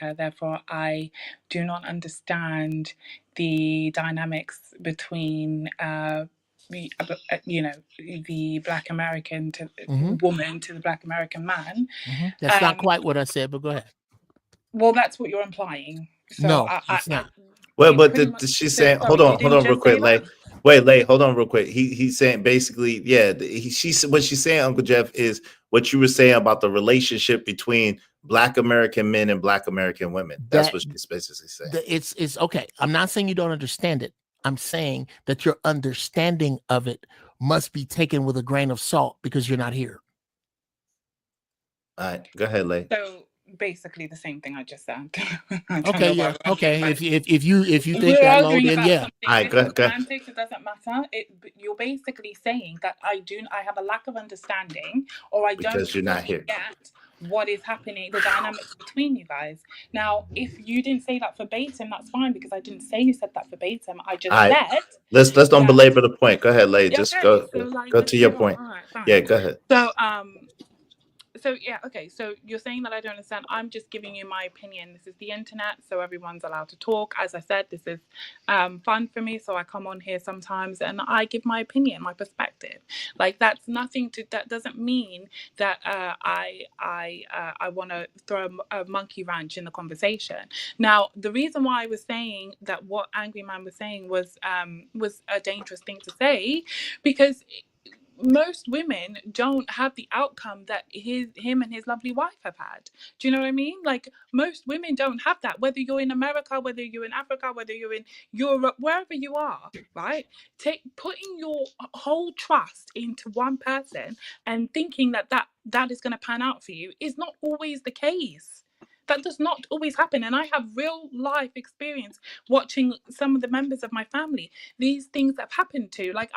America. Therefore, I do not understand the dynamics between the Black American to woman to the Black American man. That's not quite what I said, but go ahead. Well, that's what you're implying. So no, it's not. Well, but she's saying, hold on real quick, Lay. Wait, Lay, hold on real quick. He's saying basically, yeah, what she's saying, Uncle Jeff, is what you were saying about the relationship between Black American men and Black American women. That's what she's basically saying. It's okay. I'm not saying you don't understand it. I'm saying that your understanding of it must be taken with a grain of salt because you're not here. All right, go ahead, Lay. So basically the same thing I just said. Okay, yeah. Okay. If you think that low, then yeah. All right, go ahead. Semantics, it doesn't matter. You're basically saying that I have a lack of understanding, or I don't because you're not here. Get what is happening, the dynamics between you guys. Now, if you didn't say that verbatim, that's fine, because I didn't say you said that verbatim. I just said. Let's don't belabor the point. Go ahead, Lay. Just go to your point. Yeah, go ahead. So yeah, okay. So you're saying that I don't understand. I'm just giving you my opinion. This is the internet, so everyone's allowed to talk. As I said, this is fun for me, so I come on here sometimes and I give my opinion, my perspective. Like that doesn't mean that I want to throw a monkey wrench in the conversation. Now, the reason why I was saying that what Angry Man was saying was a dangerous thing to say, because most women don't have the outcome that him and his lovely wife have had. Do you know what I mean? Like, most women don't have that, whether you're in America, whether you're in Africa, whether you're in Europe, wherever you are, right? Putting your whole trust into one person and thinking that is going to pan out for you is not always the case. That does not always happen. And I have real life experience watching some of the members of my family. These things have happened to. Like,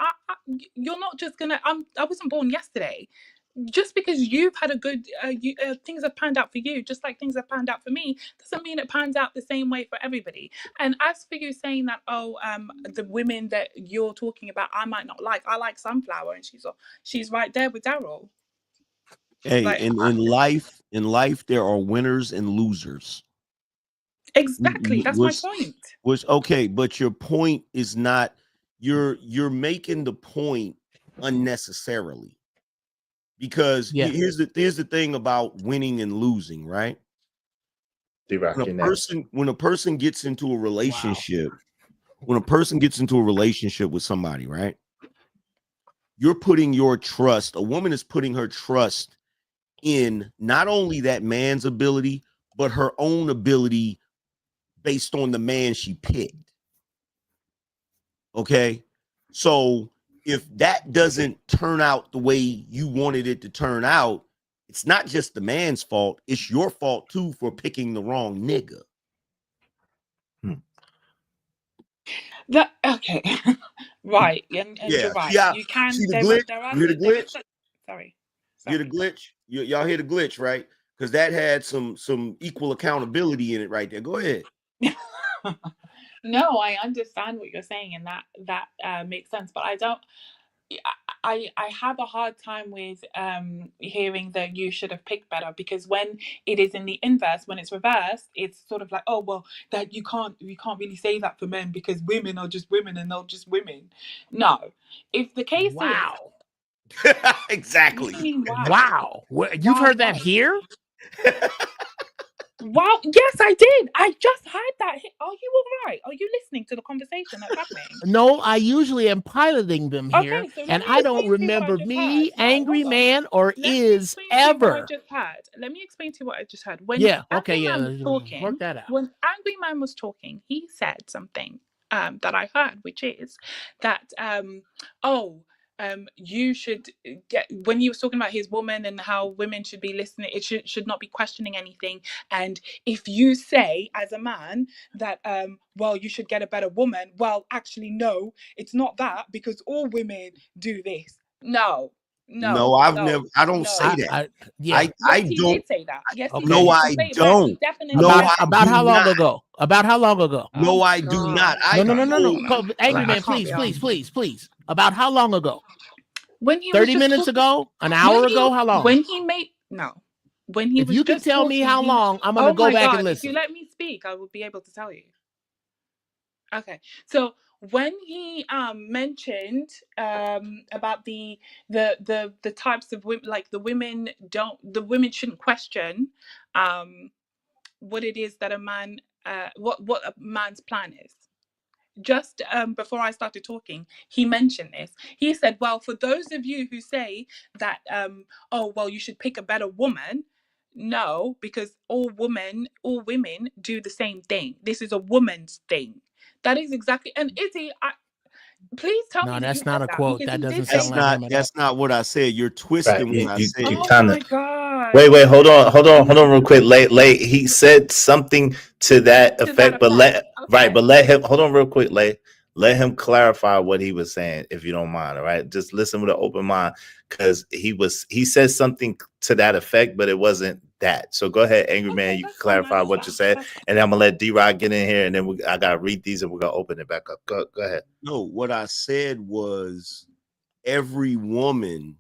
you're not just going to... I wasn't born yesterday. Just because you've had a good... things have panned out for you, just like things have panned out for me, doesn't mean it pans out the same way for everybody. And as for you saying that, the women that you're talking about, I might not like. I like Sunflower, and she's right there with Daryl. Hey, like, in life, there are winners and losers. Exactly, that's my point. Okay, but your point is not. You're making the point unnecessarily, because here's the thing about winning and losing, right? When a person gets into a relationship, with somebody, right? You're putting your trust. A woman is putting her trust in not only that man's ability, but her own ability based on the man she picked. Okay. So if that doesn't turn out the way you wanted it to turn out, it's not just the man's fault. It's your fault too for picking the wrong nigga. Okay. Right. And you're right. Yeah. You can see the glitch? You hear the glitch? Sorry. You hear the glitch? Y'all hear the glitch, right? Because that had some equal accountability in it right there. Go ahead. No, I understand what you're saying, and that makes sense. But I don't. I have a hard time with hearing that you should have picked better, because when it is in the inverse, when it's reversed, it's sort of like, oh well, that you can't really say that for men because women are just women and they're just women. No, if the case is exactly. Wow. You've heard that here? Wow. Yes, I did. I just heard that. Are you all right? Are you listening to the conversation that's happening? No, I usually am piloting them here, so and I don't remember me, Angry Man, or is ever. Let me explain to you what I just heard. When Work that out. When Angry Man was talking, he said something that I heard, which is that you should get, when he was talking about his woman and how women should be listening, it should not be questioning anything. And if you say as a man that well, you should get a better woman, well, actually no, it's not that, because all women do this. No, I don't say that. I he don't did say that. Yes, okay. No, I don't. About how long ago? About how long ago? No, I do not. No. Angry Man, please. About how long ago? When he 30 minutes ago? An hour ago? How long? When he made when he If was you can just tell me talking, how he- long, I'm gonna oh go my back God, and if you listen. let me speak, I will be able to tell you. Okay, so when he mentioned about the types of women, like the women shouldn't question what it is that a man what a man's plan is. Just before I started talking, he mentioned this. He said, well, for those of you who say that oh well, you should pick a better woman, no, because all women do the same thing. This is a woman's thing. That is exactly. And Izzy, please tell me No, that you that's not heard a that, quote. because That he doesn't did say sound like him at all. That's not what I said. You're Right. twisting what I You said. oh kind my of. God. Wait, hold on real quick. Late. He said something to that To that effect, but effect. Okay. let him hold on real quick, let him clarify what he was saying, if you don't mind. All right. Just listen with an open mind, because he said something to that effect, but it wasn't that. So go ahead, Angry Man. Okay, You can that's fine. I clarify what you understand. said, That's fine. and then I'm gonna let D-Rod get in here, and then I gotta read these and we're gonna open it back up. Go ahead. No, what I said was every woman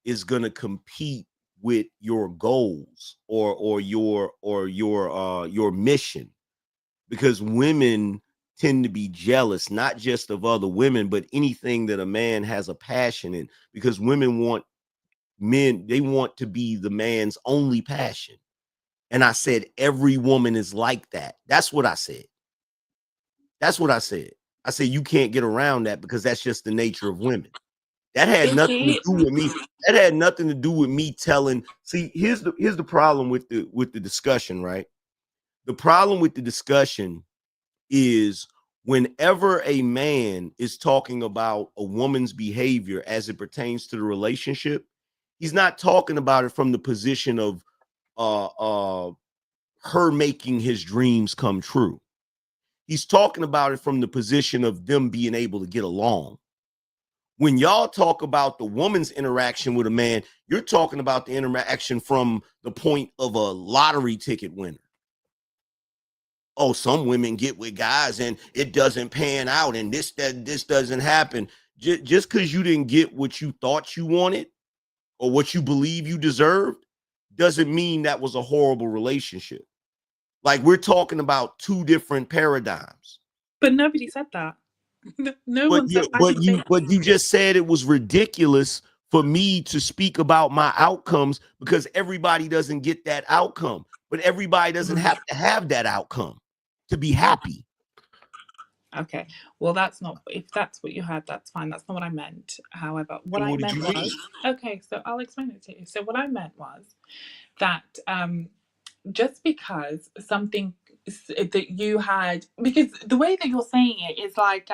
is gonna compete with your goals or your mission, because women tend to be jealous, not just of other women, but anything that a man has a passion in, because women want they want to be the man's only passion. And I said every woman is like that. That's what I said. I said you can't get around that, because that's just the nature of women. That had nothing to do with me. That had nothing to do with me telling. See, here's the problem with the discussion, right? The problem with the discussion is whenever a man is talking about a woman's behavior as it pertains to the relationship, he's not talking about it from the position of her making his dreams come true. He's talking about it from the position of them being able to get along. When y'all talk about the woman's interaction with a man, you're talking about the interaction from the point of a lottery ticket winner. Oh, some women get with guys and it doesn't pan out, and this doesn't happen. Just because you didn't get what you thought you wanted or what you believe you deserved doesn't mean that was a horrible relationship. Like, we're talking about two different paradigms. But nobody said that. No one said that. But you just said it was ridiculous for me to speak about my outcomes, because everybody doesn't get that outcome, but everybody doesn't have to have that outcome to be happy. Okay, well, that's not, if that's what you had, that's fine. That's not what I meant. However, what I meant was, okay, so I'll explain it to you. So what I meant was that just because something that you had, because the way that you're saying it is like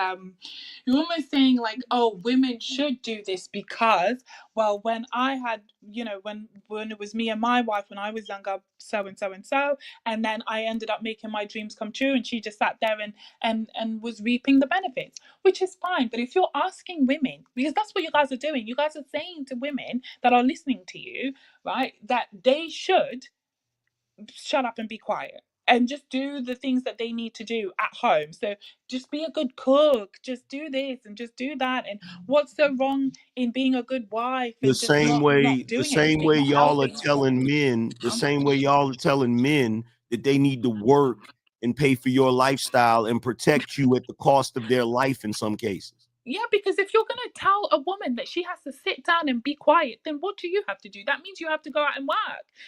you're almost saying like, oh, women should do this because, well, when I had, you know, when it was me and my wife when I was younger, so and so and so, and then I ended up making my dreams come true, and she just sat there and was reaping the benefits, which is fine. But if you're asking women, because that's what you guys are doing, you guys are saying to women that are listening to you, right, that they should shut up and be quiet and just do the things that they need to do at home. So just be a good cook, just do this and just do that. And what's so wrong in being a good wife and The just same not way doing y'all are telling men, the same way y'all are telling men that they need to work and pay for your lifestyle and protect you at the cost of their life in some cases. Yeah, because if you're going to tell a woman that she has to sit down and be quiet, then what do you have to do? That means you have to go out and work.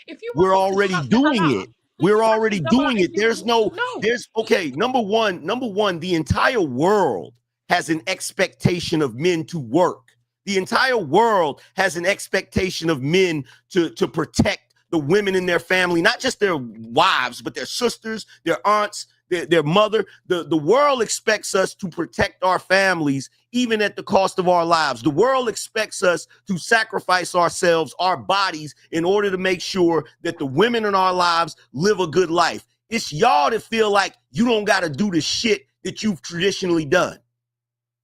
If you We're already doing it. We're already doing it. There's okay. Number one, the entire world has an expectation of men to work. The entire world has an expectation of men to protect the women in their family, not just their wives, but their sisters, their aunts, their mother. The world expects us to protect our families, even at the cost of our lives. The world expects us to sacrifice ourselves, our bodies, in order to make sure that the women in our lives live a good life. It's y'all that feel like you don't got to do the shit that you've traditionally done.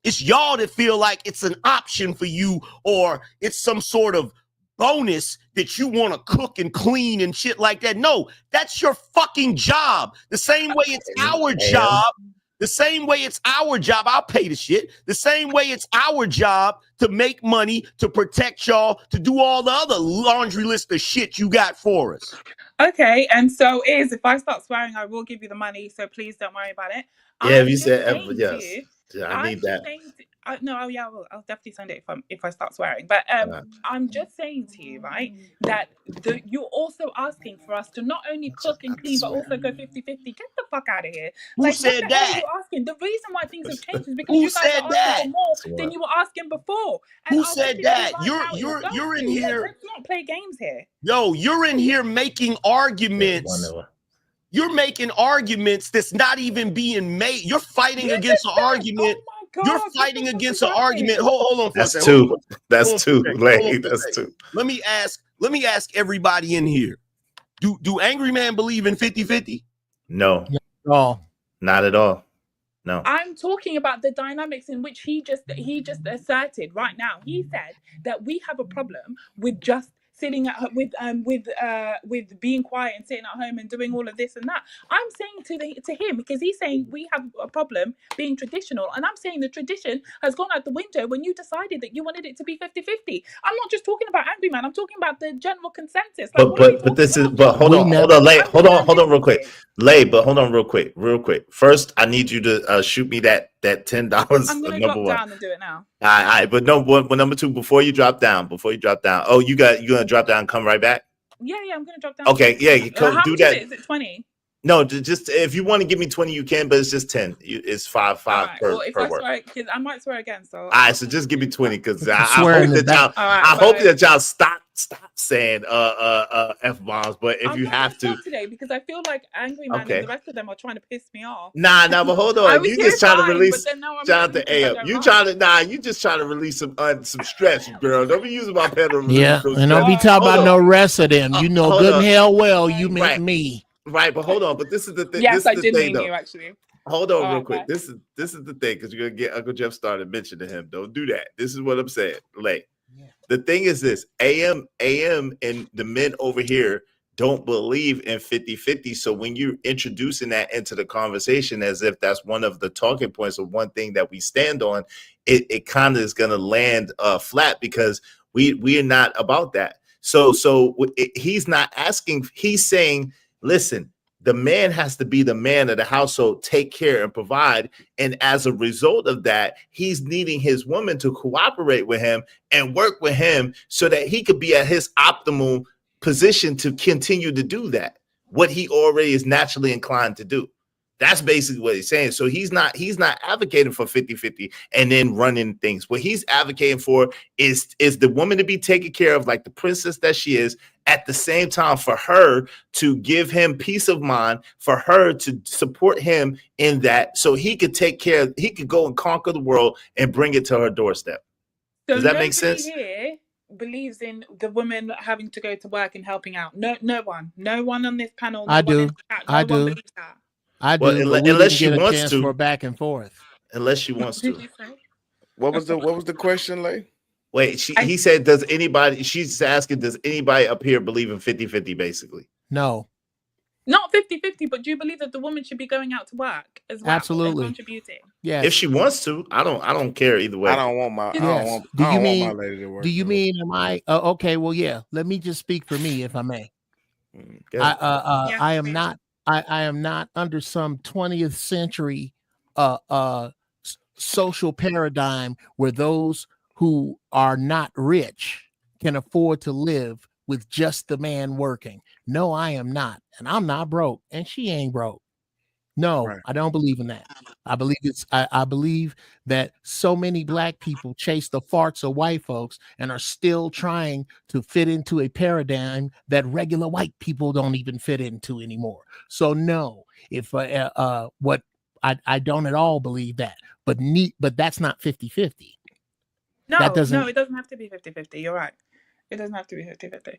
It's y'all that feel like it's an option for you, or it's some sort of bonus that you want to cook and clean and shit like that. No, that's your fucking job. The same way it's our job The same way it's our job, I'll pay the shit. The same way it's our job to make money, to protect y'all, to do all the other laundry list of shit you got for us. Okay, and so if I start swearing, I will give you the money. So please don't worry about it. Yeah, if you said yes, I need that. I'll definitely send it if I start swearing. But I'm just saying to you, right, that you're also asking for us to not only cook and clean, but also go 50-50. Get the fuck out of here. Who said what that? Are you asking? The reason why things have changed is because Who you guys said are that? asking for more than you were asking before. And Who said that? You're in here. Let's not play games here. Yo, you're in here making arguments. You're making arguments that's not even being made. You're fighting against an argument. Oh my God, you're fighting against an argument. Hold on for that's a second. That's two. That's two. Let me ask everybody in here. Do Angry Man believe in 50-50? No. No. Not at all. No. I'm talking about the dynamics in which he just asserted right now. He said that we have a problem with just sitting at with being quiet and sitting at home and doing all of this and that. I'm saying to him, because he's saying we have a problem being traditional, and I'm saying the tradition has gone out the window when you decided that you wanted it to be 50-50. I'm not just talking about Angry Man, I'm talking about the general consensus. Hold on real quick. But hold on real quick. First, I need you to shoot me that $10. I'm gonna drop down and do it now. All right, but number two, before you drop down. Oh, you're gonna drop down and come right back? Yeah, I'm gonna drop down. Okay, yeah, how do much that. Is it 20? No, just if you want to give me 20, you can, but it's just 10. It's five right, per if per I word. swear, because I might swear again. So all right, so just give me 20, because I hope that y'all stop saying F-bombs. But if you have to today, because I feel like Angry Man and the rest of them are trying to piss me off. Nah, but hold on. You just trying to release Jonathan A.M. You just trying to release some stress, girl. Don't be using my pen to release and don't be talking about no rest of them. You know good and hell well you meant me. Right, but hold on. But this is the thing. Yes, I did mean you, actually. Hold on real quick. This is the thing, because you're gonna get Uncle Jeff started mentioning him. Don't do that. This is what I'm saying. The thing is this: AM and the men over here don't believe in 50-50. So when you're introducing that into the conversation as if that's one of the talking points or one thing that we stand on, it kind of is gonna land flat, because we are not about that. So he's not asking. He's saying, listen, the man has to be the man of the household, take care and provide. And as a result of that, he's needing his woman to cooperate with him and work with him so that he could be at his optimal position to continue to do that, what he already is naturally inclined to do. That's basically what he's saying. So he's not advocating for 50-50 and then running things. What he's advocating for is the woman to be taken care of like the princess that she is, at the same time for her to give him peace of mind, for her to support him in that, so he could he could go and conquer the world and bring it to her doorstep. So does that make sense? Here believes in the woman having to go to work and helping out. No one on this panel. I do. Unless she wants to. For back and forth. Unless she wants to. What was the question, Lay? Wait, he said, she's asking, does anybody up here believe in 50-50, basically? No. Not 50-50, but do you believe that the woman should be going out to work as well? Absolutely. Contributing? Yeah. If she wants to, I don't care either way. I don't want my lady to work. Do you mean am I okay, well, yeah. Let me just speak for me, if I may. I am not under some 20th century social paradigm where those who are not rich can afford to live with just the man working. No, I am not. And I'm not broke. And she ain't broke. No, right. I don't believe in that. I believe that so many black people chase the farts of white folks and are still trying to fit into a paradigm that regular white people don't even fit into anymore. So no, if what I don't at all believe that, but that's not 50-50. No, it doesn't have to be 50-50. You're right. It doesn't have to be 50-50.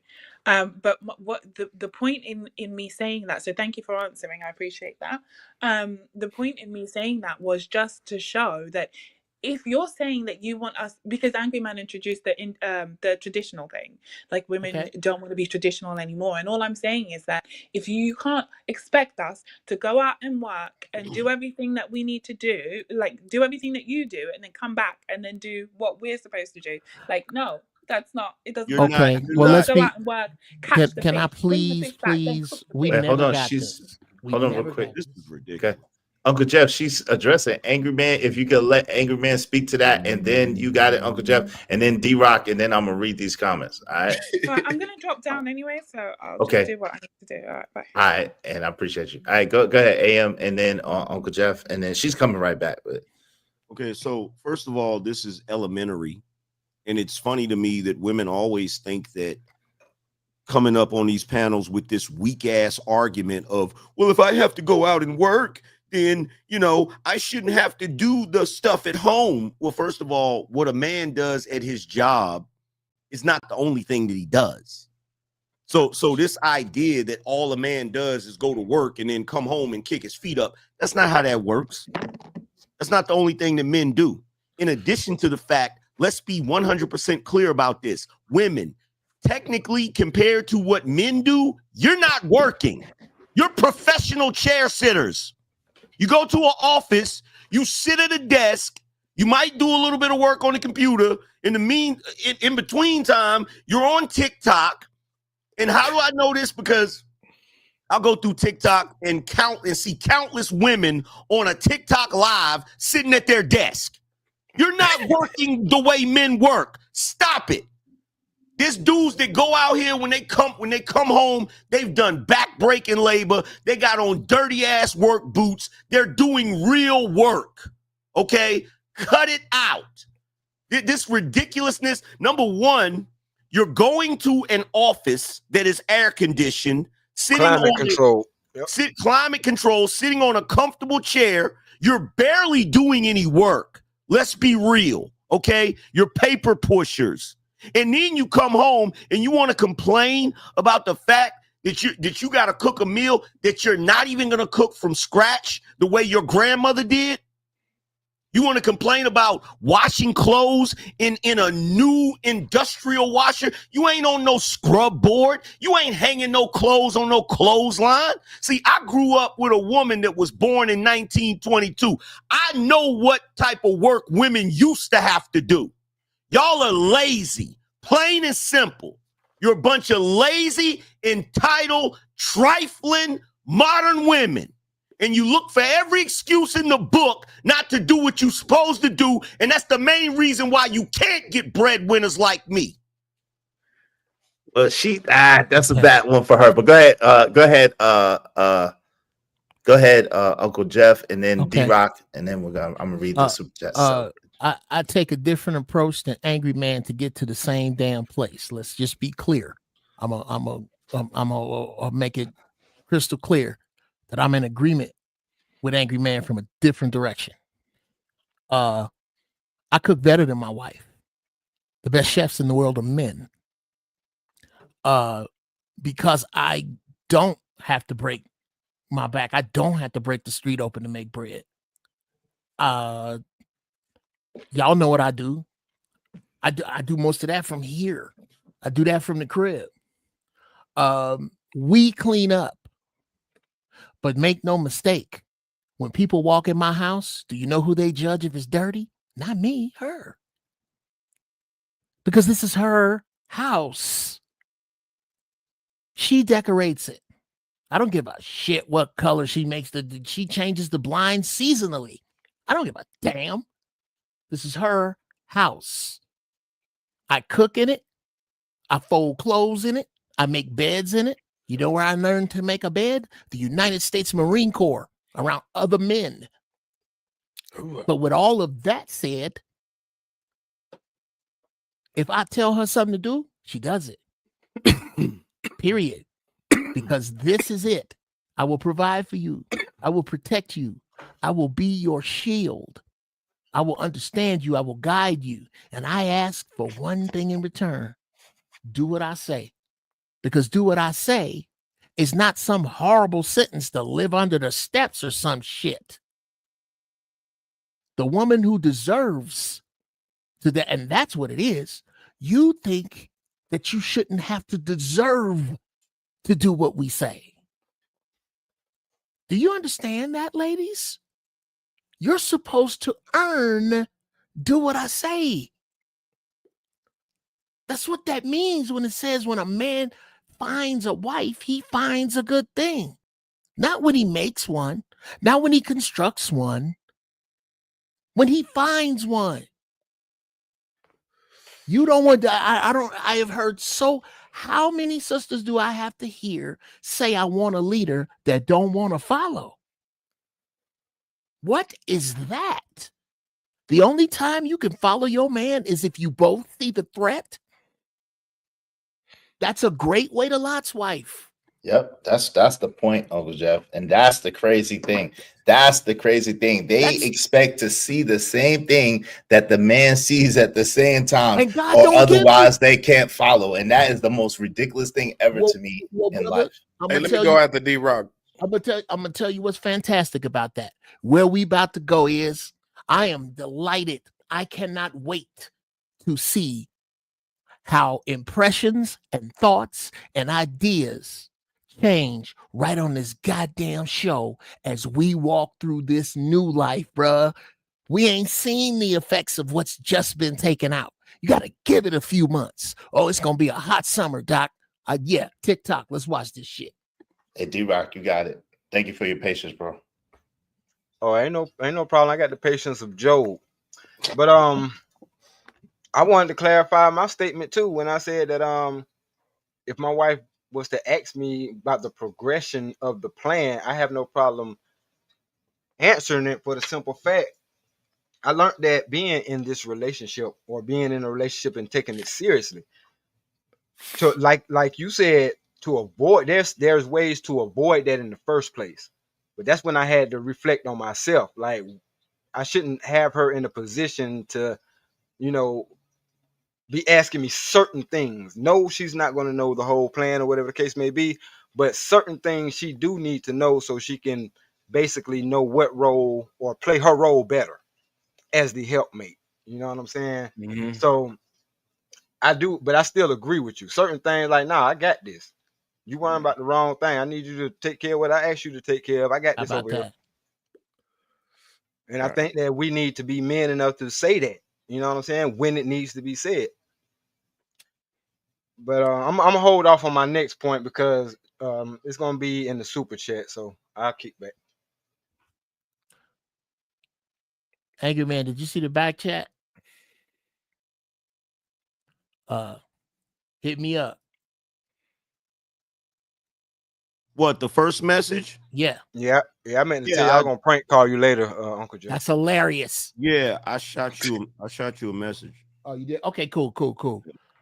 But what the point in me saying that, so thank you for answering, I appreciate that. The point in me saying that was just to show that if you're saying that you want us, because Angry Man introduced the traditional thing, like women don't want to be traditional anymore, and all I'm saying is that if you can't expect us to go out and work and do everything that we need to do, like do everything that you do, and then come back and then do what we're supposed to do, like no, that's not. It doesn't work. Okay. Like, well, let's go be. out and work. Catch the Can fish, I bring the fish back, then please? cook the We fish. Wait, hold never on. got She's this. We hold on never real quick. got This is ridiculous. Okay. Uncle Jeff, she's addressing Angry Man. If you could let Angry Man speak to that, and then you got it, Uncle Jeff, and then D-Rock, and then I'm gonna read these comments. All right. All right, I'm gonna drop down anyway, so I'll Okay. just do what I need to do. All right, bye. All right, and I appreciate you. All right, go ahead, AM, and then Uncle Jeff, and then she's coming right back. But Okay, so first of all, this is elementary, and it's funny to me that women always think that coming up on these panels with this weak ass argument of, well, if I have to go out and work, then, you know, I shouldn't have to do the stuff at home. Well, first of all, what a man does at his job is not the only thing that he does. So this idea that all a man does is go to work and then come home and kick his feet up, that's not how that works. That's not the only thing that men do. In addition to the fact, let's be 100% clear about this. Women, technically, compared to what men do, you're not working. You're professional chair sitters. You go to an office, you sit at a desk, you might do a little bit of work on the computer. In between time, you're on TikTok. And how do I know this? Because I'll go through TikTok and see countless women on a TikTok live sitting at their desk. You're not working the way men work. Stop it. There's dudes that go out here when they come home, they've done back-breaking labor. They got on dirty-ass work boots. They're doing real work. Okay? Cut it out. This ridiculousness. Number one, you're going to an office that is air-conditioned, climate control, sitting on a comfortable chair. You're barely doing any work. Let's be real, okay? You're paper pushers. And then you come home and you want to complain about the fact that you got to cook a meal that you're not even going to cook from scratch the way your grandmother did. You want to complain about washing clothes in a new industrial washer. You ain't on no scrub board. You ain't hanging no clothes on no clothesline. See, I grew up with a woman that was born in 1922. I know what type of work women used to have to do. Y'all are lazy, plain and simple. You're a bunch of lazy, entitled, trifling, modern women. And you look for every excuse in the book not to do what you're supposed to do. And that's the main reason why you can't get breadwinners like me. Well, that's a bad one for her. But go ahead, Uncle Jeff, and then D-Rock, and then I'm gonna read the super chat. I take a different approach than Angry Man to get to the same damn place. Let's just be clear. I'm gonna make it crystal clear that I'm in agreement with Angry Man from a different direction. I cook better than my wife. The best chefs in the world are men. Because I don't have to break my back. I don't have to break the street open to make bread. Y'all know what I do. I do most of that from here. I do that from the crib. We clean up. But make no mistake, when people walk in my house, do you know who they judge if it's dirty? Not me, her. Because this is her house. She decorates it. I don't give a shit what color she makes. She changes the blinds seasonally. I don't give a damn. This is her house. I cook in it. I fold clothes in it. I make beds in it. You know where I learned to make a bed? The United States Marine Corps, around other men. But with all of that said, if I tell her something to do, she does it. Period. Because this is it. I will provide for you. I will protect you. I will be your shield. I will understand you. I will guide you. And I ask for one thing in return. Do what I say. Because do what I say is not some horrible sentence to live under the steps or some shit. the woman who deserves to that, and that's what it is. You think that you shouldn't have to deserve to do what we say. Do you understand that, ladies? You're supposed to do what I say. That's what that means when it says when a man finds a wife, he finds a good thing. Not when he makes one, not when he constructs one, when he finds one. You don't want to, I have heard how many sisters do I have to hear say I want a leader that don't want to follow? What is that? The only time you can follow your man is if you both see the threat. That's a great way to Lot's wife. Yep, that's the point, Uncle Jeff, and that's the crazy thing. They expect to see the same thing that the man sees at the same time, or otherwise they can't follow. And that is the most ridiculous thing ever to me in life. Hey, let me go after D-Rock. I'm gonna tell you what's fantastic about that. Where we about to go is, I am delighted. I cannot wait to see how impressions and thoughts and ideas change right on this goddamn show as we walk through this new life, bruh. We ain't seen the effects of what's just been taken out. You got to give it a few months. Oh, it's going to be a hot summer, Doc. Yeah, TikTok. Let's watch this shit. Hey, D-Rock, you got it. Thank you for your patience, bro. Oh, ain't no problem. I got the patience of Job. But I wanted to clarify my statement too when I said that if my wife was to ask me about the progression of the plan, I have no problem answering it for the simple fact I learned that being in this relationship or being in a relationship and taking it seriously, to like you said, to avoid there's ways to avoid that in the first place. But that's when I had to reflect on myself. Like, I shouldn't have her in a position to, be asking me certain things. No, she's not going to know the whole plan or whatever the case may be, but certain things she do need to know so she can basically know what role or play her role better as the helpmate. You know what I'm saying? Mm-hmm. So I do, but I still agree with you. Certain things like, nah, I got this. You worrying about the wrong thing. I need you to take care of what I asked you to take care of. I got this over here. And I think that we need to be men enough to say that, you know what I'm saying, when it needs to be said. But I'm gonna hold off on my next point because it's gonna be in the super chat, so I'll kick back. Angry Man, did you see the back chat? Hit me up. What, the first message? Yeah. I meant to tell you I'm gonna prank call you later, Uncle Jeff. That's hilarious. Yeah, I shot you a message. Oh, you did? Okay, cool.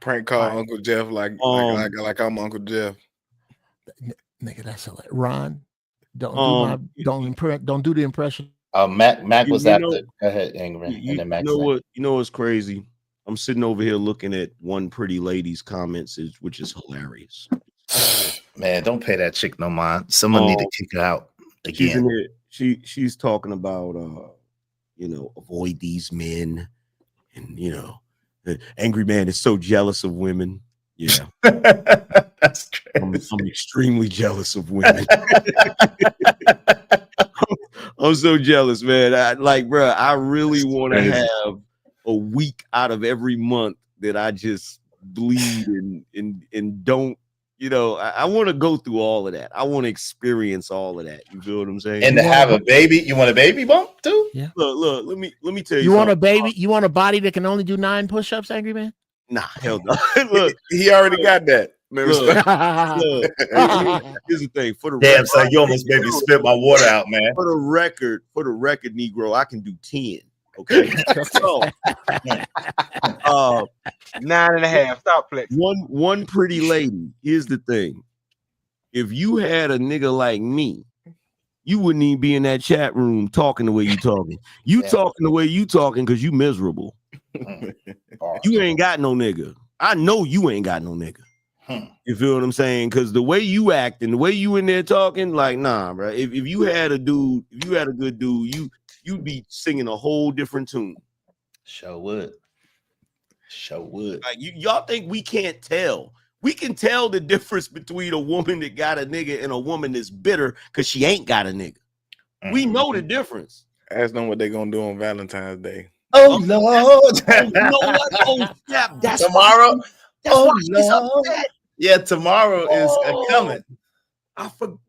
Prank call Uncle Jeff like I'm Uncle Jeff. Nigga, that's hilarious. Ron, don't do the impression. Mac was after. Go ahead, Angry Man. And then Mac. You know what's crazy? I'm sitting over here looking at one pretty lady's comments, which is hilarious. Man, don't pay that chick no mind. Someone need to kick her out again. She's talking about avoid these men, and Angry Man is so jealous of women. Yeah. That's crazy. I'm extremely jealous of women. I'm so jealous, man. I really want to have a week out of every month that I just bleed and don't, I want to go through all of that. I want to experience all of that. You feel what I'm saying? And to have a baby, you want a baby bump too? Yeah. Look, let me tell you. You want a baby? You want a body that can only do 9 push-ups, Angry Man? Nah, hell no. Look, he already got that. Look, here's the thing. For the damn, son, you almost made me spit my water out, man. For the record, Negro, I can do 10. Okay. So 9.5. Stop flexing. One pretty lady. Here's the thing. If you had a nigga like me, you wouldn't even be in that chat room talking the way you talking. Talking the way you talking because you miserable. You ain't got no nigga. I know you ain't got no nigga. You feel what I'm saying? Because the way you acting, the way you in there talking, like, nah, bro. If you had a dude, if you had a good dude, you'd be singing a whole different tune. Show would. Like y'all think we can't tell? We can tell the difference between a woman that got a nigga and a woman that's bitter because she ain't got a nigga. We know the difference. Ask them what they gonna do on Valentine's Day. Oh Lord! You know what? Oh snap! That's Tomorrow. why she's upset. Yeah, tomorrow is coming.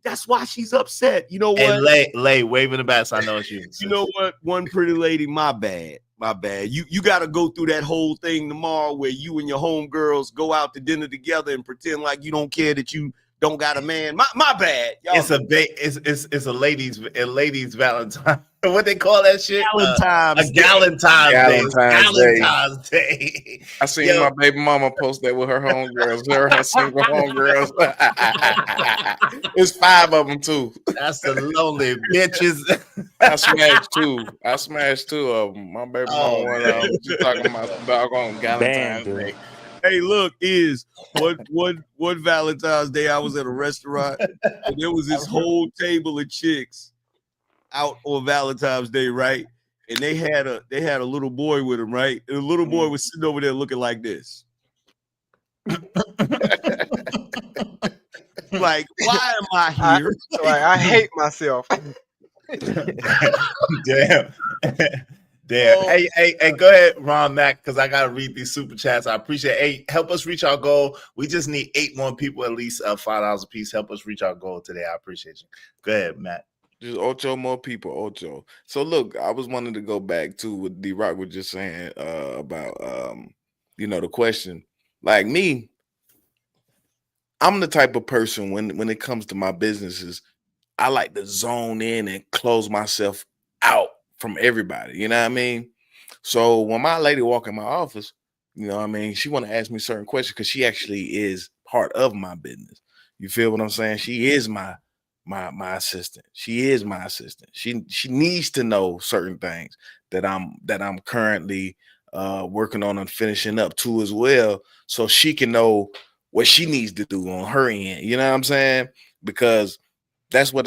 That's why she's upset. You know what? And lay waving the bats. I know it's you. You know what? One pretty lady. My bad. You got to go through that whole thing tomorrow where you and your homegirls go out to dinner together and pretend like you don't care that you don't got a man. My bad. Y'all. It's a ladies Valentine. What they call that shit? Valentine's Day. I seen my baby mama post that with her homegirls. Her single homegirls. It's 5 of them too. That's the lonely bitches. I smashed 2 of them. My baby mama one of them. She's talking about doggone Valentine's Day. Hey, look, one Valentine's Day I was at a restaurant and there was this whole table of chicks out on Valentine's Day, right? And they had a little boy with them, right? And the little boy was sitting over there looking like this. Like, why am I here? I hate myself. Damn. Hey, go ahead, Ron Mac, because I gotta read these super chats. I appreciate it. Hey, help us reach our goal. We just need 8 more people, at least $5 a piece. Help us reach our goal today. I appreciate you. Go ahead, Matt. Just 8 more people, 8. So look, I was wanting to go back to what D-Rock was just saying about the question. Like me, I'm the type of person when it comes to my businesses, I like to zone in and close myself out from everybody, you know what I mean? So when my lady walk in my office, you know what I mean, she want to ask me certain questions because she actually is part of my business. You feel what I'm saying? She is my assistant. She is my assistant. She needs to know certain things that I'm currently working on and finishing up too as well, so she can know what she needs to do on her end. You know what I'm saying? Because that's what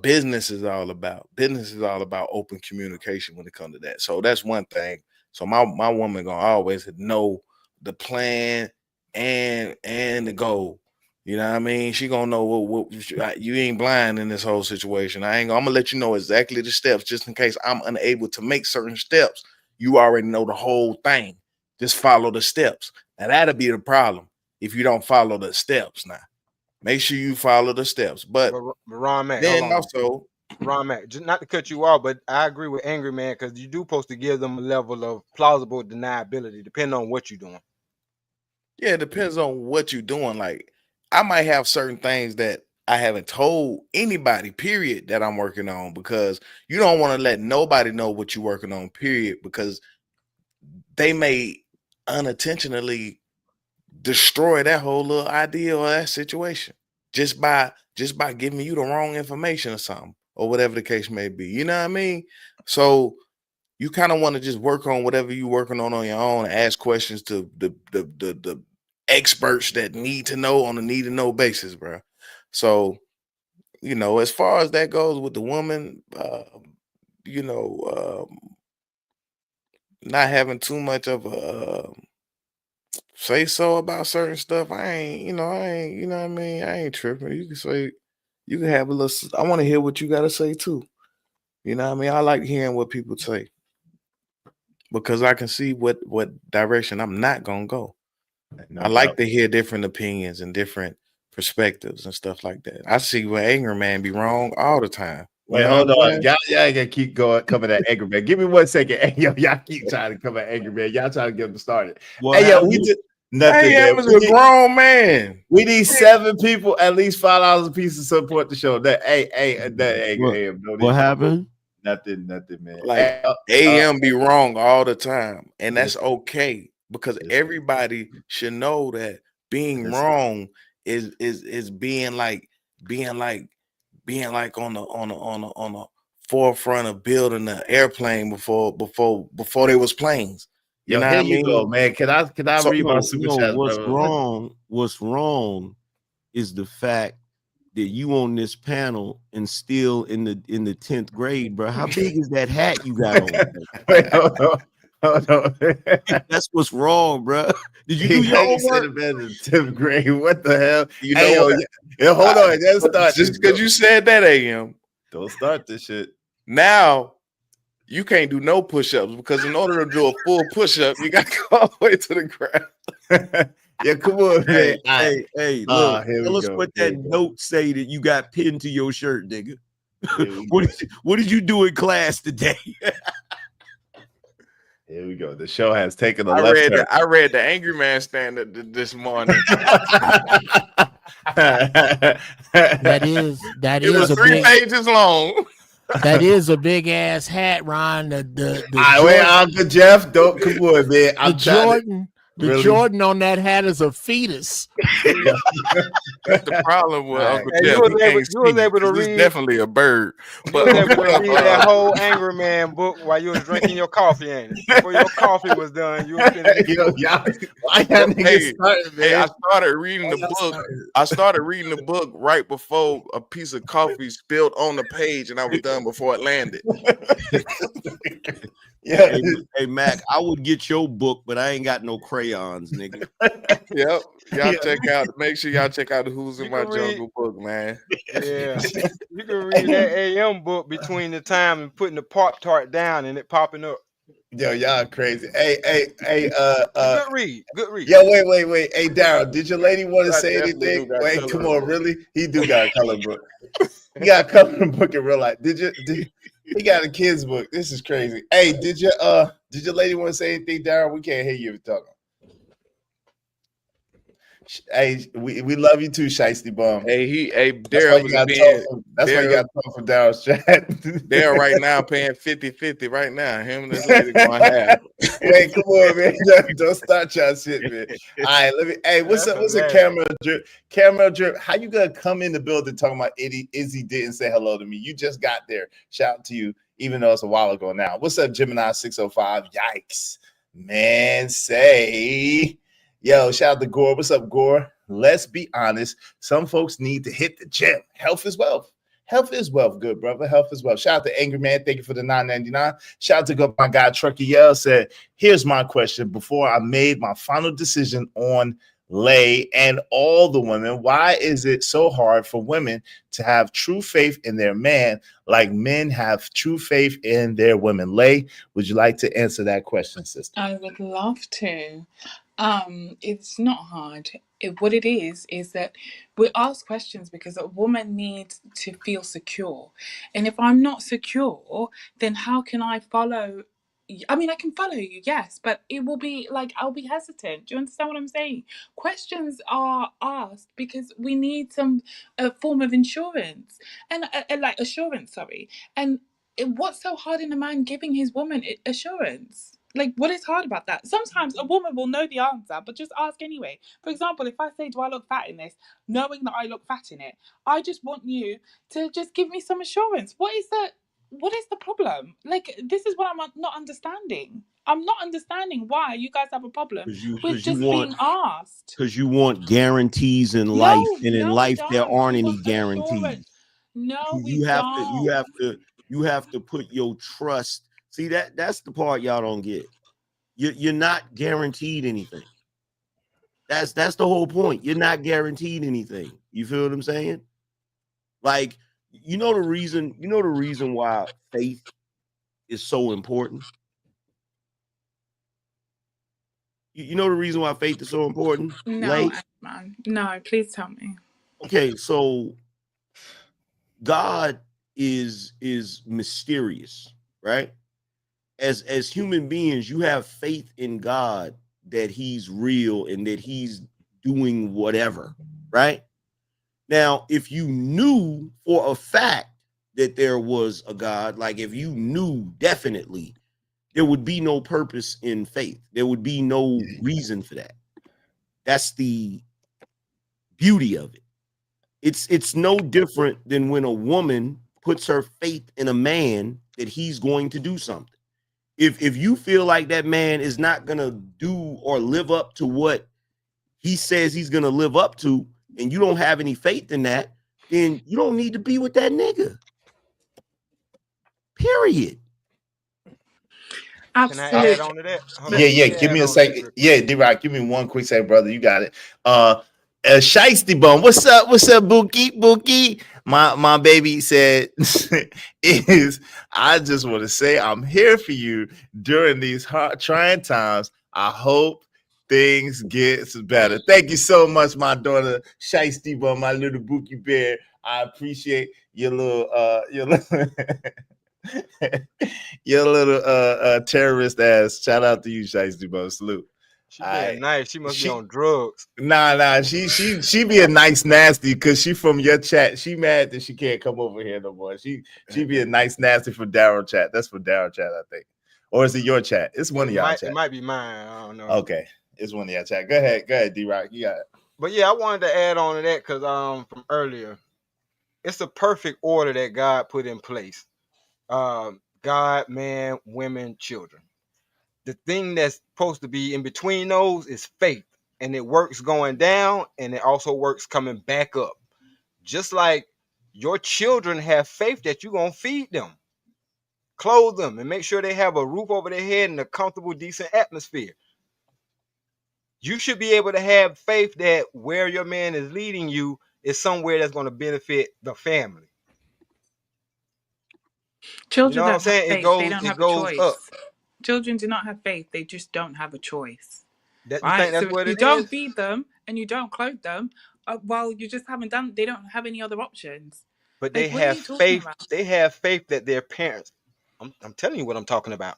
business is all about. Business is all about open communication when it comes to that. So that's one thing. So my woman gonna always know the plan and the goal. You know what I mean? She gonna know what you ain't blind in this whole situation. I'm gonna let you know exactly the steps just in case I'm unable to make certain steps. You already know the whole thing. Just follow the steps. Now that'll be the problem if you don't follow the steps now. Make sure you follow the steps. But Ron Mac, then also, Ron Mac, just not to cut you off, but I agree with Angry Man because you do supposed to give them a level of plausible deniability, depending on what you're doing. Yeah, it depends on what you're doing. Like, I might have certain things that I haven't told anybody, period, that I'm working on, because you don't want to let nobody know what you're working on, period, because they may unintentionally destroy that whole little idea or that situation just by giving you the wrong information or something or whatever the case may be. You know what I mean? So you kind of want to just work on whatever you're working on your own and ask questions to the experts that need to know on a need to know basis, bro. So, as far as that goes with the woman, not having too much of a say so about certain stuff. I ain't tripping. You can say, you can have a little, I want to hear what you got to say too. You know what I mean? I like hearing what people say because I can see what direction I'm not going to go. I like to hear different opinions and different perspectives and stuff like that. I see where Angry Man be wrong all the time. Wait, hold on. Y'all gotta keep coming at Angry Man. Give me 1 second. Hey, yo, y'all keep trying to come at Angry Man. Y'all trying to get him started. Hey, yo, we did nothing. Hey, I was a grown man. We need 7 people, at least $5 a piece to support the show. What happened? Nothing, man. Like AM be wrong all the time, and that's okay because everybody should know that being wrong is being like on the forefront of building an airplane before there was planes. You know here you go, man. Can I read my super chat? What's wrong is the fact that you on this panel and still in the 10th grade, bro. How big is that hat you got on? Wait, hold on. That's what's wrong, bro. Did you do He your said homework? it better in 10th grade. What the hell? You know Hey, what? yo, hold on. Let's start Just this, because though. you said that, AM, Don't start this shit. now you can't do no push-ups because in order to do a full push-up, you got to go all the way to the ground. Yeah, come on, man. Hey, look, here we tell us go. what Here that we go. note say that you got pinned to your shirt, nigga. Here we go. What did you do in class today? Here we go. The show has taken a I left read turn. I read the Angry Man standard this morning. That is It was a 3 big pages long. that is a big ass hat, Ron. The I wait, Uncle Jeff. Don't come on, man. I'm trying The really? Jordan on that hat is a fetus. That's the problem with Right. Uncle Hey, Jeff. you was He able- can't you was speak, able to 'cause it's read- definitely a bird. You But was able to read that whole Angry Man book while you was drinking your coffee, ain't it? Before your coffee was done, you was finna Yo, y'all, why y'all niggas Hey, starting, Hey, I man? started reading the Why y'all book. starting? I started reading the book right before a piece of coffee spilled on the page, and I was done before it landed. Yeah, Hey, Mac, I would get your book, but I ain't got no crayons, nigga. Yep. Y'all Yeah. make sure y'all check out the Who's in You My can read- Jungle book, man. Yeah, you can read that AM book between the time and putting the Pop Tart down and it popping up. Yo, y'all crazy. Hey, Good read, good read. yo, wait. Hey, Daryl, did your lady want to I say definitely anything? do got Wait, color come book. on, really? He do got a color book. He got a color book in real life. He got a kid's book. This is crazy. Hey, did your lady want to say anything, Daryl? We can't hear you if you're talking. Hey, we love you too, Shiesty Bum. Hey, That's why Daryl you was got being that's why you got talk from Daryl's chat. Daryl right now paying 50-50 right now. Him and this lady going half. Wait, come on, man. Don't start y'all shit, man. All right, let me. Hey, what's That's up? What's a hilarious. camera drip? Camera drip. How you gonna come in the building talking about Izzy didn't say hello to me? You just got there. Shout out to you, even though it's a while ago now. What's up, Gemini 605? Yikes, man. Say, yo, shout out to Gore. What's up, Gore? Let's be honest. Some folks need to hit the gym. Health is wealth. Health is wealth, good brother. Health is wealth. Shout out to Angry Man. Thank you for the $9.99. Shout out to my guy Truckee Yell said, here's my question. Before I made my final decision on Lay and all the women, why is it so hard for women to have true faith in their man like men have true faith in their women? Lay, would you like to answer that question, sister? I would love to. It's not hard. What it is that we ask questions because a woman needs to feel secure. And if I'm not secure, then how can I follow? I mean, I can follow you, yes, but it will be like I'll be hesitant. Do you understand what I'm saying? Questions are asked because we need some form of insurance and like assurance. Sorry, and what's so hard in a man giving his woman assurance? Like, what is hard about that? Sometimes a woman will know the answer, but just ask anyway. For example, if I say, do I look fat in this? Knowing that I look fat in it, I just want you to just give me some assurance. What is the problem? Like, this is what I'm not understanding. I'm not understanding why you guys have a problem with just being asked. Because you want guarantees in life, and in life there don't. aren't We any want guarantees. assurance. No, we You have don't. to put your trust. See, that's the part y'all don't get. You're not guaranteed anything. That's the whole point. You're not guaranteed anything. You feel what I'm saying? Like, you know the reason why faith is so important. You know the reason why faith is so important? No, man. No, please tell me. Okay, so God is mysterious, right? As human beings, you have faith in God that he's real and that he's doing whatever, right? Now, if you knew for a fact that there was a God, like if you knew definitely, there would be no purpose in faith. There would be no reason for that. That's the beauty of it. It's no different than when a woman puts her faith in a man that he's going to do something. If you feel like that man is not going to do or live up to what he says he's going to live up to, and you don't have any faith in that, then you don't need to be with that nigga. Period. Can I add on to that? Hold on, Yeah, let yeah. me Give add me a on to that second. real- Yeah, D-Rock, give me one quick second, brother. You got it. Shiesty Bum, what's up? What's up, Bookie? Bookie, my baby said is I just want to say I'm here for you during these hard trying times. I hope things gets better. Thank you so much, my daughter Shiesty Bum, my little Bookie bear. I appreciate your little your little terrorist ass. Shout out to you, Shiesty Bum. Salute. She being nice. She must be on drugs. Nah. She be a nice nasty because she from your chat. She mad that she can't come over here no more. She be a nice nasty for Daryl chat. That's for Daryl chat, I think. Or is it your chat? It's one of y'all chat. It might be mine. I don't know. Okay, it's one of y'all chat. Go ahead, D-Rock. You got it. But yeah, I wanted to add on to that because from earlier, it's a perfect order that God put in place. God, man, women, children. The thing that's supposed to be in between those is faith, and it works going down, and it also works coming back up. Just like your children have faith that you're gonna feed them, clothe them, and make sure they have a roof over their head and a comfortable, decent atmosphere. You should be able to have faith that where your man is leading you is somewhere that's going to benefit the family. Children You know what I'm don't have saying? faith. It goes, They don't it have a goes choice. up. Children do not have faith. They just don't have a choice. You Right? think that's So what if you it don't is? feed them and you don't clothe them, well, you just haven't done. They don't have any other options. But they Like, what are have you talking faith. about? They have faith that their parents. I'm telling you what I'm talking about.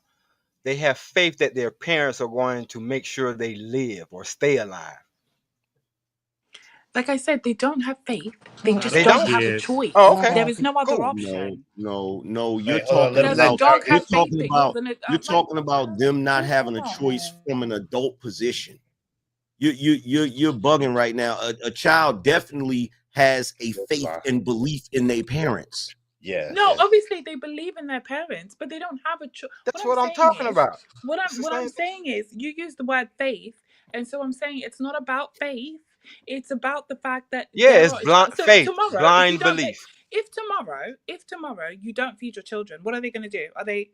They have faith that their parents are going to make sure they live or stay alive. Like I said, they don't have faith. They just They don't don't? have a choice. Oh, okay. There is no other Cool. option. No. You're Wait, hold on, talking let me Does let a about. dog Daryl- You're have faith talking that about. you're gonna? You're talking about them not having a choice from an adult position. You're bugging right now. A child definitely has a faith and belief in their parents. Yeah. No, yeah. obviously they believe in their parents, but they don't have a choice. That's what I'm talking about. What It's the I'm same saying is, you use the word faith, and so I'm saying it's not about faith. It's about the fact that Yeah, it's blind so faith, tomorrow, blind if you don't, belief. if tomorrow you don't feed your children, what are they going to do? Are they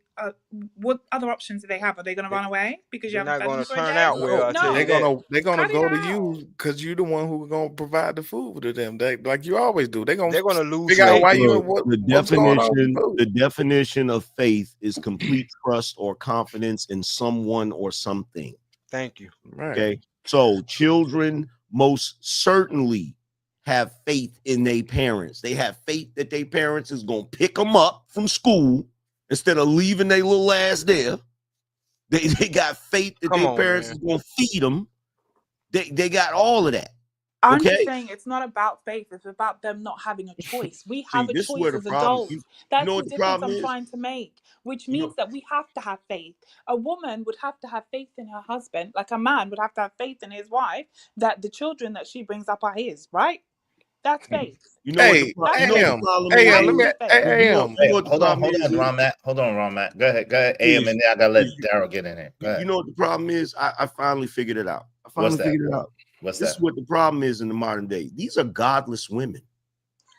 what other options do they have? Are they going to run away because you They're haven't not fed them going to for a turn day? out well. No, I tell you they're gonna Cut it go to out. you because you're the one who's gonna provide the food to them. They, like you always do. They're gonna lose figure out faith. why you Look, what's going on with food. the definition of faith is complete trust or confidence in someone or something. Thank you. Right. Okay, so children most certainly have faith in their parents. They have faith that their parents is gonna pick them up from school instead of leaving their little ass there. They got faith that their parents is gonna feed them. They got all of that. I'm just Okay? saying it's not about faith. It's about them not having a choice. We See, have a this is where choice the as problem- adults. you That's know the what the difference problem I'm is? trying to make, which You know- means that we have to have faith. A woman would have to have faith in her husband, like a man would have to have faith in his wife, that the children that she brings up are his, right? That's faith. You know what the Hey, pro- you know what the AM, problem AM, is? let me, Hey, You know what the hold on, problem is? Ron Matt. Hold on, Ron Matt. Go ahead, AM, and then I gotta let Daryl get in there. Go ahead. You know what the problem is? I finally figured it out. What's that? figured it out. What's This that? is what the problem is in the modern day. These are godless women.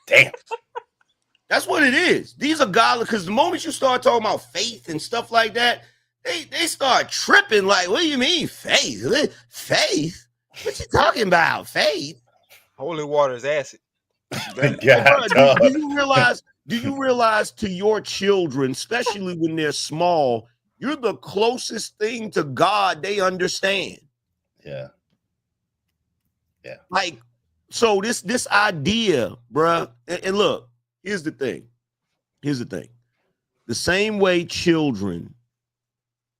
Damn. That's what it is. These are godless, because the moment you start talking about faith and stuff like that, they start tripping. Like, what do you mean faith? Faith? What you talking about? Faith? Holy water is acid. God, do you realize to your children, especially when they're small, you're the closest thing to God they understand. Yeah. Like, so this idea, bruh, and look, here's the thing. The same way children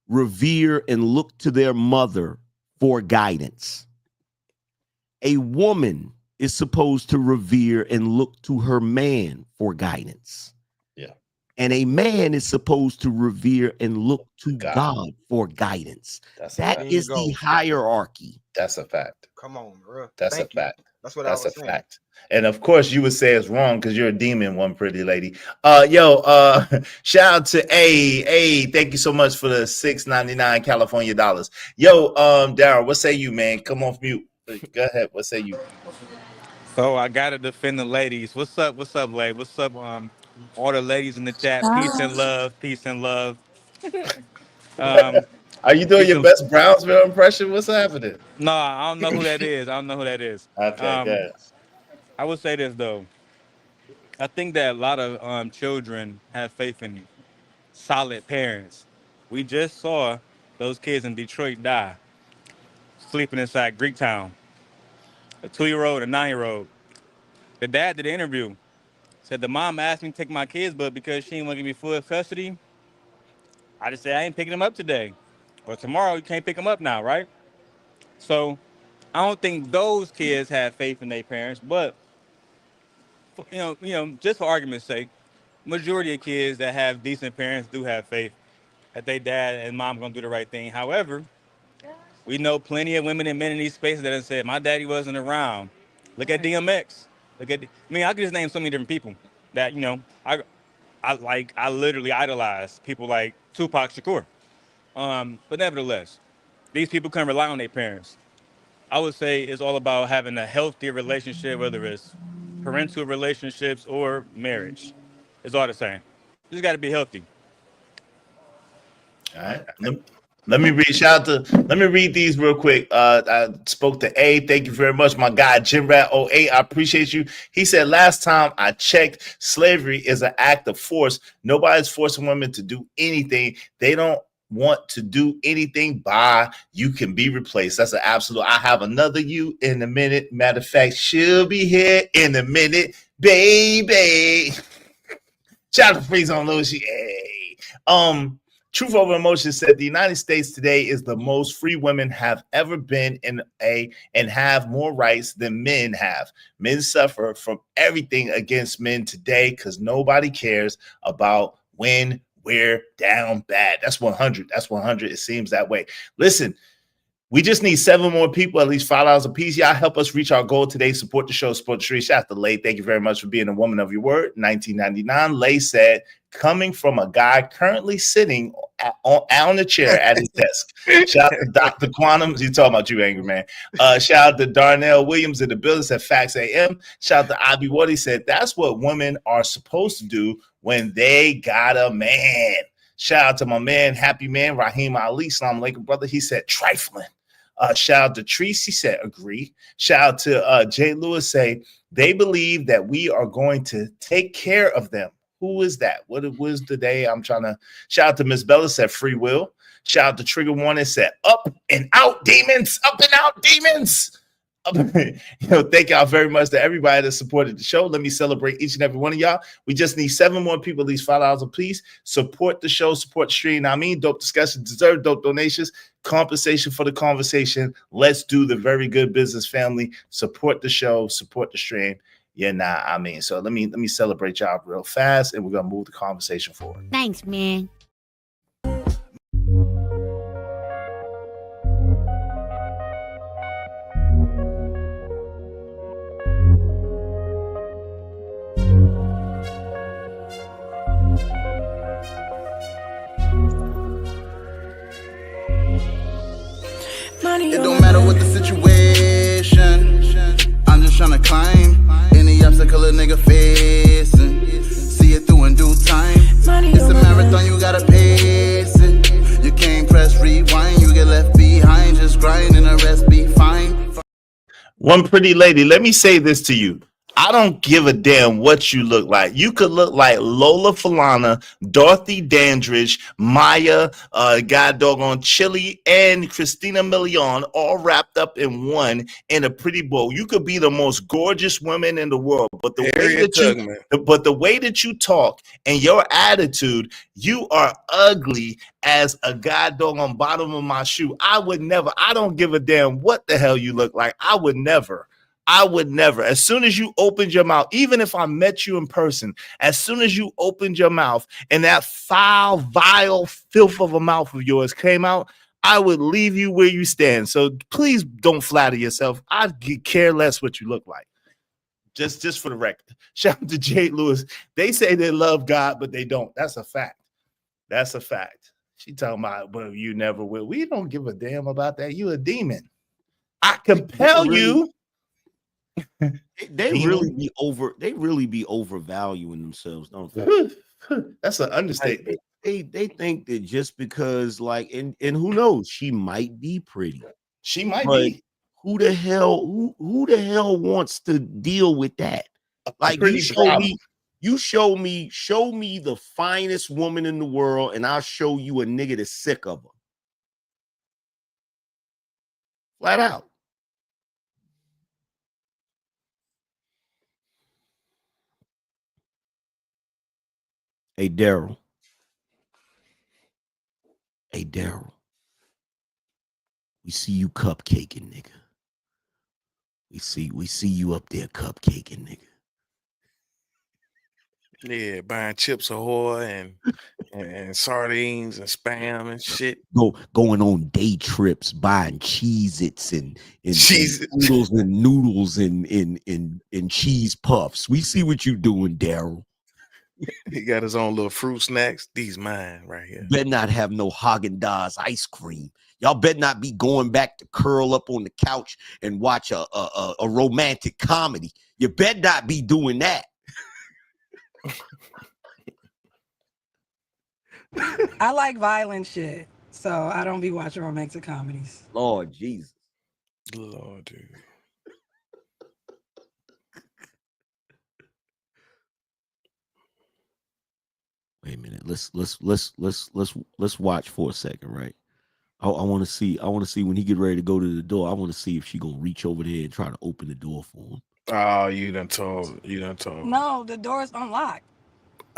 revere and look to their mother for guidance, a woman is supposed to revere and look to her man for guidance. Yeah. And a man is supposed to revere and look to God for guidance. That is the hierarchy. That's a fact. Come on, bro. That's a fact. That's what That's I was a saying. fact. And of course, you would say it's wrong because you're a demon, one pretty lady. Shout out to A. Thank you so much for the $6.99 California dollars. Yo, Daryl, what say you, man? Come off mute. Go ahead. What say you? So I gotta defend the ladies. What's up? What's up, lady? What's up? All the ladies in the chat. Peace and love. Peace and love. Um, Are you doing peace your and, best Brownsville impression? What's happening? no, I don't know who that is. I don't know who that is. Okay, good. I would say this though. I think that a lot of children have faith in solid parents. We just saw those kids in Detroit die, sleeping inside Greektown. A 2-year-old, a 9-year-old. The dad did the interview. Said the mom asked me to take my kids, but because she didn't want to give me full custody, I just said I ain't picking them up today. Or tomorrow you can't pick them up now, right? So I don't think those kids have faith in their parents, but just for argument's sake, majority of kids that have decent parents do have faith that their dad and mom gonna do the right thing. However, we know plenty of women and men in these spaces that have said, my daddy wasn't around. Look at DMX. I could just name so many different people that, I literally idolize people like Tupac Shakur. But nevertheless, these people can rely on their parents. I would say it's all about having a healthy relationship, whether it's parental relationships or marriage. It's all the same. You just got to be healthy. All right. Let me read these real quick. I spoke to A. Thank you very much, my guy Jim Rat 08. I appreciate you. He said, last time I checked, slavery is an act of force. Nobody's forcing women to do anything. They don't want to do anything. Bye. You can be replaced. That's an absolute. I have another you in a minute. Matter of fact, she'll be here in a minute, baby. Shout out to Freeze on Lucy. Hey. Truth Over Emotion said the United States today is the most free women have ever been and have more rights than men have. Men suffer from everything against men today because nobody cares about when we're down bad. That's 100. That's 100. It seems that way. Listen, we just need 7 more people, at least $5 a piece. Y'all help us reach our goal today. Support the show, support the street. Shout out to Lay. Thank you very much for being a woman of your word. 1999, Lay said, coming from a guy currently sitting on a chair at his desk. Shout out to Dr. Quantum. He's talking about you, angry man. Shout out to Darnell Williams in the building, said Facts AM. Shout out to Ivy Wood. He said, that's what women are supposed to do when they got a man. Shout out to my man, Happy Man, Raheem Ali. Salam alaikum, brother. He said, trifling. Shout out to Tracy, said agree. Shout out to Jay Lewis, say they believe that we are going to take care of them. Who is that? What was the day? I'm trying to shout out to Miss Bella, said free will. Shout out to Trigger Warning, said up and out demons, up and out demons. Thank y'all very much to everybody that supported the show. Let me celebrate each and every one of y'all. We just need 7 more people, at least $5 a piece. Support the show, support the stream. I mean, dope discussion, deserve dope donations, compensation for the conversation. Let's do the very good business, family. Support the show, support the stream. So let me celebrate y'all real fast, and we're gonna move the conversation forward. Thanks, man. It don't matter what the situation, I'm just trying to climb any obstacle a nigga facing. See it through in due time. It's a marathon, you gotta pace it. You can't press rewind, you get left behind. Just grind and the rest be fine. One pretty lady, let me say this to you. I don't give a damn what you look like. You could look like Lola Falana, Dorothy Dandridge, Maya, God doggone Chili, and Christina Milian all wrapped up in one in a pretty bow. You could be the most gorgeous woman in the world, but the way that you talk and your attitude, you are ugly as a god doggone bottom of my shoe. I don't give a damn what the hell you look like. I would never. As soon as you opened your mouth, even if I met you in person, as soon as you opened your mouth and that foul, vile filth of a mouth of yours came out, I would leave you where you stand. So please don't flatter yourself. I care less what you look like. Just for the record. Shout out to Jay Lewis. They say they love God, but they don't. That's a fact. That's a fact. She talking about, well, you never will. We don't give a damn about that. You a demon. I compel you. They really be overvaluing themselves, don't they? That's an understatement. Like, they think that just because, like, and who knows, she might be pretty. She might But be. who the hell wants to deal with that? Like, pretty show me the finest woman in the world, and I'll show you a nigga that's sick of her. Flat out. Hey, Daryl. Hey, Daryl. We see you cupcaking, nigga. We see you up there cupcaking, nigga. Yeah, buying Chips Ahoy and sardines and Spam and shit. Going on day trips, buying Cheez-Its and noodles and cheese puffs. We see what you doing, Daryl. He got his own little fruit snacks. These mine right here. Better not have no Haagen-Dazs ice cream. Y'all better not be going back to curl up on the couch and watch a romantic comedy. You better not be doing that. I like violent shit, so I don't be watching romantic comedies. Lord Jesus. Lord, dude. Wait a minute. Let's watch for a second, right? I want to see when he get ready to go to the door. I want to see if she gonna reach over there and try to open the door for him. Oh, you done told. No, the door's unlocked.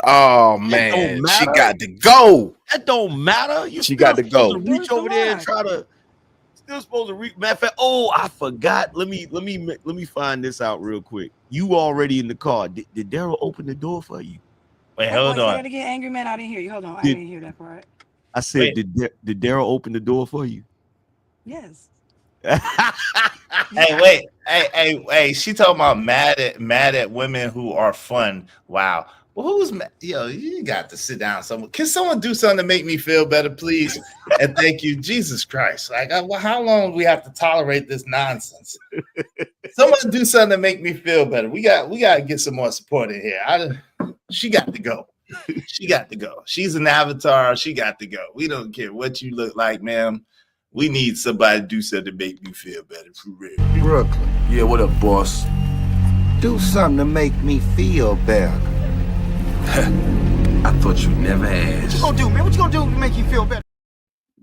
Oh man, she got to go. That don't matter. She got to go. Reach over there and try to. Still supposed to reach. Matter of fact, oh, I forgot. Let me find this out real quick. You already in the car. Did Daryl open the door for you? Wait, hold on. Say that again, angry man. I didn't hear you. Hold on, I didn't hear that part. I said, did Daryl open the door for you? Yes. Hey, wait. Hey. She talking about mad at women who are fun. Wow. Well, who's you got to sit down. Can someone do something to make me feel better, please? And thank you, Jesus Christ. Like, how long do we have to tolerate this nonsense? Someone do something to make me feel better. We got to get some more support in here. She got to go. She got to go. She's an avatar. She got to go. We don't care what you look like, ma'am. We need somebody to do something to make me feel better, for real. Brooklyn. Yeah, what up, boss? Do something to make me feel better. I thought you never asked. What you gonna do, man? What you gonna do to make you feel better?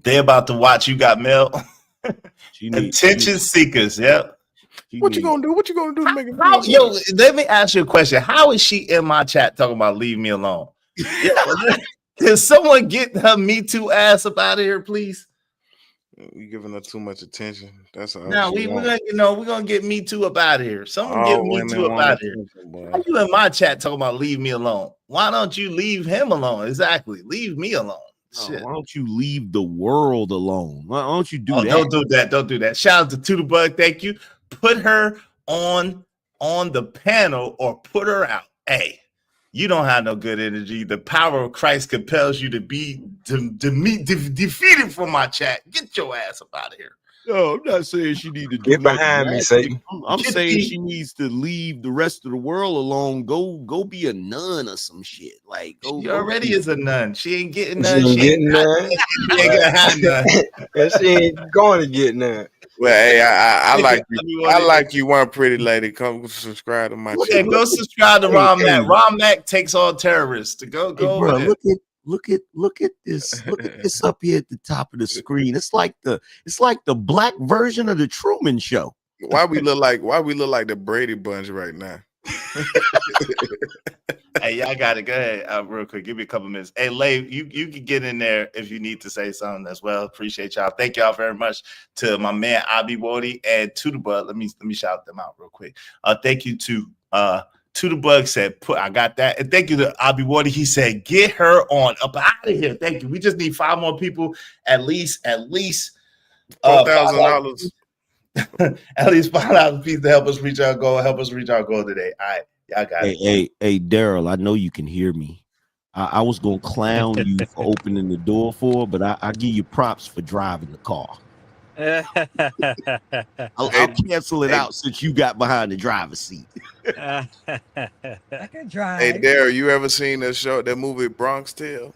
They about to watch You Got Mail. Attention seekers, yep. What you gonna do? What you gonna do to make it feel better? Yo, let me ask you a question. How is she in my chat talking about leave me alone? Can someone get her Me Too ass up out of here, please? You giving her too much attention. That's all. No, we're gonna get Me Too up out of here. Someone get Me Too up out of here. Why you in my chat talking about leave me alone? Why don't you leave him alone? Exactly. Leave me alone. Shit. Why don't you leave the world alone? Why don't you do that? Don't do that. Don't do that. Shout out to Bug. Thank you. Put her on the panel or put her out. Hey, you don't have no good energy. The power of Christ compels you to be defeated from my chat. Get your ass up out of here. No, I'm not saying she needs to get behind me, Satan. I'm saying she needs to leave the rest of the world alone. Go be a nun or some shit. Like, she already is a nun. She ain't getting none. She ain't getting none. She ain't gonna have none. And she ain't going to get none. Well, hey, I like you. I like you, one pretty lady. Come subscribe to my channel. Go subscribe to Ron Mac. Ron Mac takes all terrorists. Go. Bro, look at this. Look at this up here at the top of the screen. It's like the black version of the Truman Show. Why we look like the Brady Bunch right now? Hey, y'all got it. Go ahead, real quick. Give me a couple minutes. Hey, Lay, you can get in there if you need to say something as well. Appreciate y'all. Thank y'all very much to my man Abi Wody and to the Bud. Let me shout them out real quick. Thank you to the Bug said, I got that. And thank you to Abi Wody. He said, get her on up out of here. Thank you. We just need 5 more people, at least $4,000. At least $5 piece to help us reach our goal. Help us reach our goal today. All right. Y'all got it. Hey, Daryl, I know you can hear me. I was gonna clown you for opening the door for her, but I give you props for driving the car. I'll cancel it out since you got behind the driver's seat. I could drive. Hey, Daryl, you ever seen that movie Bronx Tale?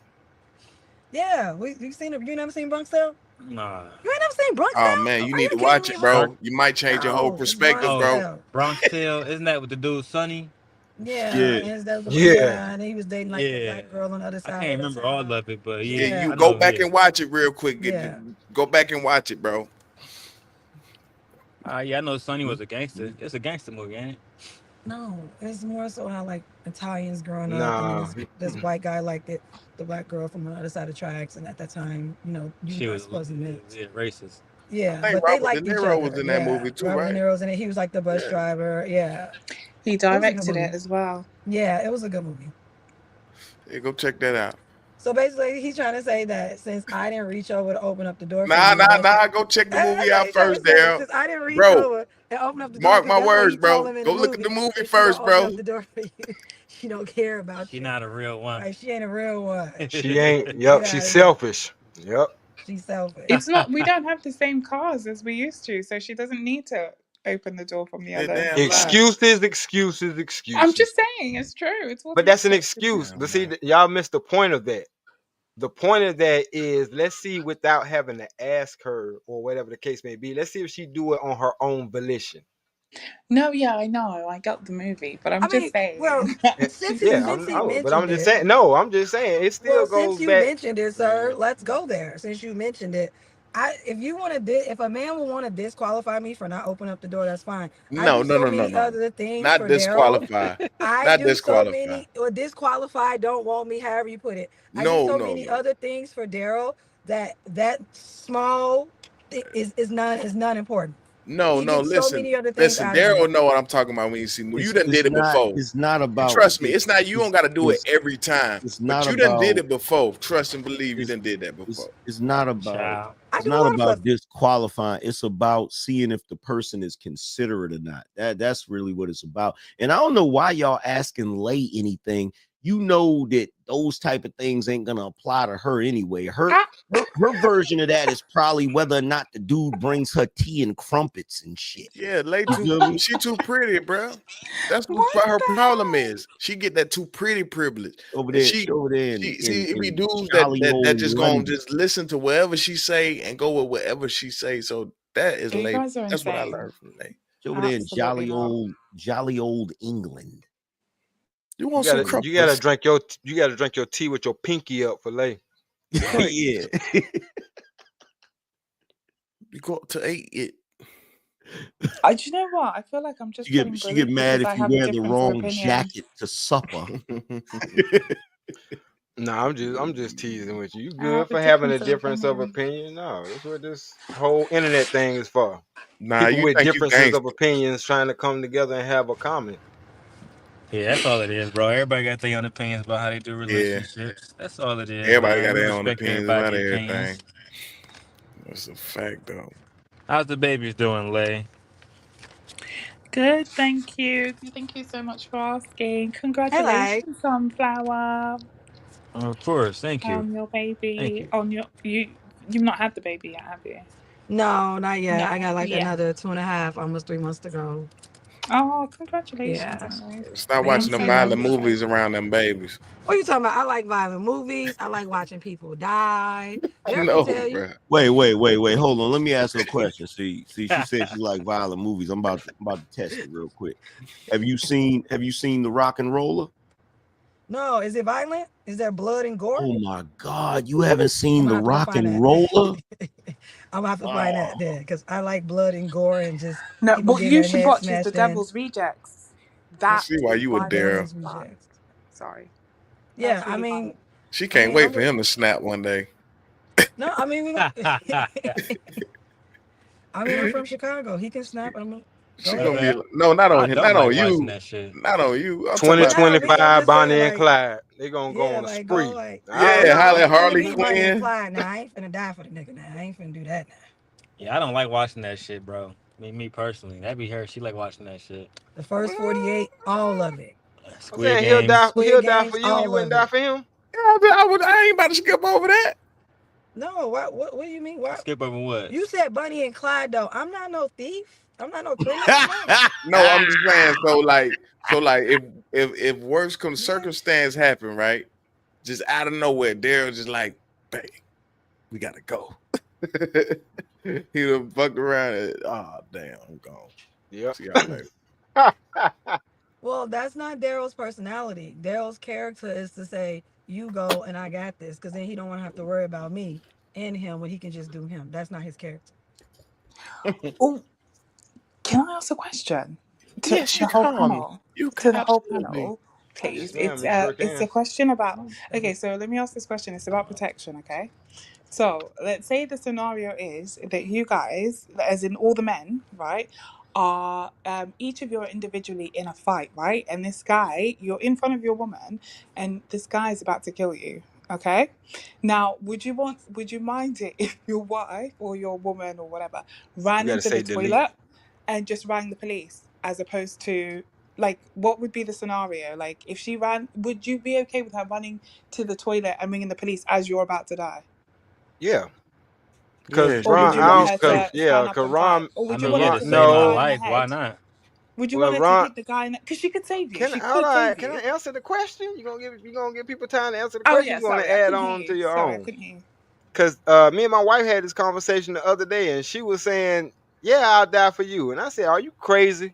Yeah, we've seen it. You never seen Bronx Tale? Nah. You ain't never seen Bronx Oh Tale? man, you Are need to kidding watch me, it, bro. Vaughn? You might change your whole No, perspective, Bronx bro. Tale. Bronx Tale, isn't that with the dude Sonny? Yeah, Yeah. and that was Yeah. and he was dating like the Yeah. black girl on the other I side. can't remember all of it, but Yeah, yeah, you I go know, back yeah. and watch it real quick. Yeah. Go back and watch it, bro. Yeah, I know Sonny was a gangster. It's a gangster movie, ain't it? No, it's more so how like Italians growing up, Nah. and then this white guy liked it, the black girl from the other side of tracks, and at that time, you She were was supposed to mix. racist. Yeah, I think but they Robert liked De each Niro other. was in that Yeah, movie too, Robert right? De Niro's in it. He was like the bus Yeah. driver. Yeah, He it was a good directed movie. it as well. Yeah, it was a good movie. Yeah, go check that out. So basically, he's trying to say that since I didn't reach over to open up the door for Nah. you, Go check the That's movie what out he's trying first, to say. Daryl. Since I didn't reach Bro, over and open up the door, mark 'cause my that's what words, he told bro. him in Go the look at the movie. movie If she first, don't open bro. up the door for you, she don't care about She you. not a real one. Right? She ain't a real one. She ain't. Get Yep, out she's of here. selfish. Yep. She's selfish. It's not. We don't have the same cars as we used to, so she doesn't need to open the door from the That other damn side. Excuses. I'm just saying, it's true. It's But that's an automatic. excuse. Yeah, But see, man. y'all missed the point of that. The point of that is, let's see, without having to ask her or whatever the case may be, let's see if she do it on her own volition. No, yeah, I know. I got the movie, but I'm just saying. well, And- since he yeah, mentioned but I'm just it, saying. No, I'm just saying it still well, since goes you back. mentioned it, sir, let's go there. Since you mentioned it, if a man will want to disqualify me for not opening up the door, that's fine. No. Many other things Not for disqualify. Daryl. I Not do so disqualify. many, or disqualify, don't want me, however you put it. I No, do so no, many no. other things for Daryl that small is not important. No, He no. gets so many other things out of Daryl it. know what I'm talking about when you see me. You done It's did it not- before. It's not about. Trust me, it's not. You don't got to do it it's- every time. It's But not you done did about- it before. Trust and believe you it's- done did that before. It's not about. Child. It's not about disqualifying. It's about seeing if the person is considerate or not. That's really what it's about. And I don't know why y'all asking Lay anything. You know that those type of things ain't gonna apply to her anyway. Her version of that is probably whether or not the dude brings her tea and crumpets and shit. Yeah, feel me? she too pretty, bro. That's what her problem is. She get that too pretty privilege. Over And there, she, over there. it be dudes jolly that old just gonna London. just listen to whatever she say and go with whatever she say. So that is You Lay. guys are That's what I insane. learned from Lay. Over there in Absolutely jolly old England. You You want some gotta, crumpets? you gotta drink your tea with your pinky up for Lay. Yeah. You go to eat it. Do you know what? I feel like I'm just She getting get bullied mad because if I you have a wear the difference of wrong opinion. jacket to supper. Nah, I'm just teasing with you. You I good have for a having a difference of difference of opinion? No, that's what this whole internet thing is for. Nah, People you with think you differences gangster. of opinions trying to come together and have a comment. Yeah, that's all it is, bro. Everybody got their own opinions about how they do relationships. That's all it is. Everybody man. got We their own respect opinions about everybody's everything. opinions. That's a fact, though. How's the babies doing, Lay? Good, thank you. Thank you so much for asking. Congratulations, Sunflower, Of course, thank you. on your baby. Thank you. On your you've not had the baby yet, have you? No, not yet. No, I got like yeah. another 2.5, almost 3 months to go. Oh, congratulations! Yeah. anyways. Stop watching them you. violent movies around them babies. What are you talking about? I like violent movies. I like watching people die. Did I No, tell you? bro. Wait. Hold on. Let me ask her a question. See, she said she like violent movies. I'm about to test it real quick. Have you seen The Rock and Roller? No, is it violent? Is there blood and gore? Oh my God, you haven't seen I'm The gonna have Rock to find and that. Roller? I'm gonna have to find that then, because I like blood and gore and just No, people what getting you their should heads watch is smashed The in. Devil's Rejects. That see why you were violent there. Devil's as fuck. Rejects. Sorry. Yeah, That's I really mean, violent. She can't wait for him to snap one day. no, I mean, I'm from Chicago. He can snap. She gonna be no, not on him, not on you, that shit. not on you. I'm talking about 2025 Bonnie and Clyde. They gonna go on a like, spree. go like, yeah, Harley be Bonnie and Quinn. Clyde. Nah, I ain't finna die for the nigga now. I ain't finna do that now. Yeah, I don't like watching that shit, bro. Me personally. That be her. She like watching that shit. The first 48, all of it. Squid Okay, Games. he'll die Squid for Games, you. all You wouldn't of die it. for him? I ain't about to skip over that. No, what do you mean? What? Skip over what? You said Bonnie and Clyde though. I'm not no thief. I'm not no criminal. No, I'm just saying. So like if worse circumstance happen, right? Just out of nowhere, Daryl just like, babe, we gotta go. He done fucked around and damn, I'm gone. Yeah. See y'all later. Well, that's not Daryl's personality. Daryl's character is to say, you go and I got this, because then he don't want to have to worry about me and him when he can just do him. That's not his character. Oh, can I ask a question to Yes, the you whole can. panel? You To can the whole absolutely. panel, please. Yes, ma'am, It's a question about. Okay, so let me ask this question. It's about protection. Okay. So let's say the scenario is that you guys, as in all the men, right, are each of you are individually in a fight, right? And this guy, you're in front of your woman, and this guy is about to kill you. Okay. Now, would you mind it if your wife or your woman or whatever ran You gotta into say the delete. toilet and just rang the police, as opposed to like what would be the scenario? Like if she ran, would you be okay with her running to the toilet and ringing the police as you're about to die? Yeah. Because Yeah, Or would Ron, you I want don't. her Cause to yeah, stand up cause and fight? Ron. Or I would you mean, want yeah, her to to save hit the my guy in the life. Why head? not? Would you Well, want her to Ron. hit the guy in the... Because she could save you. Can She I, hold could on, save can I you. answer the question? You gonna give people time to answer the Oh, question? yeah, You gonna sorry. I add couldn't hear on to you. your Sorry, I own? couldn't hear you. Because me and my wife had this conversation the other day, and she was saying, "Yeah, I'll die for you." And I said, "Are you crazy?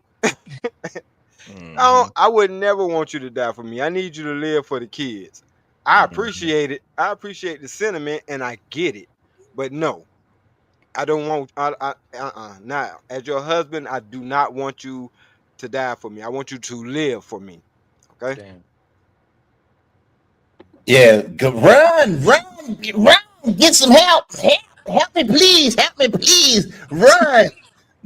I would never want you to die for me. I need you to live for the kids. I appreciate it. I appreciate the sentiment, and I get it. But no, I don't want. Now, as your husband, I do not want you to die for me. I want you to live for me. Okay." Damn. Yeah, run, get some help. Help me, please. Run.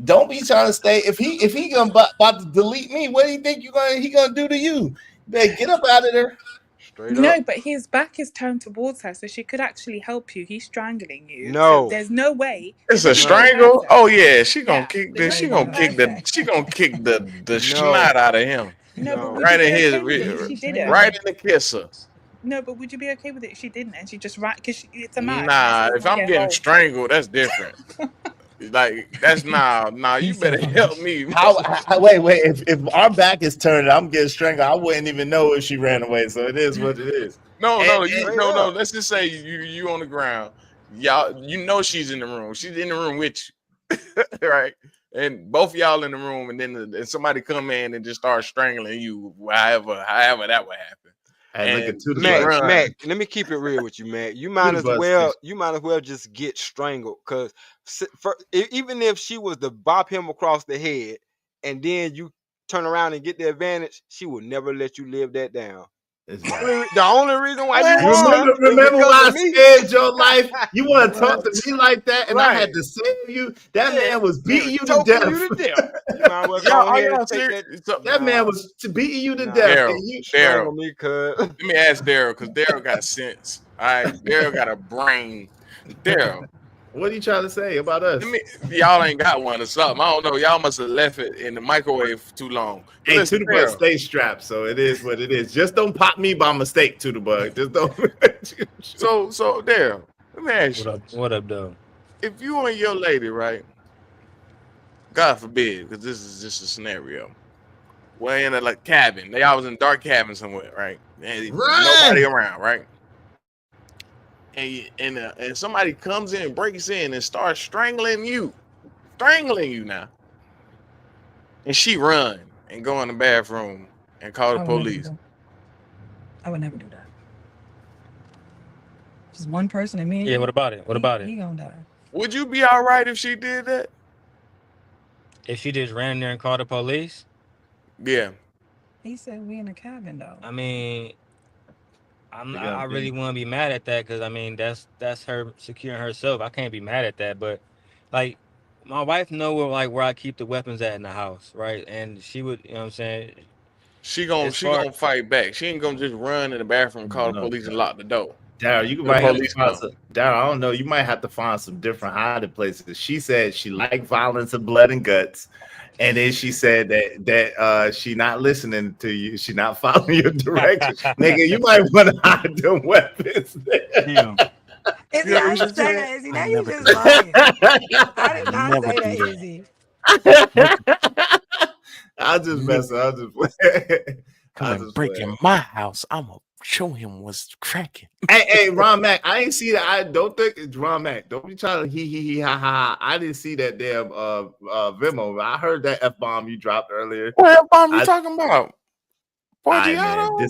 Don't be trying to stay. If he gonna about to delete me, what do you think he gonna do to you? You better get up out of there. Straight No, up. but his back is turned towards her, so she could actually help you. He's strangling you. So No. there's no way. It's There's a not even a strangle. person. Oh yeah, she gonna Yeah, kick there's this. not She even a gonna kick person. the No. snot out of him. No, but No. would Right you in be his, okay with it if she didn't? right in the kisser. No, but would you be okay with it if she didn't and she just ran? Because it's a man. Nah, so if I'm getting involved. strangled, that's different. Like that's nah. You better help me. Wait. If our back is turned, I'm getting strangled. I wouldn't even know if she ran away. So it is what it is. No. Straight No. up. Let's just say you on the ground. Y'all, you know she's in the room. She's in the room with you, right? And both y'all in the room, and then and somebody come in and just start strangling you. However that would happen. Hey, look at Tudor Mac, Buzz. Mac, let me keep it real with you, Mac. You might as well just get strangled, because even if she was to bop him across the head and then you turn around and get the advantage, she will never let you live that down. The only reason why you won remember is why I because of me. saved your life? You want to talk to me like that, and I had Right. to save you? That man was He beating was you to choking death. you to death. You might as well go Y'all, ahead y'all and take serious? That man was beating you to Nah. death. Daryl, and you strangle me, cuz. Let me ask Daryl, because Daryl got sense. All right, Daryl got a brain. Daryl, what are you trying to say about us? Y'all ain't got one or something. I don't know. Y'all must have left it in the microwave for too long. Hey, Listen, Tudor Bug, Daryl. stay strapped. So it is what it is. Just don't pop me by mistake, Tudor Bug. Just don't. So Daryl, let me ask you. What up, though? If you and your lady, right? God forbid, because this is just a scenario. We're in a cabin. They always in a dark cabin somewhere, right? And nobody around, right? And somebody comes in, breaks in, and starts strangling you now. And she run and go in the bathroom and call the police. I would never do that. Just one person and me. Yeah, what about it? He gonna die. Would you be all right if she did that? If she just ran in there and called the police? Yeah. He said we in a cabin though. I mean, I really wouldn't be mad at that, because I mean that's her securing herself. I can't be mad at that, but like my wife know where I keep the weapons at in the house, right? And she would, you know what I'm saying? She gonna fight back. She ain't gonna just run in the bathroom, call the police, and lock the door. Daryl, might have to find some. Daryl, I don't know. You might have to find some different hiding places. She said she liked violence and blood and guts, and then she said that she not listening to you. She not following your directions. Nigga, you might want to hide them weapons. And Izzy, You know I what didn't she say said? that, Izzy. Now I you never just do that. lying. I did not Never say do that, that. Izzy. I'll just mess Nigga up. I'll just play. come I'll and just break play. in my house. I'm gonna show him what's cracking. Hey, Ron Mac, I ain't see that. I don't think it's Ron Mac. Don't be trying to he ha ha. I didn't see that damn Vimo. I heard that F-bomb you dropped earlier. What bomb you I talking about? man, Forgiato?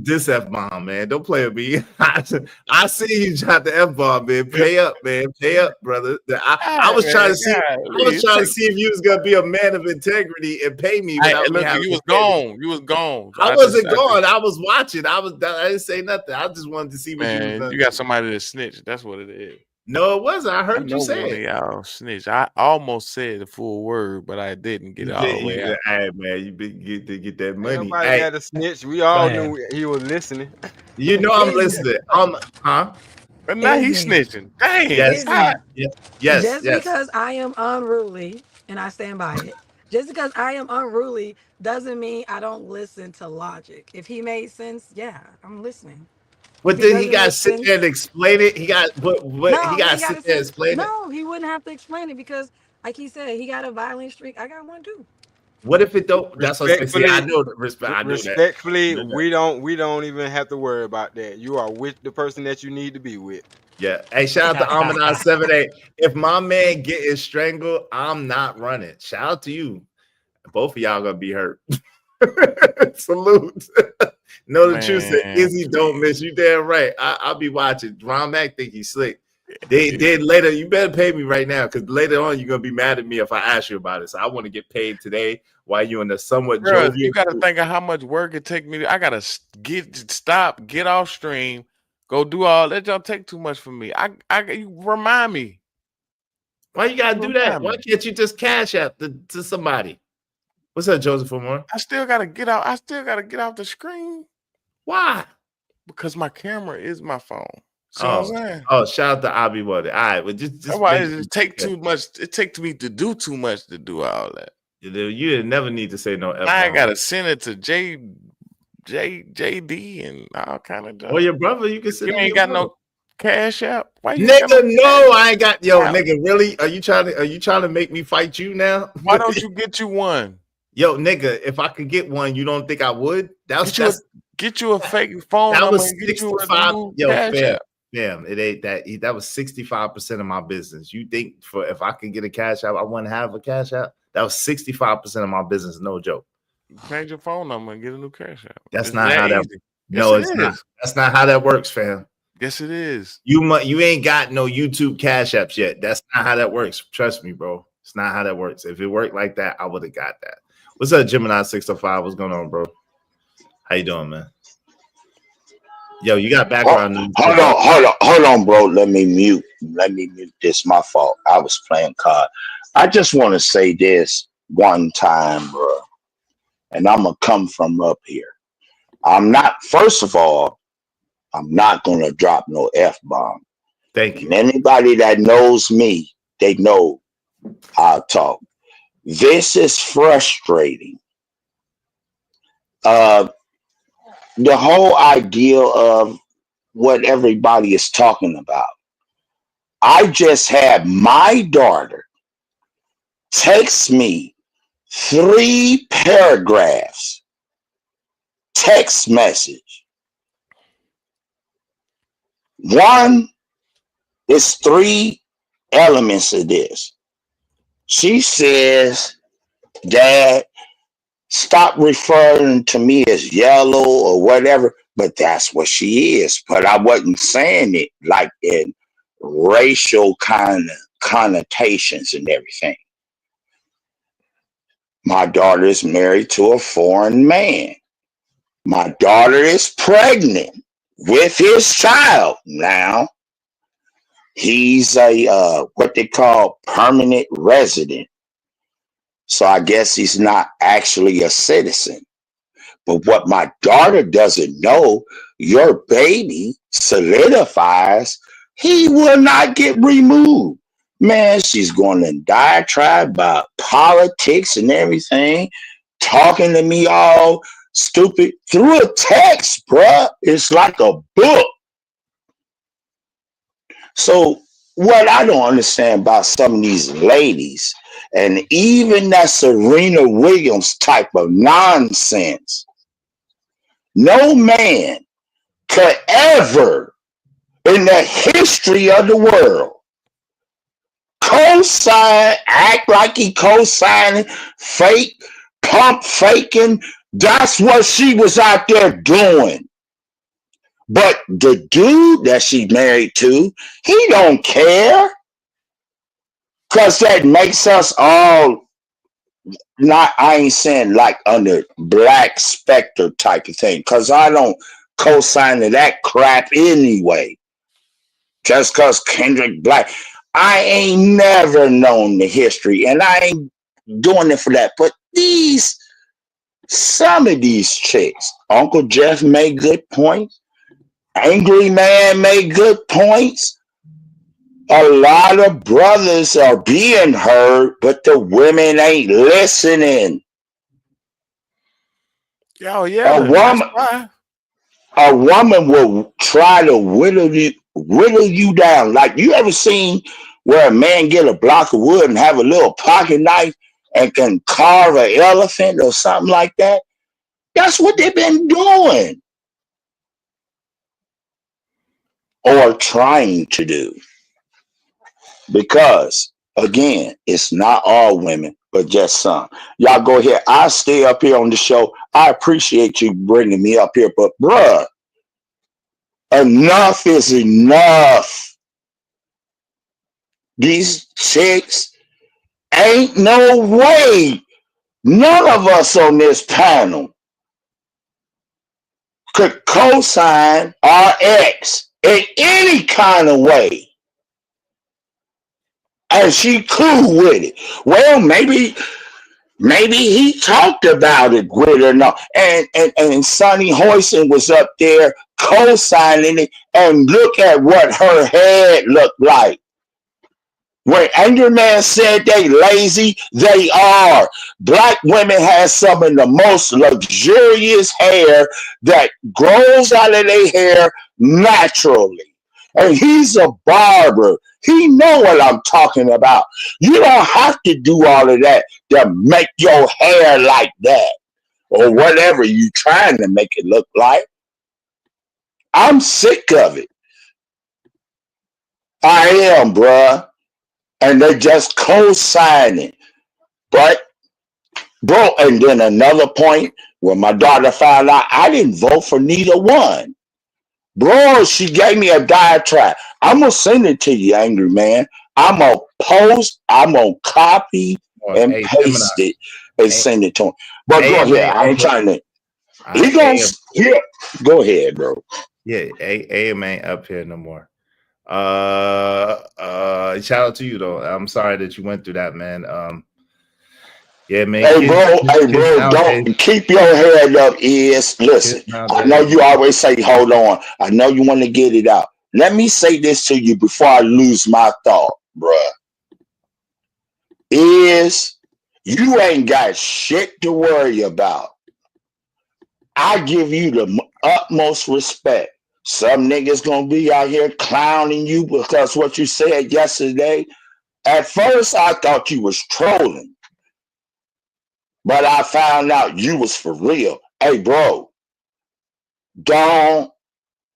this F-bomb, man. Don't play with me. I see you drop the F-bomb, man. Pay up, man. Pay up, brother. I was trying to see. I was trying to see if you was gonna be a man of integrity and pay me without me Look, having you to was pay. gone. You was gone. So I wasn't gone. I was watching. I didn't say nothing. I just wanted to see what you was man, done. you got somebody that snitched. That's what it is. No, it wasn't. I I heard know you say one of it. y'all snitched. I almost said the full word, but I didn't get You it all the did, way out. hey man, you been get that Ain't money. nobody Hey, got a snitch. We all ahead. knew he was listening. you know I'm Izzy, listening. Huh? But now he's Izzy, snitching. Dang. Yes, Izzy. yes, Just yes. because I am unruly, and I stand by it, just because I am unruly doesn't mean I don't listen to logic. If he made sense, yeah, I'm listening. But If he then he doesn't got to make sit sense, there and explain it. He got what he no, he got to ain't got sit to there and sit. explain it. No, he wouldn't have to explain it because, like he said, he got a violent streak. I got one too. What if it don't? That's what I say. See, I Respectfully, know the respect. I know that. respectfully, I know that. we don't even have to worry about that. You are with the person that you need to be with. Yeah. Hey, shout out to Amanon 78. If my man getting strangled, I'm not running. Shout out to you. Both of y'all gonna be hurt. Salute. Know the truth. Said Izzy don't miss. You damn right. I'll be watching. Ron Mac think he's slick. Then later, you better pay me right now because later on you're gonna be mad at me if I ask you about it. So I want to get paid today while you're in the somewhat Bro, jovial. you got to think of how much work it take me. I gotta get off stream, go do all that. Y'all take too much from me. You remind me. Why you gotta do that? Why can't you just cash out to somebody? What's up, Joseph Moore? I still gotta get out. I still gotta get off the screen. Why? Because my camera is my phone. See what I'm saying? Oh, shout out to Abby Buddy. All right, well, just that's why it take too much. It takes me to do too much to do all that. You never need to say no F-bomb. I gotta send it to JD and all kind of stuff. Well, your brother, you can send. You ain't got no cash out. Why you nigga? got No, I ain't got. Yo, nigga, really? Are you trying to make me fight you now? Why don't you get you one? Yo, nigga, if I could get one, you don't think I would? Get you a fake phone that number was and get you a 65. new Yo, cash fam, app. fam, it ain't that. That was 65% of my business. You think if I could get a cash app, I wouldn't have a cash app? That was 65% of my business. No joke. Change your phone number and get a new cash app. That's It's not how that. easy. No, Yes, it's it not. is. That's not how that works, fam. Yes, it is. You ain't got no YouTube cash apps yet. That's not how that works. Trust me, bro. It's not how that works. If it worked like that, I would have got that. What's up, Gemini 605? What's going on, bro? How you doing, man? Yo, you got background news. Hold on, bro. Let me mute this. My fault. I was playing card. I just want to say this one time, bro. And I'm gonna come from up here. First of all, I'm not gonna drop no F-bomb. Thank you. And anybody that knows me, they know I'll talk. This is frustrating. The whole idea of what everybody is talking about. I just had my daughter text me 3 paragraphs, text message. One is 3 elements of this. She says, Dad, stop referring to me as yellow or whatever, but that's what she is. But I wasn't saying it like in racial kind of connotations and everything. My daughter is married to a foreign man. My daughter is pregnant with his child now. He's a what they call permanent resident. So I guess he's not actually a citizen. But what my daughter doesn't know, your baby solidifies he will not get removed. Man, she's going to diatribe about politics and everything, talking to me all stupid through a text, bruh. It's like a book. So what I don't understand about some of these ladies, and even that Serena Williams type of nonsense, no man could ever in the history of the world co-sign, act like he co-signing, fake, pump faking. That's what she was out there doing. But the dude that she married to, he don't care. Because that makes us all not, I ain't saying like under Black Spectre type of thing, because I don't co-sign to that crap anyway. Just because Kendrick Black, I ain't never known the history, and I ain't doing it for that. But some of these chicks, Uncle Jeff made good points. Angry Man made good points. A lot of brothers are being heard, but the women ain't listening. Oh yeah, a woman will try to whittle you down. Like, you ever seen where a man get a block of wood and have a little pocket knife and can carve an elephant or something like that? That's what they've been doing or trying to do. Because, again, it's not all women, but just some. Y'all go ahead. I'll stay up here on the show. I appreciate you bringing me up here, but bruh, enough is enough. These chicks, ain't no way none of us on this panel could co-sign our ex in any kind of way. And she cool with it. Well, maybe he talked about it with her. No, and Sonny Hoyson was up there co-signing it, and look at what her head looked like. When Angry Man said they lazy, they are. Black women have some of the most luxurious hair that grows out of their hair naturally. And he's a barber. He know what I'm talking about. You don't have to do all of that to make your hair like that or whatever you trying to make it look like. I'm sick of it. I am, bruh. And they just co-signing. But, bro, and then another point, when my daughter found out I didn't vote for neither one. Bro, she gave me a diatribe. I'm going to send it to you, Angry Man. I'm going to post, I'm going to copy and paste it and send it to him. But go ahead. I ain't trying to. He goes, yeah, go ahead, bro. Yeah, AM ain't up here no more. Shout out to you, though. I'm sorry that you went through that, man. Yeah, man. Hey, bro, don't keep your head up. Listen, I know you always say, hold on. I know you want to get it out. Let me say this to you before I lose my thought, bruh. You ain't got shit to worry about. I give you the utmost respect. Some niggas gonna be out here clowning you because what you said yesterday. At first, I thought you was trolling. But I found out you was for real. Hey, bro, don't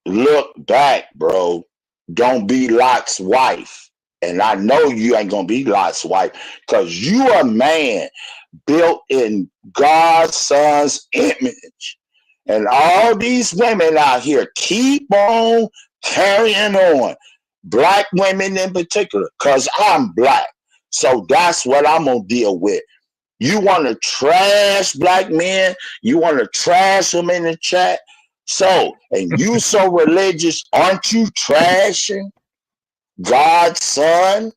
look back, bro. Don't be Lot's wife. And I know you ain't going to be Lot's wife because you a man built in God's son's image. And all these women out here keep on carrying on. Black women in particular, because I'm black. So that's what I'm going to deal with. You want to trash black men? You want to trash them in the chat? So, and you so religious, aren't you trashing God's son?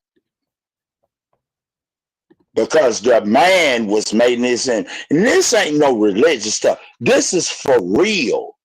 Because the man was made in this end. And this ain't no religious stuff. This is for real.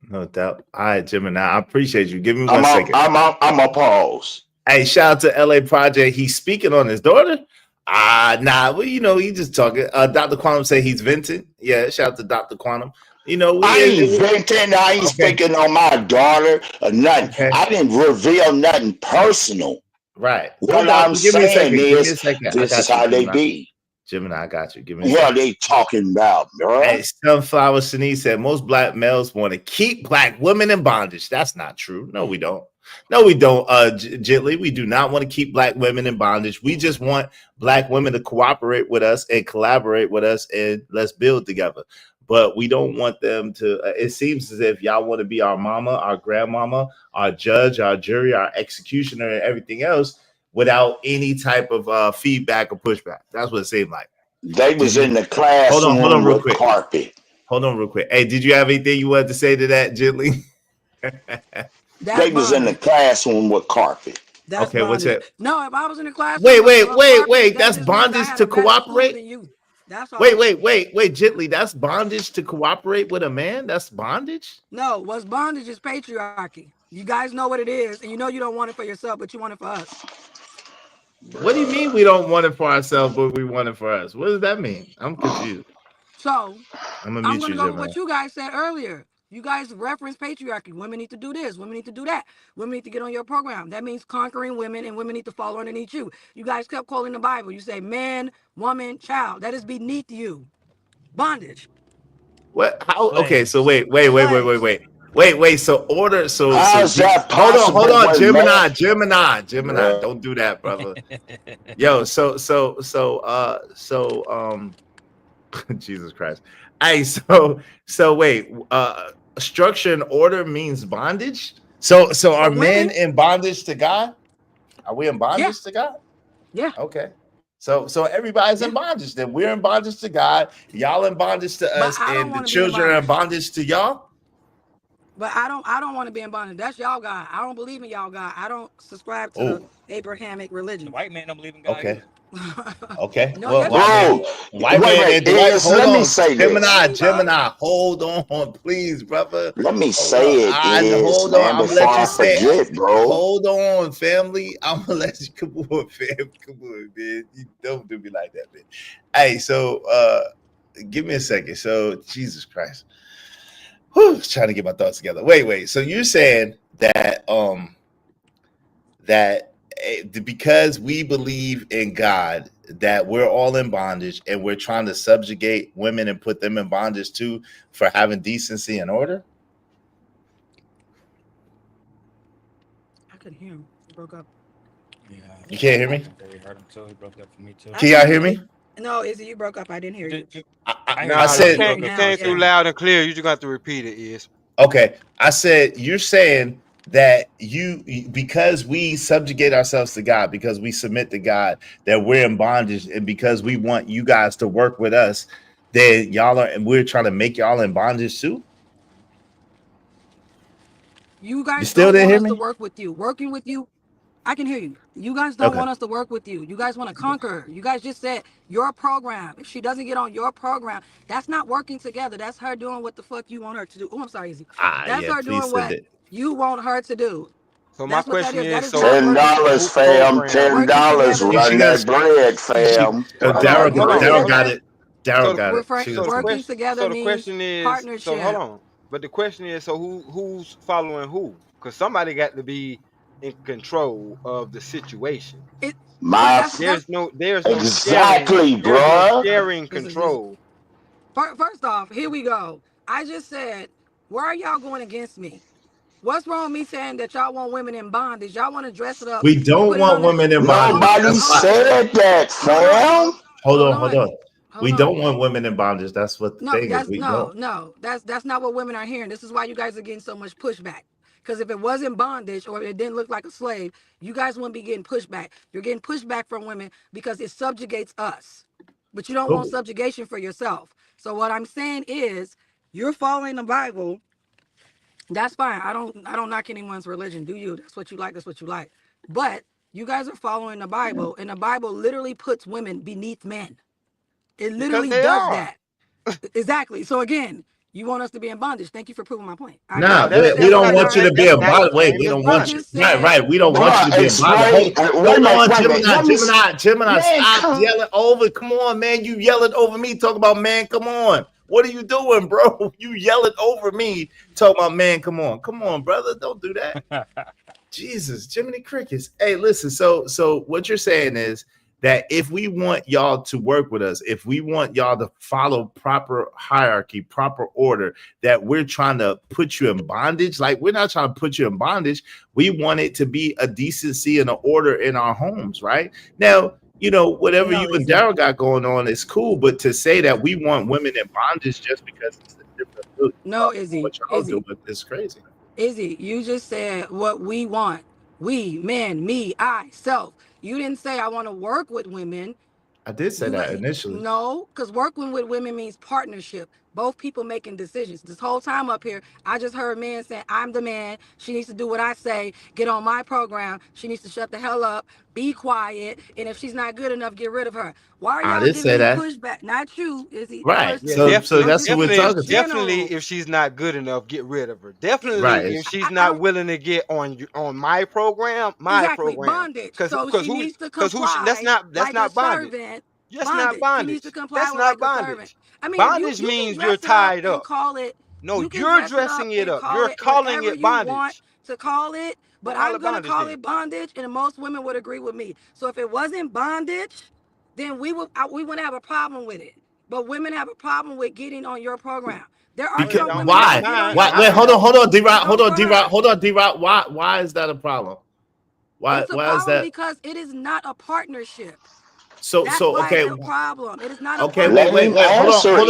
No doubt. All right, Gemini, I appreciate you. Give me 1 second. I'm a pause. Hey, shout out to LA Project. He's speaking on his daughter. Nah, well, you know, he just talking. Dr. Quantum say he's venting. Yeah, shout out to Dr. Quantum. You know, I ain't venting. I ain't speaking on my daughter or nothing. Okay. I didn't reveal nothing personal. Right. What I'm saying is, this is how they be. Gemini, I got you. Give me a What second. they talking about, bro? Hey, Sunflower Shanice said most black males want to keep black women in bondage. That's not true. No, we don't. No, we don't. Gently, we do not want to keep black women in bondage. We just want black women to cooperate with us and collaborate with us, and let's build together. But we don't want them to. It seems as if y'all want to be our mama, our grandmama, our judge, our jury, our executioner, and everything else without any type of feedback or pushback. That's what it seemed like. They was in the classroom hold on real with quick. carpet. Hold on real quick. Hey, did you have anything you wanted to say to that, Gently? They was in the classroom with carpet. That's okay, what's bondage. it? No, if I was in the classroom. Wait. That's bondage to cooperate? That's all. Wait, Gently. That's bondage to cooperate with a man? That's bondage? No, what's bondage is patriarchy. You guys know what it is, and you know you don't want it for yourself, but you want it for us. What do you mean we don't want it for ourselves, but we want it for us? What does that mean? I'm confused. So I'm going to go with what you guys said earlier. You guys reference patriarchy. Women need to do this. Women need to do that. Women need to get on your program. That means conquering women, and women need to follow underneath you. You guys kept calling the Bible. You say man, woman, child. That is beneath you. Bondage. What? How? Okay, so wait. So order. So how's that possible? Hold on, Gemini. Don't do that, brother. Yo, so Jesus Christ. Hey, so wait. Structure and order means bondage. So are men in bondage to God? Are we in bondage to God? Yeah. Okay. So everybody's in bondage. Then we're in bondage to God. Y'all in bondage to us, and the children are in bondage to y'all. But I don't want to be in bondage. That's y'all God. I don't believe in y'all God. I don't subscribe to the Abrahamic religion. The white man don't believe in God. Okay. Okay. No, well, white man. Let me say Gemini, hold on, please, brother. Let me say it. Hold on. I'm gonna let you say it, bro. Hold on, family. I'm gonna let you come on, fam. Come on, man. You don't do me like that, man. Hey, so give me a second. So Jesus Christ. Trying to get my thoughts together. Wait. So you're saying that because we believe in God, that we're all in bondage, and we're trying to subjugate women and put them in bondage too for having decency and order? I couldn't hear him. He broke up. Yeah. You can't hear me? He broke up for me too. Can y'all hear me? No, Izzy, you broke up. I didn't hear you. I said you came through loud and clear. You just got to repeat it, Is. Okay. I said you're saying that because we subjugate ourselves to God, because we submit to God, that we're in bondage, and because we want you guys to work with us, then y'all are, and we're trying to make y'all in bondage too. You guys still don't didn't want hear us me? to work with you. Working with you, I can hear you. You guys don't want us to work with you. You guys want to conquer. You guys just said your program. If she doesn't get on your program, that's not working together. That's her doing what the fuck you want her to do. Oh, I'm sorry, Izzy. That's her doing what you want her to do. So my question is, so $10, fam. $10. Run that bread, fam. Daryl got it. Daryl got it. Working together means question is, partnership. So hold on. But the question is, so who's following who? Because somebody got to be in control of the situation. There's no exactly, bro. Sharing control. First off, here we go. I just said, why are y'all going against me? What's wrong with me saying that y'all want women in bondage? Y'all want to dress it up. We don't want women in bondage. Nobody said that, fam. Hold on. We don't want women in bondage. That's what the thing is. No. That's not what women are hearing. This is why you guys are getting so much pushback. Because if it wasn't bondage or it didn't look like a slave, you guys wouldn't be getting pushback. You're getting pushback from women because it subjugates us. But you don't want subjugation for yourself. So what I'm saying is, you're following the Bible. That's fine. I don't knock anyone's religion. Do you? That's what you like. That's what you like. But you guys are following the Bible, and the Bible literally puts women beneath men. It literally does that. Exactly. So again, you want us to be in bondage. Thank you for proving my point. No, we don't want you to be in bondage. Wait, we don't want you. Right. We don't want you to be in bondage. Hold on, Gemini, stop yelling over. Come on, man. You yelling over me. Talk about man. Come on. What are you doing, bro? You yelling over me. Tell my man, come on, brother. Don't do that. Jesus, Jiminy Crickets. Hey, listen. So what you're saying is that if we want y'all to work with us, if we want y'all to follow proper hierarchy, proper order, that we're trying to put you in bondage. Like, we're not trying to put you in bondage. We want it to be a decency and an order in our homes, right? Now, you know, whatever you and Daryl got going on is cool, but to say that we want women in bondage just because it's a different look, No, Izzy. what y'all Izzy. doing is crazy. Izzy, you just said what we want. We, men, me, I, self. You didn't say I want to work with women. I did say that initially. No, because working with women means partnership. Both people making decisions. This whole time up here, I just heard men saying, I'm the man. She needs to do what I say. Get on my program. She needs to shut the hell up. Be quiet. And if she's not good enough, get rid of her. Why are I y'all did say giving that. pushback? Not you, Izzy. Right. Yeah, So that's what we're talking to. Definitely, if she's not good enough, get rid of her. Definitely, Right. if she's not willing to get on my program, Exactly, bondage. So she needs to comply. That's not like bondage. a servant. That's not bondage. She needs to comply That's with not like a servant. bondage. I mean, bondage you means can you're dress it up tied and up. Call it. No, you can you're dress dressing it up. call You're it calling whatever it you bondage. want to call it, but Call I'm it gonna bondage call then. it bondage, and most women would agree with me. So if it wasn't bondage, then we wouldn't have a problem with it. But women have a problem with getting on your program. There are Because, some women why? that get on Why? your Wait, program. hold on, D-Rock. Hold on, D-Rock. Why is that a problem? Why It's a is problem that? because it is not a partnership. So That's so why okay. it's a problem. It is not a Okay, partnership. Let him wait. answer, Hold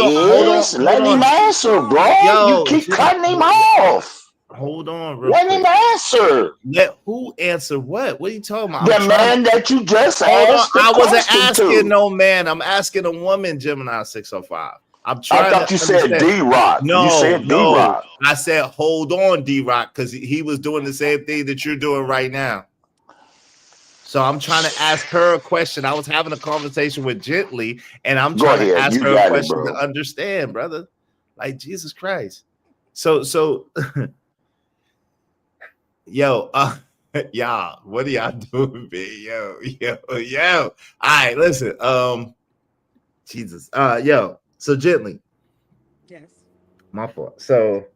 Let him on. answer, bro. Yo, you keep cutting him off. Hold on, real Let quick. him answer. Let who answer what? What are you talking about? The man that you just Hold on. asked the I wasn't question asking to. no man. I'm asking a woman, Gemini 605. I'm I trying thought to you said understand. D-Rock. No, You said D-Rock. I said hold on, D-Rock, because he was doing the same thing that you're doing right now. So I'm trying to ask her a question. I was having a conversation with Gently, and I'm Go trying to ahead. ask You her a got it, question bro. to understand, brother. Like, Jesus Christ. So yo, y'all, what are y'all doing, man? Yo. All right, listen. Jesus. Yo, so Gently. Yes. My fault. So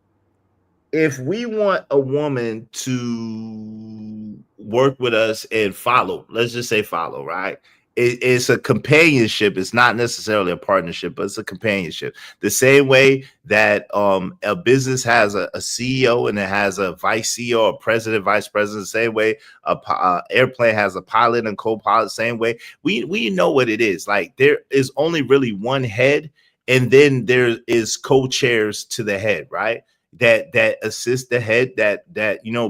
if we want a woman to work with us and follow, let's just say follow, right? It's a companionship. It's not necessarily a partnership, but it's a companionship. The same way that a business has a CEO and it has a vice CEO, a president, vice president. The same way a airplane has a pilot and co-pilot. Same way we know what it is. Like, there is only really one head, and then there is co-chairs to the head, right? That assist the head, that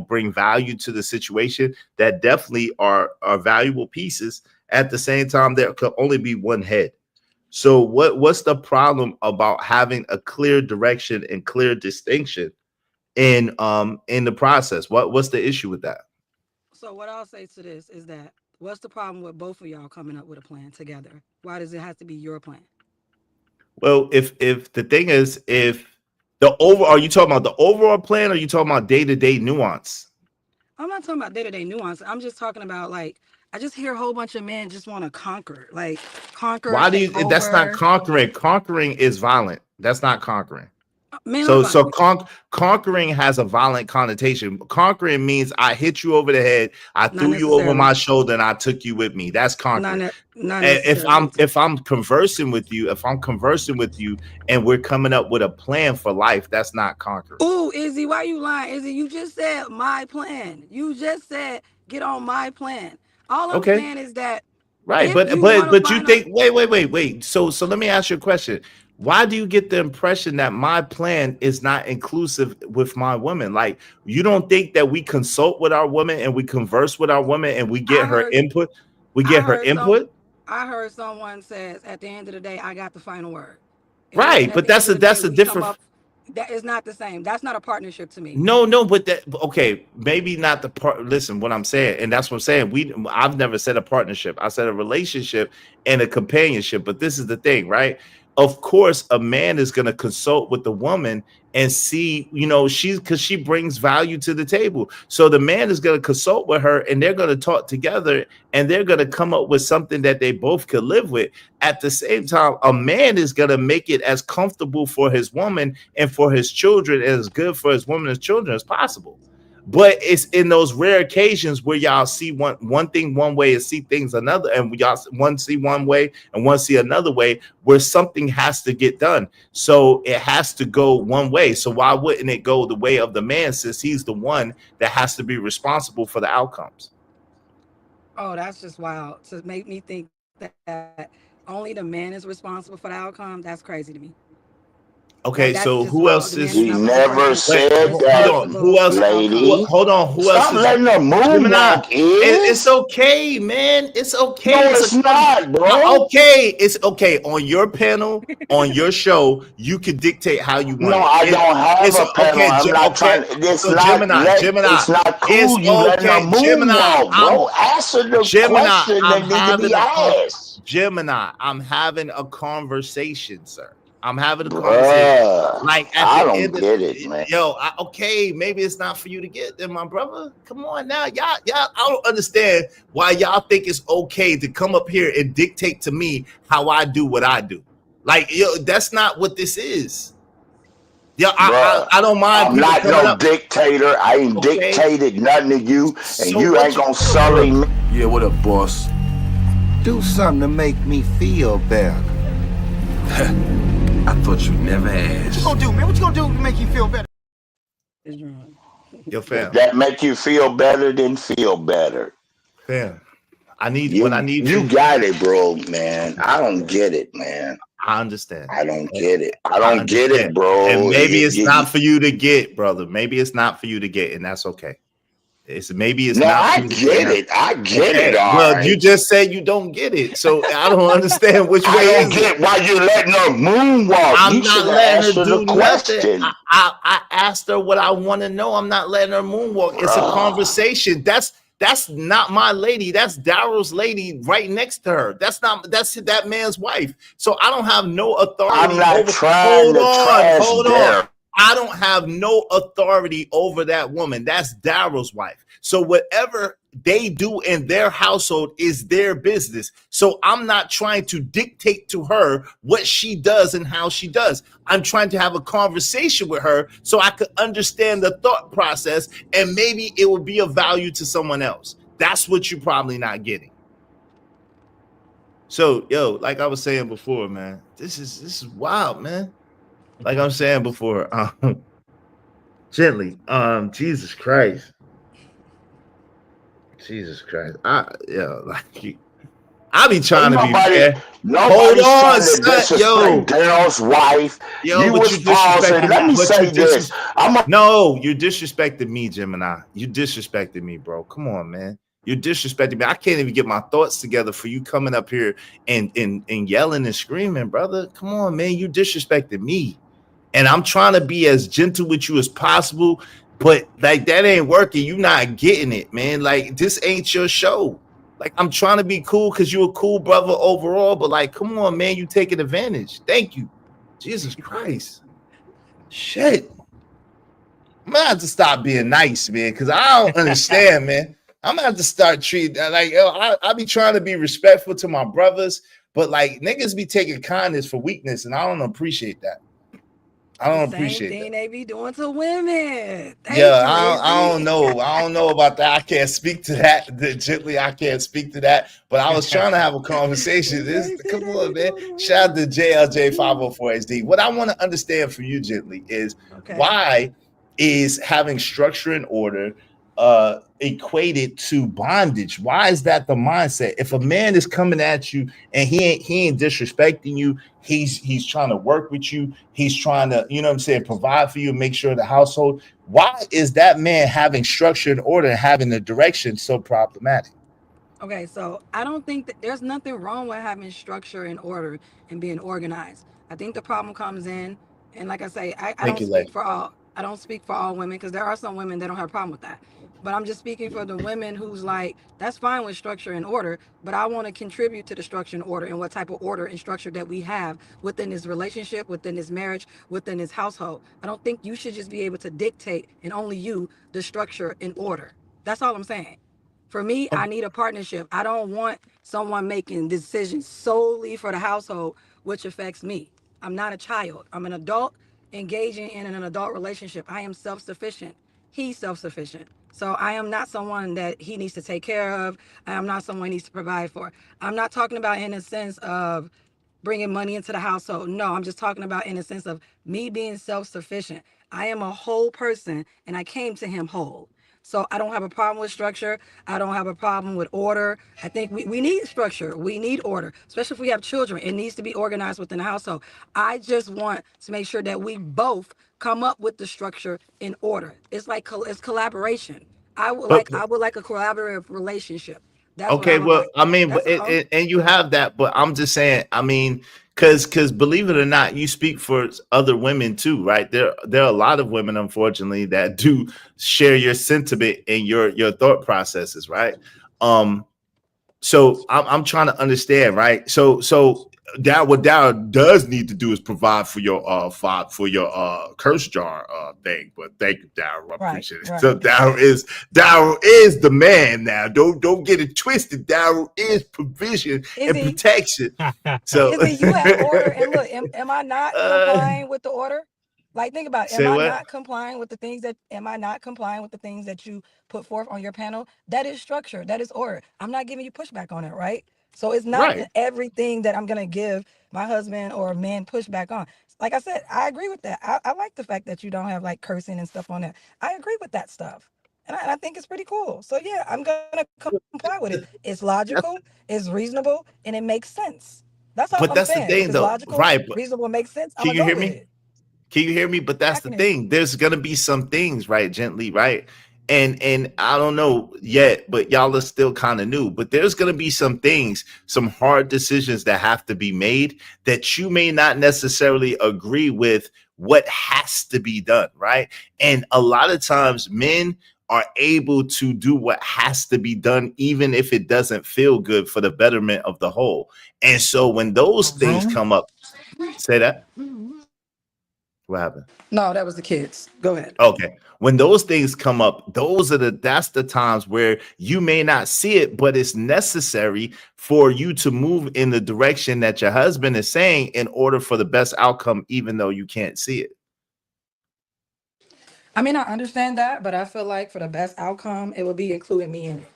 bring value to the situation, that definitely are valuable pieces. At the same time, there could only be one head. So what's the problem about having a clear direction and clear distinction in the process? What's the issue with that? So what I'll say to this is that what's the problem with both of y'all coming up with a plan together? Why does it have to be your plan? Well, if the thing is, are you talking about the overall plan, or are you talking about day-to-day nuance? I'm not talking about day-to-day nuance. I'm just talking about, like, I just hear a whole bunch of men just want to conquer. Why do you? That's not conquering. Conquering is violent. That's not conquering. So conquering has a violent connotation. Conquering means I hit you over the head, I threw you over my shoulder, and I took you with me. That's conquering. If I'm conversing with you, and we're coming up with a plan for life, that's not conquering. Ooh, Izzy, why you lying? Izzy, you just said my plan. You just said get on my plan. All I'm saying is that right, but you think wait. So let me ask you a question. Why do you get the impression that my plan is not inclusive with my women? Like, you don't think that we consult with our women and we converse with our women and we get her input? I heard someone says at the end of the day, I got the final word. Right, but that's a different. That is not the same. That's not a partnership to me. No, but okay, maybe not the part. Listen, what I'm saying, and that's what I'm saying. I've never said a partnership. I said a relationship and a companionship. But this is the thing, right? Of course, a man is going to consult with the woman and see, you know, because she brings value to the table. So the man is going to consult with her, and they're going to talk together, and they're going to come up with something that they both could live with. At the same time, a man is going to make it as comfortable for his woman and for his children, as good for his woman and children as possible. But it's in those rare occasions where y'all see one thing one way and see things another, and y'all one see one way and one see another way, where something has to get done. So it has to go one way. So why wouldn't it go the way of the man, since he's the one that has to be responsible for the outcomes? Oh, that's just wild to make me think that only the man is responsible for the outcome. That's crazy to me. Okay, so who else is? We never said that. Hold on. Who else? Lady, hold on. Who stop else? letting her moonwalk in. It's okay, man. It's okay. No, it's not, bro. Okay, it's okay. On your panel, on your show, you can dictate how you want. No, I don't have a panel. I'm not trying. It's So not. Gemini. It's not cool. It's You letting her moonwalk, bro. Answer the question that need to be asked. Gemini, I'm having a conversation, sir. I'm having a conversation. Like I don't get it, man. Yo, okay, maybe it's not for you to get then, my brother. Come on now, y'all. I don't understand why y'all think it's okay to come up here and dictate to me how I do what I do. Like, yo, that's not what this is. Yeah, I don't mind. I'm not no dictator. I ain't dictated nothing to you, and So you what ain't you gonna sully me. Yeah, what up, boss? Do something to make me feel better. I thought you'd never ask. What you gonna do, man? What you gonna do to make you feel better? Yo, fam. That make you feel better, then feel better. Fam, I need You, when I need you got it, bro, man. I don't get it, man. I understand. I don't get it. I don't get it, bro. And maybe it's not for you to get, brother. Maybe it's not for you to get, and that's okay. Maybe it's no, not. I get it. I get it. All well, right. you just said you don't get it, so I don't understand which way. I don't get why you letting her moonwalk. I'm You not should letting answer her do the question. nothing. I asked her what I want to know. I'm not letting her moonwalk. It's a conversation. That's not my lady. That's Daryl's lady right next to her. That's that man's wife. So I don't have no authority. I'm not trying to trash Daryl. I don't have no authority over that woman. That's Daryl's wife. So whatever they do in their household is their business. So I'm not trying to dictate to her what she does and how she does. I'm trying to have a conversation with her so I could understand the thought process, and maybe it will be of value to someone else. That's what you're probably not getting. So, yo, like I was saying before, man, this is wild, man. Like I'm saying before, gently, Jesus Christ. I be trying to be fair. Hold on, son. Yo, Daryl's wife. Yo, you but was you disrespecting. Let me say this. No, you're disrespecting me, Gemini. You disrespecting me, bro. Come on, man. You're disrespecting me. I can't even get my thoughts together for you coming up here and yelling and screaming, brother. Come on, man. You disrespecting me. And I'm trying to be as gentle with you as possible, but like that ain't working. You're not getting it, man. Like this ain't your show. Like I'm trying to be cool because you're a cool brother overall, but like, come on, man, you taking advantage. Thank you. Jesus Christ. Shit. I'm gonna have to stop being nice, man, because I don't understand, man. I'm gonna have to start treating like I be trying to be respectful to my brothers, but like niggas be taking kindness for weakness, and I don't appreciate that. I don't appreciate Same thing that. they be doing to women. I don't know. I don't know about that. I can't speak to that. Gently, I can't speak to that. But I was trying to have a conversation. Come on, man. Shout out to JLJ504HD. What I want to understand from you, Gently, is why is having structure and order equated to bondage? Why is that the mindset? If a man is coming at you and he ain't disrespecting you, he's trying to work with you, he's trying to, you know what I'm saying, provide for you and make sure the household, why is that man having structure and order and having the direction so problematic? Okay, so I don't think that there's nothing wrong with having structure and order and being organized. I think the problem comes in, and like I say, I don't speak for all women, because there are some women that don't have a problem with that. But I'm just speaking for the women who's like, that's fine with structure and order, but I want to contribute to the structure and order and what type of order and structure that we have within this relationship, within this marriage, within this household. I don't think you should just be able to dictate, and only you, the structure and order. That's all I'm saying. For me, I need a partnership. I don't want someone making decisions solely for the household, which affects me. I'm not a child. I'm an adult engaging in an adult relationship. I am self-sufficient. He's self-sufficient. So I am not someone that he needs to take care of. I am not someone he needs to provide for. I'm not talking about in a sense of bringing money into the household. No, I'm just talking about in a sense of me being self-sufficient. I am a whole person, and I came to him whole. So I don't have a problem with structure. I don't have a problem with order. I think we need structure. We need order, especially if we have children. It needs to be organized within the household. I just want to make sure that we both come up with the structure in order. It's like it's collaboration. I would But like a collaborative relationship. That's what I okay, would well, like. I mean, but That's all. and you have that, but I'm just saying, I mean, because believe it or not, you speak for other women too, right? There are a lot of women, unfortunately, that do share your sentiment and your thought processes, right? So I'm trying to understand, right? So that what Darryl does need to do is provide for your curse jar thing. But thank you, Darryl. I Right, appreciate it. right. So Darryl is the man now. Don't get it twisted. Darryl is provision and Izzy, protection. So Izzy, you have order, and look, am I not complying with the order? Like, think about it. say Am I what? not complying with the things that you put forth on your panel? That is structure. That is order. I'm not giving you pushback on it, right? So it's not Right. everything that I'm gonna give my husband or a man pushback on. Like I said, I agree with that. I like the fact that you don't have like cursing and stuff on there. I agree with that stuff. And I think it's pretty cool. So yeah, I'm gonna comply with it. It's logical, it's reasonable, and it makes sense. That's all But I'm that's the saying. If thing, it's though, logical, right? But reasonable, makes sense, I'm can gonna you go hear with me? it. Can you hear me? But Yeah, that's I the can hear you. thing. There's gonna be some things, right, gently, right? And I don't know yet, but y'all are still kind of new. But there's gonna be some things, some hard decisions that have to be made that you may not necessarily agree with what has to be done, right? And a lot of times men are able to do what has to be done, even if it doesn't feel good for the betterment of the whole. And so when those things come up, say that. What happened? No, that was the kids. Go ahead. Okay. When those things come up, that's the times where you may not see it, but it's necessary for you to move in the direction that your husband is saying in order for the best outcome, even though you can't see it. I mean, I understand that, but I feel like for the best outcome, it would be including me in it.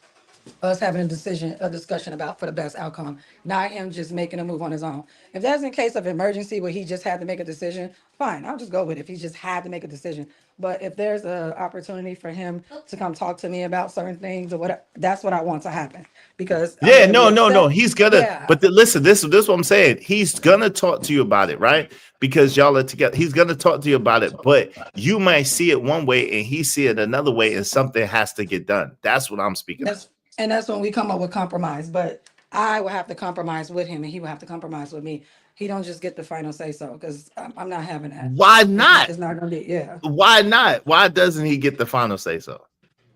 Us having a discussion about for the best outcome, not him just making a move on his own. If that's in case of emergency where he just had to make a decision, fine, I'll just go with it if he just had to make a decision. But if there's an opportunity for him to come talk to me about certain things or whatever, that's what I want to happen. Because I'm Yeah, gonna be no. upset. He's gonna, Yeah. but listen, this is what I'm saying. He's gonna talk to you about it, right? Because y'all are together. He's gonna talk to you about it, but you might see it one way and he see it another way, and something has to get done. That's what I'm speaking of. That's when we come up with compromise. But I will have to compromise with him, and he will have to compromise with me. He don't just get the final say so, because I'm not having that. Why not? It's not gonna be, yeah. Why not? Why doesn't he get the final say so?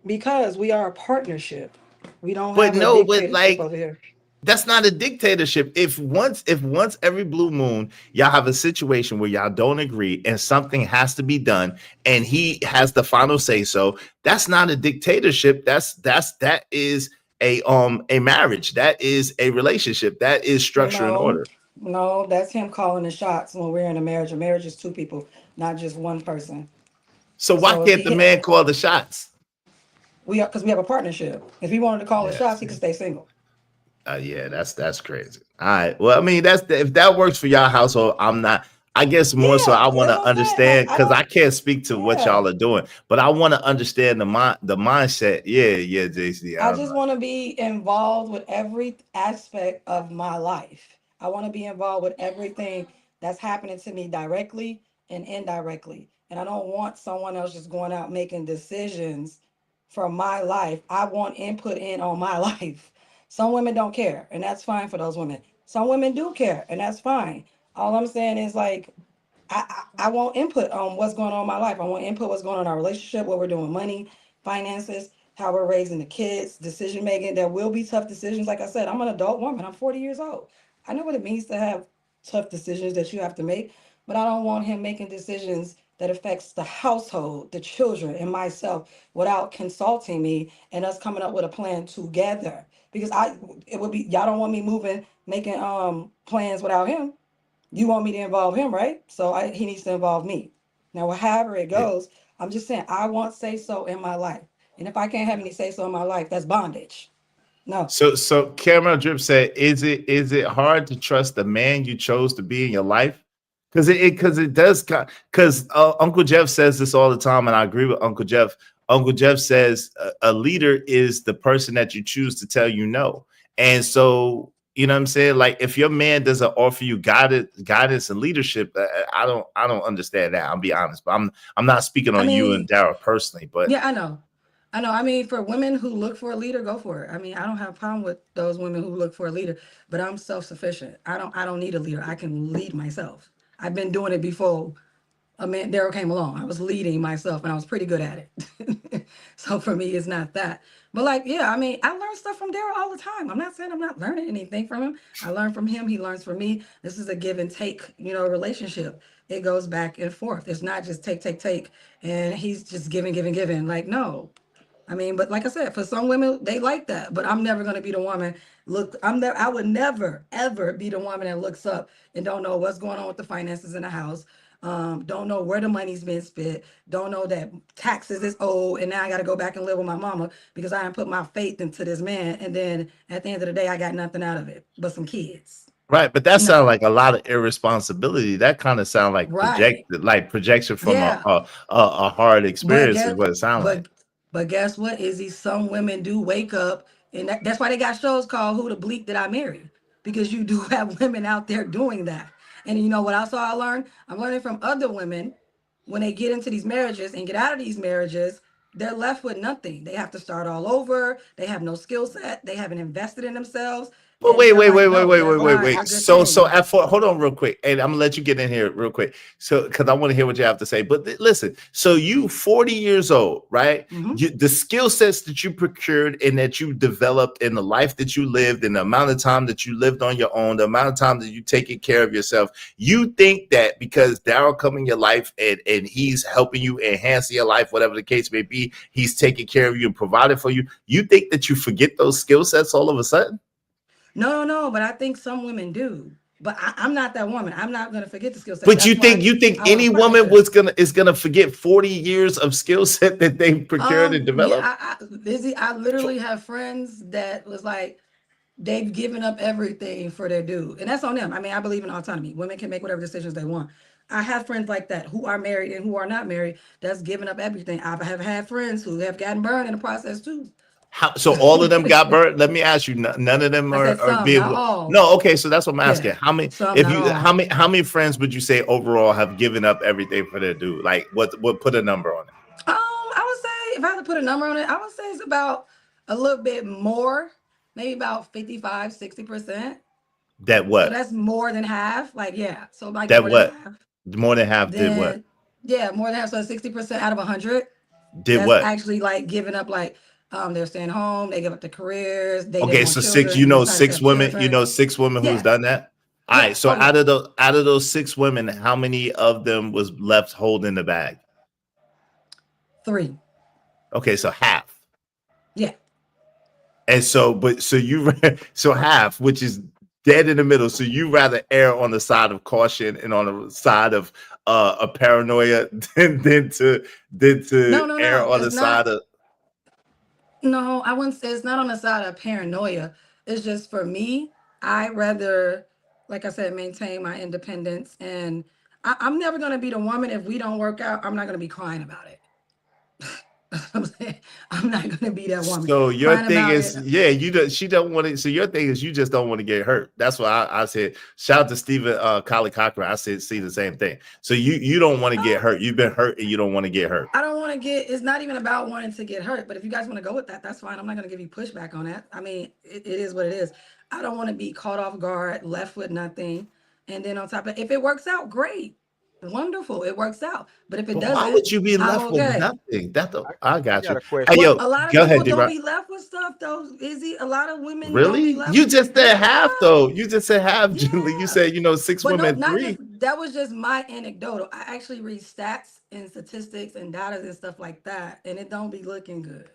Because we are a partnership. We don't But have a no, but dictatorship like over here. that's not a dictatorship. If once every blue moon y'all have a situation where y'all don't agree and something has to be done and he has the final say so, that's not a dictatorship. That is a marriage. That is a relationship. That is structure and order. No, that's him calling the shots when we're in a marriage. A marriage is two people, not just one person. So why So can't the man call the shots? Because we have a partnership. If he wanted to call the Yeah. shots, he could stay single. Yeah, that's crazy. All right. Well, I mean, if that works for y'all household, I'm not. I guess more so I want to understand, because I can't speak to what y'all are doing, but I want to understand the mindset. Yeah, JC. I just want to be involved with every aspect of my life. I want to be involved with everything that's happening to me directly and indirectly. And I don't want someone else just going out making decisions for my life. I want input in on my life. Some women don't care, and that's fine for those women. Some women do care, and that's fine. All I'm saying is, like, I want input on what's going on in my life. I want input what's going on in our relationship, what we're doing, money, finances, how we're raising the kids, decision making. There will be tough decisions. Like I said, I'm an adult woman. I'm 40 years old. I know what it means to have tough decisions that you have to make, but I don't want him making decisions that affects the household, the children, and myself without consulting me and us coming up with a plan together. Because it would be, y'all don't want me making plans without him. You want me to involve him, right? So he needs to involve me. Now, however it goes, I'm just saying I want say so in my life. And if I can't have any say so in my life, that's bondage. No. So Cameron Drip said, is it hard to trust the man you chose to be in your life? Because it does, because Uncle Jeff says this all the time, and I agree with Uncle Jeff. Uncle Jeff says a leader is the person that you choose to tell you no. And so, you know what I'm saying? Like, if your man doesn't offer you guidance and leadership, I don't understand that. I'll be honest, but I'm not speaking on you and Dara personally, but yeah, I know. I mean, for women who look for a leader, go for it. I mean, I don't have a problem with those women who look for a leader, but I'm self-sufficient. I don't need a leader. I can lead myself. I've been doing it before Daryl came along. I was leading myself and I was pretty good at it. So for me, it's not that. But like, yeah, I mean, I learn stuff from Daryl all the time. I'm not saying I'm not learning anything from him. I learn from him. He learns from me. This is a give and take, relationship. It goes back and forth. It's not just take, and he's just giving. Like, no. I mean, but like I said, for some women, they like that. But I'm never going to be the woman. I would never, ever be the woman that looks up and don't know what's going on with the finances in the house. Don't know where the money's been spent. Don't know that taxes is owed. And now I got to go back and live with my mama because I didn't put my faith into this man. And then at the end of the day, I got nothing out of it but some kids. Right, but that sounds like a lot of irresponsibility. That kind of sounds like projection from a hard experience is what it sounds like. But guess what, Izzy? Some women do wake up, and that's why they got shows called Who the Bleak Did I Marry? Because you do have women out there doing that. And you know what else I learned? I'm learning from other women when they get into these marriages and get out of these marriages, they're left with nothing. They have to start all over. They have no skill set. They haven't invested in themselves. But wait. So hold on real quick. And I'm gonna let you get in here real quick. So because I want to hear what you have to say. But listen, so you 40 years old, right? Mm-hmm. The skill sets that you procured and that you developed in the life that you lived and the amount of time that you lived on your own, the amount of time that you taking care of yourself, you think that because Daryl come in your life and he's helping you enhance your life, whatever the case may be, he's taking care of you and providing for you, you think that you forget those skill sets all of a sudden? No, but I think some women do. But I'm not that woman. I'm not gonna forget the skill set. But that's you think any woman is gonna forget 40 years of skill set that they procured and developed? Yeah, Lizzie, I literally have friends that was like they've given up everything for their dude, and that's on them. I mean, I believe in autonomy. Women can make whatever decisions they want. I have friends like that who are married and who are not married. That's giving up everything. I have had friends who have gotten burned in the process too. So all of them got burnt? Let me ask you, none of them are being. No, okay. So that's what I'm asking. Yeah. How many friends would you say overall have given up everything for their dude? Like, what put a number on it? I would say if I had to put a number on it, I would say it's about a little bit more, maybe about 55-60%. That what? So that's more than half. Like, yeah. So like that what? More than half did what? Yeah, more than half. So 60% out of 100 did what? Actually, like giving up, like. They're staying home. They give up their careers. They so children, 6 women. 6 women who's done that. All right. So out of those 6 women, how many of them was left holding the bag? 3. Okay, so half. Yeah. And so half, which is dead in the middle. So you rather err on the side of caution and on the side of a paranoia than to err on the side of. No, I wouldn't say it's not on the side of paranoia. It's just for me, I rather, like I said, maintain my independence. And I'm never going to be the woman. If we don't work out, I'm not going to be crying about it. I'm saying I'm not going to be that woman. So your thing is, she don't want to. So your thing is, you just don't want to get hurt. That's why I said, shout out to Stephen Collie Cochran. I said, see the same thing. So you don't want to get hurt. You've been hurt and you don't want to get hurt. I don't want to get. It's not even about wanting to get hurt. But if you guys want to go with that, that's fine. I'm not going to give you pushback on that. I mean, it is what it is. I don't want to be caught off guard, left with nothing, and then on top of it, if it works out, great. wonderful. It works out. But if it But doesn't, why would you be I'm left with okay. nothing? I got got you. a question. Hey, yo, A lot of go people ahead, don't D-Rock. be left with stuff though, Izzy. A lot of women don't be Really? left You with just said half, yeah. though. You just said half, Julie. You said, 6 But no, women, not 3. just that was just my anecdotal. I actually read stats and statistics and data and stuff like that, and it don't be looking good.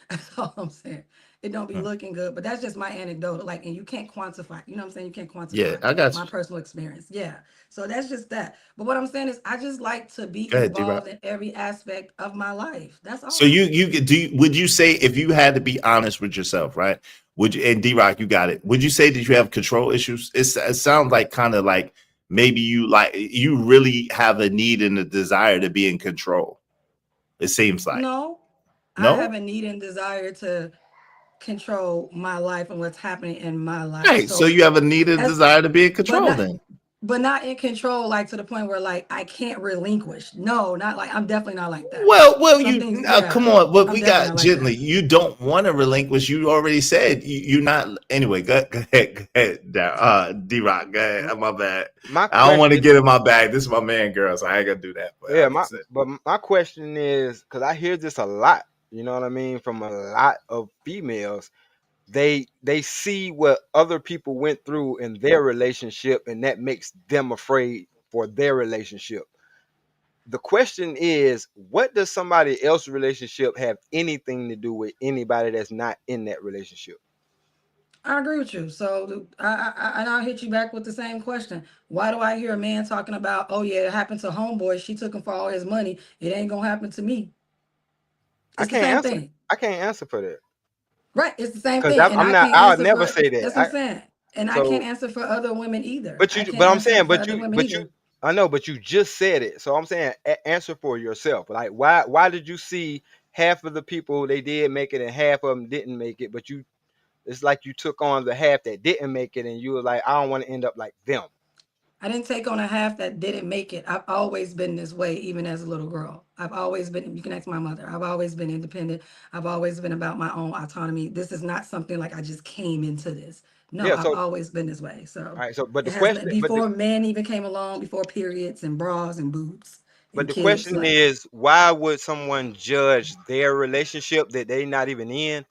That's all I'm saying. It don't be looking good, but that's just my anecdotal. Like, and you can't quantify. You know what I'm saying? You can't quantify Yeah, I got my you. personal experience. Yeah. So that's just that. But what I'm saying is, I just like to be Go ahead, involved D-Rock. in every aspect of my life. That's all. So would you say, if you had to be honest with yourself, right? Would you, and D-Rock, you got it. Would you say that you have control issues? It sounds like kind of like maybe you really have a need and a desire to be in control. It seems like. No, I have a need and desire to control my life and what's happening in my life. Right. So you have a need and desire to be in control then. But not in control, like to the point where like I can't relinquish. No, not like I'm definitely not like that. Well, come on. What I'm we definitely got, not like gently. You don't want to relinquish. You already said you're not. Anyway, go ahead, D-Rock. Go ahead. My bad. I don't want to get in my bag. This is my man, girl, so I ain't gonna do that. But my question is, because I hear this a lot. You know what I mean? From a lot of females. They see what other people went through in their relationship, and that makes them afraid for their relationship. The question is, what does somebody else's relationship have anything to do with anybody that's not in that relationship? I agree with you. So I'll hit you back with the same question. Why do I hear a man talking about, oh yeah, it happened to homeboy, she took him for all his money, it ain't gonna happen to me? It's the same thing. I can't answer for that. Right, it's the same thing. I'll never say that. That's what I'm saying. And I can't answer for other women either. But you just said it. So I'm saying answer for yourself. Like why did you see half of the people they did make it and half of them didn't make it? But it's like you took on the half that didn't make it and you were like, I don't want to end up like them. I didn't take on a half that didn't make it. I've always been this way, even as a little girl. I've always been, you can ask my mother, I've always been independent. I've always been about my own autonomy. This is not something like I just came into this. No, I've always been this way. So, all right, but the question before men even came along, before periods and bras and boobs. But the question is, why would someone judge their relationship that they're not even in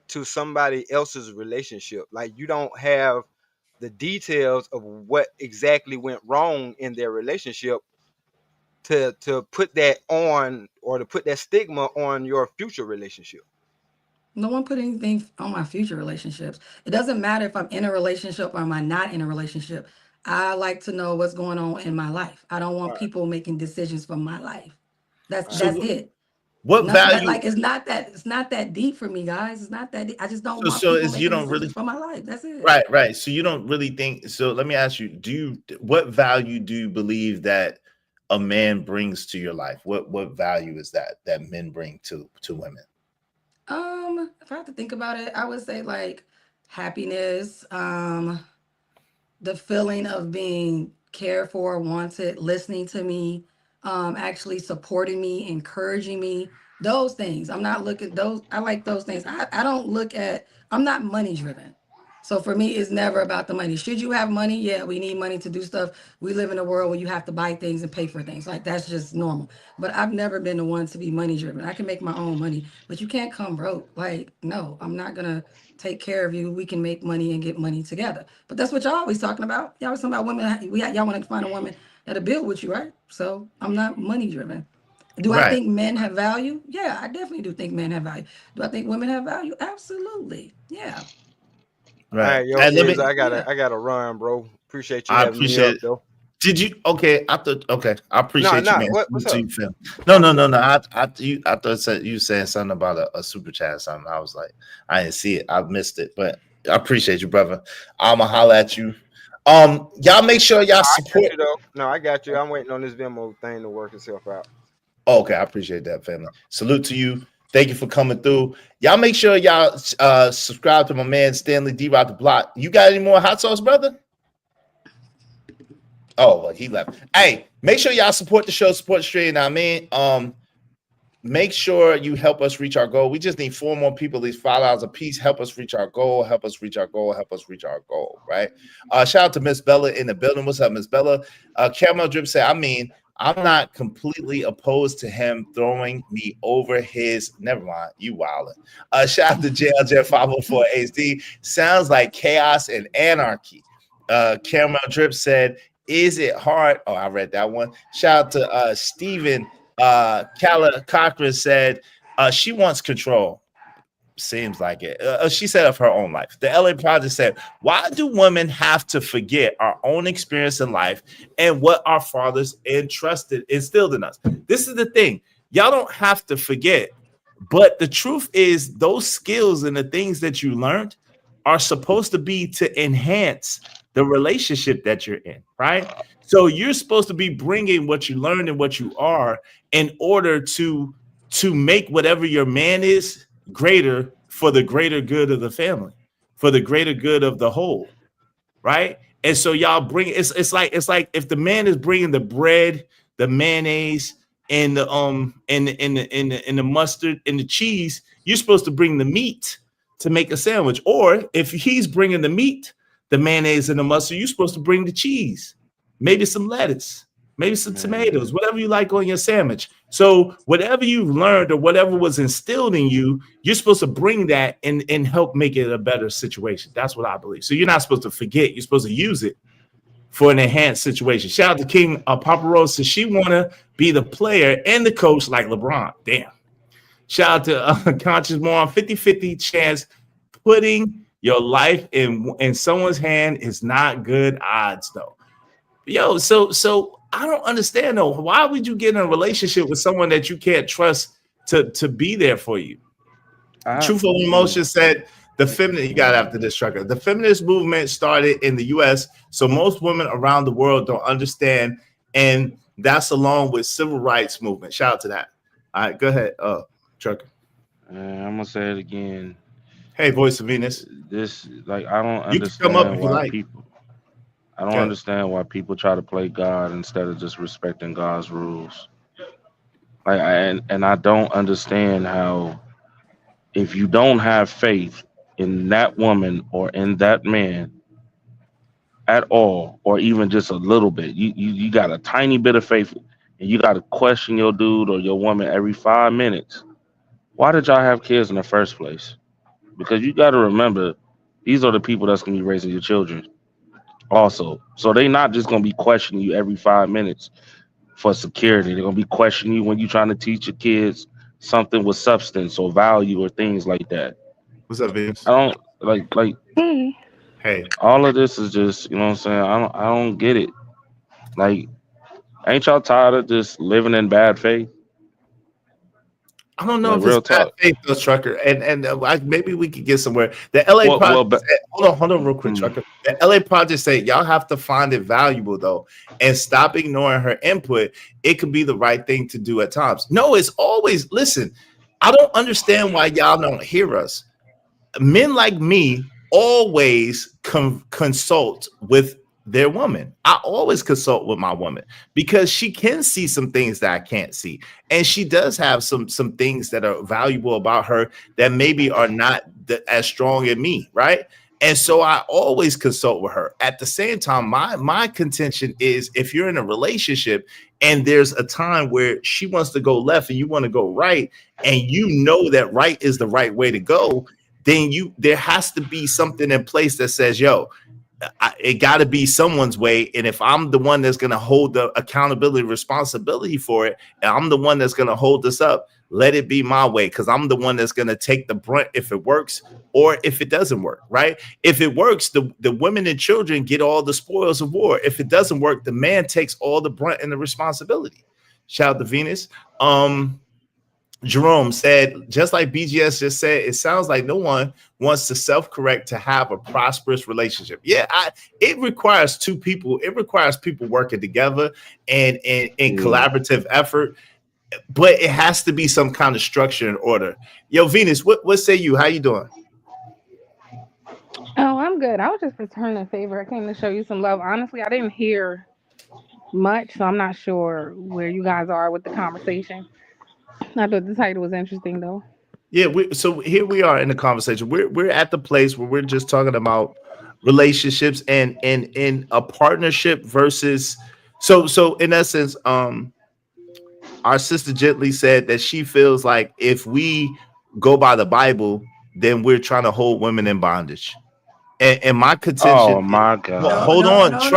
to somebody else's relationship? Like, you don't have the details of what exactly went wrong in their relationship to put that on, or to put that stigma on your future relationship. No one put anything on my future relationships. It doesn't matter if I'm in a relationship or am I not in a relationship. I like to know what's going on in my life. I don't want people making decisions for my life. That's it. What value? Like it's not that deep for me, guys. It's not that deep. I just don't want so people you making don't really decisions for my life. That's it. Right. So you don't really think. So let me ask you: what value do you believe that a man brings to your life? What value is that men bring to women? If I have to think about it, I would say like happiness, the feeling of being cared for, wanted, listening to me, actually supporting me, encouraging me, those things. I'm not looking those. I like those things. I don't look at, I'm not money driven. So for me, it's never about the money. Should you have money? Yeah, we need money to do stuff. We live in a world where you have to buy things and pay for things. Like that's just normal. But I've never been the one to be money driven. I can make my own money, but you can't come broke. Like, no, I'm not gonna take care of you. We can make money and get money together. But that's what y'all always talking about. Y'all always talking about women. Y'all want to find a woman that'll build with you, right? So I'm not money driven. Do I think men have value? Yeah, I definitely do think men have value. Do I think women have value? Absolutely. Yeah. Right. All right, yo, I gotta run, bro. Appreciate you. I appreciate it. Though. Did you? Okay, I appreciate you, man. What's up? No. I thought you saying something about a super chat or something. I was like, I didn't see it. I missed it, but I appreciate you, brother. I'ma holler at you. Y'all make sure y'all support. No, I got you. I'm waiting on this Venmo thing to work itself out. Okay, I appreciate that, family. Salute to you. Thank you for coming through. Y'all make sure y'all subscribe to my man Stanley D-Rock the Block. You got any more hot sauce, brother? Oh, well, he left. Hey, make sure y'all support the show, support the stream. I mean, make sure you help us reach our goal. We just need 4 more people, at least $5 a piece. Help us reach our goal. Help us reach our goal. Help us reach our goal. Right. Shout out to Miss Bella in the building. What's up, Miss Bella? Caramel Drip said, I mean, I'm not completely opposed to him throwing me over his. Never mind, you wildin'. Shout out to JLJ 504 HD. Sounds like chaos and anarchy. Caramel Drip said, is it hard? Oh, I read that one. Shout out to Steven. Calla Cochran said she wants control. Seems like it. She said of her own life. The LA Project said, why do women have to forget our own experience in life and what our fathers instilled in us? This is the thing. Y'all don't have to forget. But the truth is, those skills and the things that you learned are supposed to be to enhance the relationship that you're in, right? So you're supposed to be bringing what you learned and what you are in order to make whatever your man is greater for the greater good of the family, for the greater good of the whole, right? And so y'all bring it's like if the man is bringing the bread, the mayonnaise, and the the mustard and the cheese, you're supposed to bring the meat to make a sandwich. Or if he's bringing the meat, the mayonnaise, and the mustard, you're supposed to bring the cheese, maybe some lettuce, maybe some tomatoes, whatever you like on your sandwich. So whatever you've learned or whatever was instilled in you, you're supposed to bring that and help make it a better situation. That's what I believe. So you're not supposed to forget. You're supposed to use it for an enhanced situation. Shout out to King Papa Rose says she want to be the player and the coach like LeBron. Damn. Shout out to Conscious Moron. 50-50 chance putting your life in someone's hand is not good odds, though. Yo, so I don't understand though. Why would you get in a relationship with someone that you can't trust to be there for you? Truthful Emotion said the feminist. You got after this, Trucker. The feminist movement started in the U.S., so most women around the world don't understand, and that's along with civil rights movement. Shout out to that. All right, go ahead, Trucker. I'm gonna say it again. Hey, Voice of Venus. This I don't understand you can come up if you like. people. I don't understand why people try to play God instead of just respecting God's rules. And I don't understand how, if you don't have faith in that woman or in that man at all, or even just a little bit, you got a tiny bit of faith and you got to question your dude or your woman every 5 minutes. Why did y'all have kids in the first place? Because you got to remember, these are the people that's going to be raising your children also. So they're not just going to be questioning you every 5 minutes for security. They're going to be questioning you when you're trying to teach your kids something with substance or value or things like that. What's up, Vince? I don't like hey, all of this is just, you know what I'm saying? I don't get it. Like, ain't y'all tired of just living in bad faith? I don't know if it's bad faith, though, Trucker, and maybe we could get somewhere. The LA Project said, hold on, real quick, Trucker. The LA Project said y'all have to find it valuable though, and stop ignoring her input. It could be the right thing to do at times. No, it's always listen. I don't understand why y'all don't hear us. Men like me always consult with their woman. I always consult with my woman because she can see some things that I can't see, and she does have some things that are valuable about her that maybe are not as strong in me, right? And so I always consult with her. At the same time, my contention is if you're in a relationship and there's a time where she wants to go left and you want to go right, and you know that right is the right way to go, then there has to be something in place that says, yo, it got to be someone's way. And if I'm the one that's going to hold the accountability responsibility for it, and I'm the one that's going to hold this up, let it be my way, because I'm the one that's going to take the brunt if it works or if it doesn't work, right? If it works, the women and children get all the spoils of war. If it doesn't work, the man takes all the brunt and the responsibility. Shout out to Venus. Jerome said, just like BGS just said, it sounds like no one wants to self-correct to have a prosperous relationship. Yeah, it requires two people. It requires people working together and collaborative effort, but it has to be some kind of structure and order. Yo, Venus, what say you? How you doing? Oh, I'm good. I was just returning a favor. I came to show you some love. Honestly, I didn't hear much, so I'm not sure where you guys are with the conversation. I thought the title was interesting though. Yeah, so here we are in the conversation. We're at the place where we're just talking about relationships and in a partnership versus so in essence, our sister gently said that she feels like if we go by the Bible, then we're trying to hold women in bondage. And my contention Oh my hold God. on,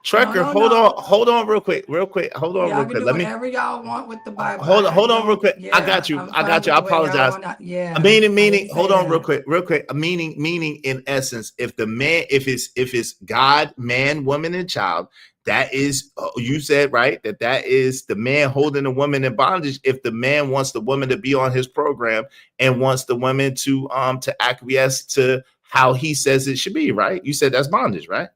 Trucker, hold on real quick. Hold on Y'all real can quick. do Let me whatever y'all want with the Bible. hold on real don't. quick. I Yeah, got you. I'm I fine got you. with I the way y'all apologize. want to. Yeah. Meaning, didn't hold say on real that. quick. Meaning in essence, if the man, if it's God, man, woman, and child, that is, you said right, that is the man holding the woman in bondage. If the man wants the woman to be on his program and wants the woman to acquiesce to how he says it should be, right? You said that's bondage, right?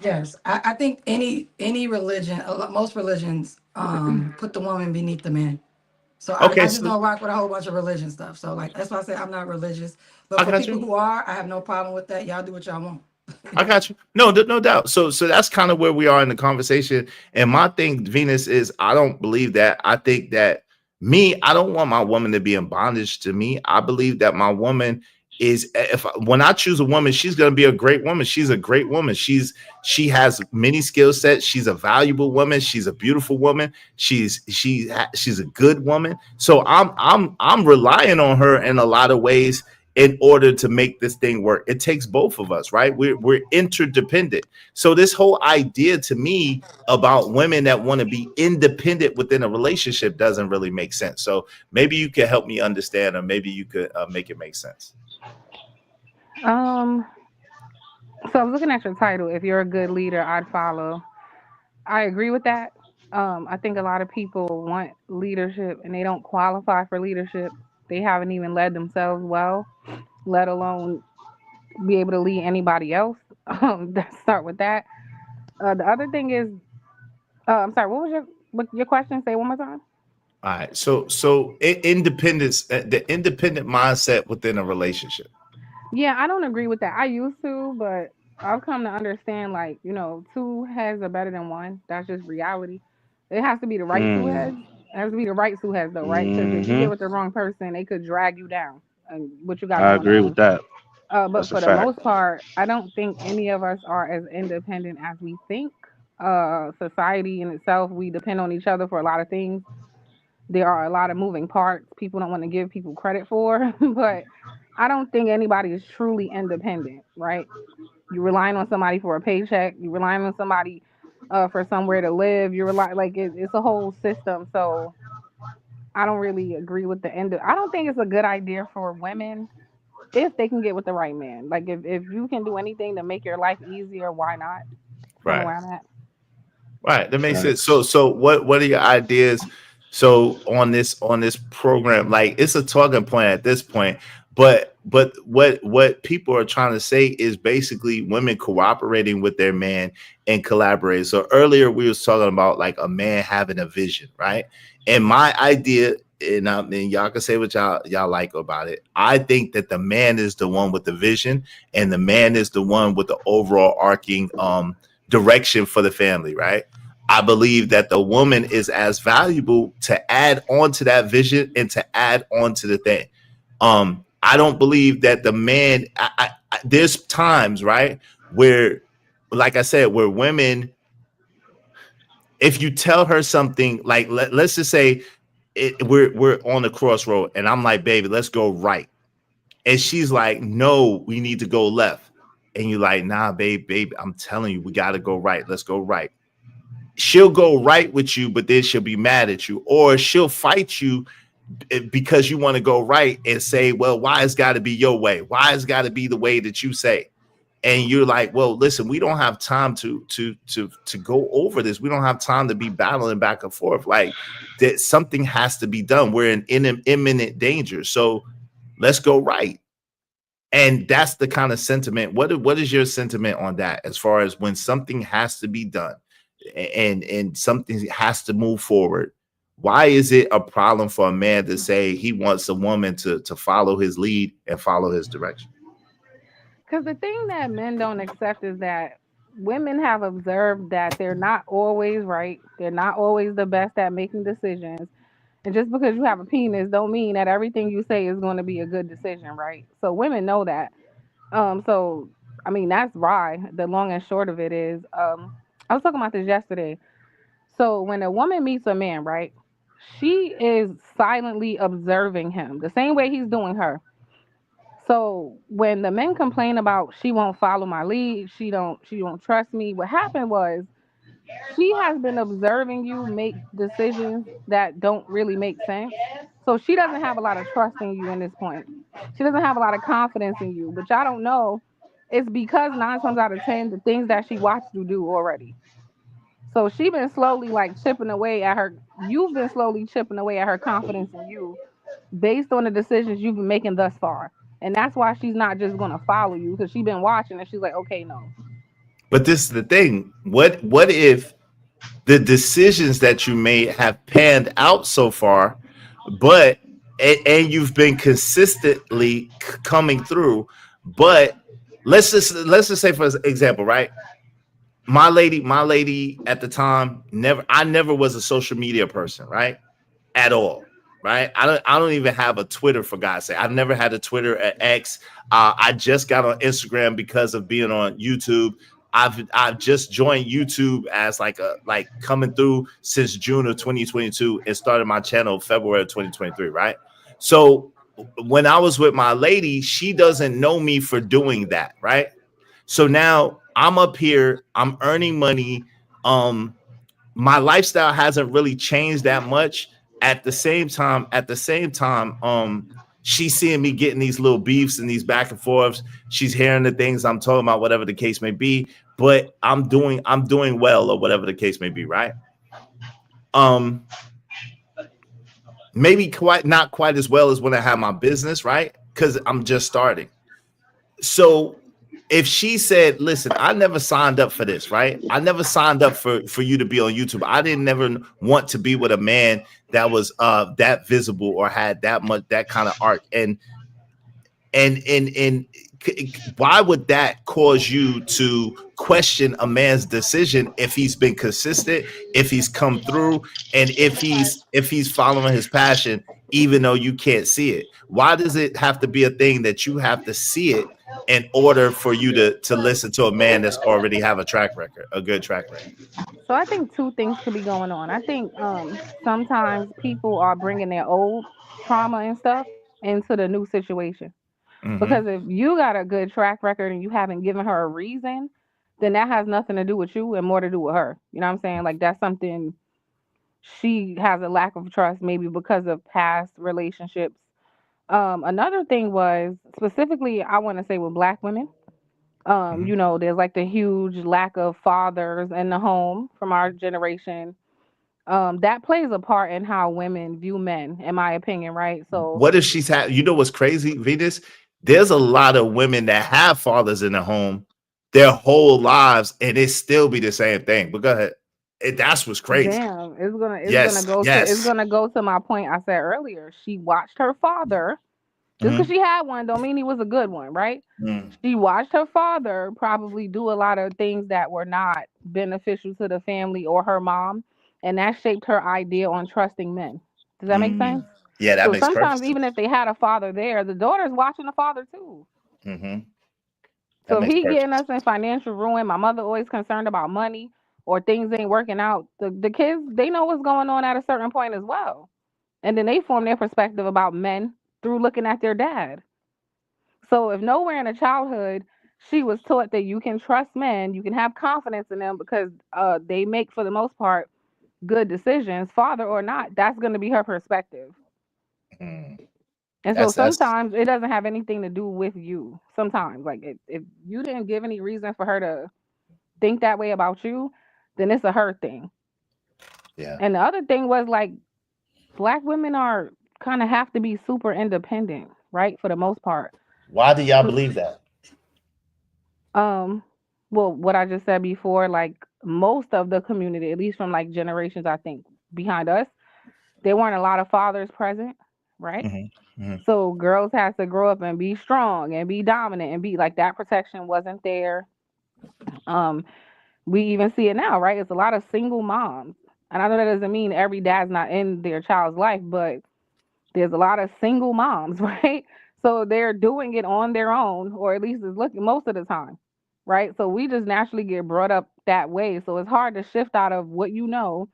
Yes, I think any religion, most religions, put the woman beneath the man. So I Okay, just so don't rock with a whole bunch of religion stuff. So like that's why I say I'm not religious. But I for got people you. who are, I have no problem with that. Y'all do what y'all want. I got you. No doubt. So that's kind of where we are in the conversation. And my thing, Venus, is I don't believe that. I think that I don't want my woman to be in bondage to me. I believe that my woman is when I choose a woman, she's gonna be a great woman. She's a great woman. She has many skill sets. She's a valuable woman. She's a beautiful woman. She's a good woman. So I'm relying on her in a lot of ways in order to make this thing work. It takes both of us, right? We're interdependent. So this whole idea to me about women that want to be independent within a relationship doesn't really make sense. So maybe you can help me understand, or maybe you could make it make sense. Um, so I was looking at your title. If you're a good leader, I'd follow. I agree with that. I think a lot of people want leadership and they don't qualify for leadership. They haven't even led themselves well, let alone be able to lead anybody else. Let's start with that. The other thing is, I'm sorry, what your question? Say it one more time. All right. So independence, the independent mindset within a relationship. Yeah, I don't agree with that. I used to, but I've come to understand like, two heads are better than one. That's just reality. It has to be the right two heads. It has to be the right two heads though, right? Because if you get with the wrong person, they could drag you down and what you got I going agree with on. that. But That's a for the fact. most part, I don't think any of us are as independent as we think. Society in itself, we depend on each other for a lot of things. There are a lot of moving parts people don't want to give people credit for, but I don't think anybody is truly independent, right? You're relying on somebody for a paycheck. You're relying on somebody for somewhere to live. It's a whole system. So I don't really agree with the end. I don't think it's a good idea for women if they can get with the right man. Like if you can do anything to make your life easier, why not? That's kind of Right. where I'm at. Right. That makes sense. Facts. So what are your ideas? So on this program, like it's a talking point at this point, but what people are trying to say is basically women cooperating with their man and collaborating. So earlier we was talking about like a man having a vision, right? And my idea, and y'all can say what y'all like about it. I think that the man is the one with the vision, and the man is the one with the overall arcing direction for the family, right? I believe that the woman is as valuable to add on to that vision and to add on to the thing. I don't believe that the man. There's times, right, where, like I said, where women, if you tell her something, like let's just say we're on the crossroad, and I'm like, baby, let's go right, and she's like, no, we need to go left, and you're like, nah, babe, I'm telling you, we got to go right. Let's go right. She'll go right with you, but then she'll be mad at you, or she'll fight you because you want to go right and say, well, why it's got to be your way? Why it's got to be the way that you say? And you're like, well, listen, we don't have time to go over this. We don't have time to be battling back and forth. Like that, something has to be done. We're in imminent danger. So let's go right. And that's the kind of sentiment. What is your sentiment on that, as far as when something has to be done and something has to move forward? Why is it a problem for a man to say he wants a woman to follow his lead and follow his direction? Because the thing that men don't accept is that women have observed that they're not always right. They're not always the best at making decisions. And just because you have a penis don't mean that everything you say is going to be a good decision, right? So women know that. So I mean that's why the long and short of it is, I was talking about this yesterday. So when a woman meets a man, right, she is silently observing him the same way he's doing her. So when the men complain about she won't follow my lead, she don't trust me. What happened was she has been observing you make decisions that don't really make sense. So she doesn't have a lot of trust in you in this point. She doesn't have a lot of confidence in you. But y'all don't know it's because 9 times out of 10 the things that she watched you do already. So she been slowly like chipping away at her. You've been slowly chipping away at her confidence in you based on the decisions you've been making thus far. And that's why she's not just gonna follow you because she's been watching and she's like, okay, no. But this is the thing. What if the decisions that you made have panned out so far, but and you've been consistently coming through, but let's just say, for example, right? My lady at the time I never was a social media person, right? At all. Right. I don't even have a Twitter, for God's sake. I've never had a Twitter at X. I just got on Instagram because of being on YouTube. I've just joined YouTube as like coming through since June of 2022 and started my channel February of 2023. Right. So when I was with my lady, she doesn't know me for doing that. Right. So now I'm up here, I'm earning money. My lifestyle hasn't really changed that much. At the same time, she's seeing me getting these little beefs and these back and forths. She's hearing the things I'm talking about, whatever the case may be. But I'm doing well, or whatever the case may be, right? Maybe not quite as well as when I had my business, right? Because I'm just starting. So if she said, listen, I never signed up for this, right? I never signed up for you to be on YouTube. I didn't never want to be with a man that was that visible or had that kind of art. And why would that cause you to question a man's decision if he's been consistent, if he's come through, and if he's following his passion, even though you can't see it? Why does it have to be a thing that you have to see it in order for you to listen to a man that's already have a track record, a good track record? So I think two things could be going on. I think sometimes people are bringing their old trauma and stuff into the new situation. Mhm. Because if you got a good track record and you haven't given her a reason, then that has nothing to do with you and more to do with her. You know what I'm saying? Like that's something she has a lack of trust, maybe because of past relationships. Another thing was specifically, I want to say with Black women, you know, there's like the huge lack of fathers in the home from our generation. That plays a part in how women view men, in my opinion, right? So What if she's had, you know what's crazy, Venus? There's a lot of women that have fathers in the home their whole lives, and it still be the same thing. But go ahead. That's what's crazy. damn, it's gonna Yes, go to yes. my point I said earlier. She watched her father. Just because she had one don't mean he was a good one, right? She watched her father probably do a lot of things that were not beneficial to the family or her mom, and that shaped her idea on trusting men. Does that make sense? Yeah, that So makes perfect sometimes sense. even if they had a father there, the daughter's watching the father too. Mm-hmm. So That if makes he perfect getting us in financial ruin, my mother always concerned about money or things ain't working out. The kids, they know what's going on at a certain point as well. And then they form their perspective about men through looking at their dad. So if nowhere in her childhood she was taught that you can trust men, you can have confidence in them because they make, for the most part, good decisions, father or not, that's going to be her perspective. And so That's sometimes it doesn't have anything to do with you. Sometimes, like if you didn't give any reason for her to think that way about you, then it's a her thing. Yeah. And the other thing was like Black women are kind of have to be super independent, right? For the most part. Why do y'all believe that? Well, what I just said before, like most of the community, at least from like generations, I think behind us, there weren't a lot of fathers present, right? So girls had to grow up and be strong and be dominant and be like that protection wasn't there. We even see it now, right? It's a lot of single moms. And I know that doesn't mean every dad's not in their child's life, but there's a lot of single moms, right? So they're doing it on their own, or at least it's looking most of the time, right? So we just naturally get brought up that way. So it's hard to shift out of what you know,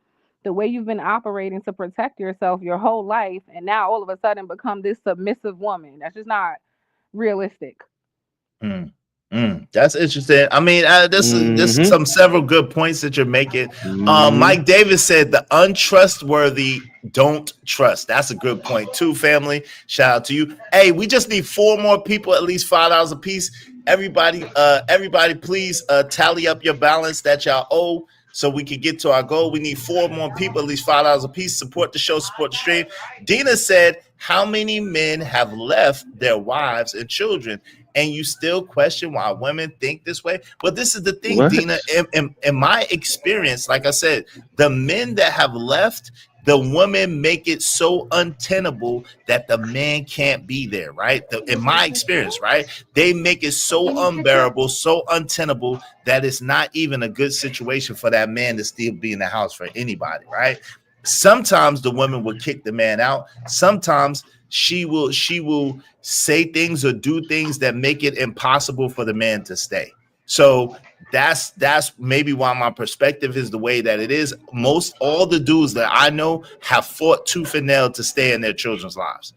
the way you've been operating to protect yourself your whole life, and now all of a sudden become this submissive woman. That's just not realistic. That's interesting. I mean, this is some several good points that you're making. Mike Davis said the untrustworthy don't trust. That's a good point too, family. Shout out to you. Hey, we just need 4 more people, at least $5 a piece. Everybody, please tally up your balance that y'all owe so we can get to our goal. We need 4 more people, at least $5 a piece. Support the show, support the stream. Dina said, how many men have left their wives and children? And you still question why women think this way? But this is the thing, what? Dina, in my experience, like I said, the men that have left, the women make it so untenable that the man can't be there, right? In my experience, right? They make it so unbearable, so untenable that it's not even a good situation for that man to still be in the house for anybody, right? Sometimes the woman will kick the man out. Sometimes she will say things or do things that make it impossible for the man to stay. So that's maybe why my perspective is the way that it is. All the dudes that I know have fought tooth and nail to stay in their children's lives.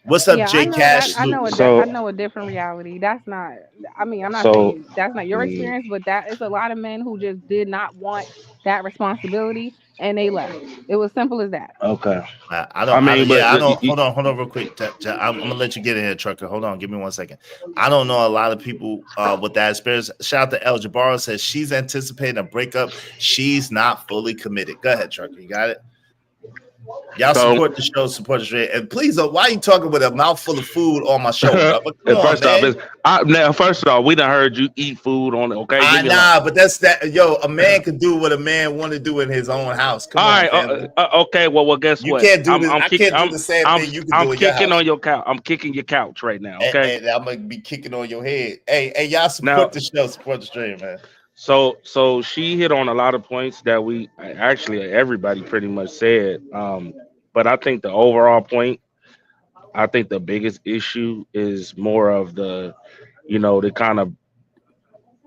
What's up, Jay Cash? I know a different reality. That's not, I mean, I'm not saying that's not your experience, but that is a lot of men who just did not want that responsibility and they left. It was simple as that. Okay. I don't. Hold on real quick. I'm gonna let you get in here, Trucker. Hold on, give me 1 second. I don't know a lot of people with that experience. Shout out to El Jabbar, says she's anticipating a breakup. She's not fully committed. Go ahead, Trucker. You got it. Y'all support the show, support the show, and please don't. Why are you talking with a mouthful of food on my show? First of all, we done heard you eat food on it. Okay, but that's that. Yo, a man can do what a man want to do in his own house. Come on, right. Okay. Well, guess what? You can't do this. I can't do the same thing you can do. I'm kicking on your couch. I'm kicking your couch right now. Okay, and I'm gonna be kicking on your head. Hey, y'all support the show, support the stream, man. So she hit on a lot of points that everybody pretty much said. But I think the overall point, I think the biggest issue is more of the kind of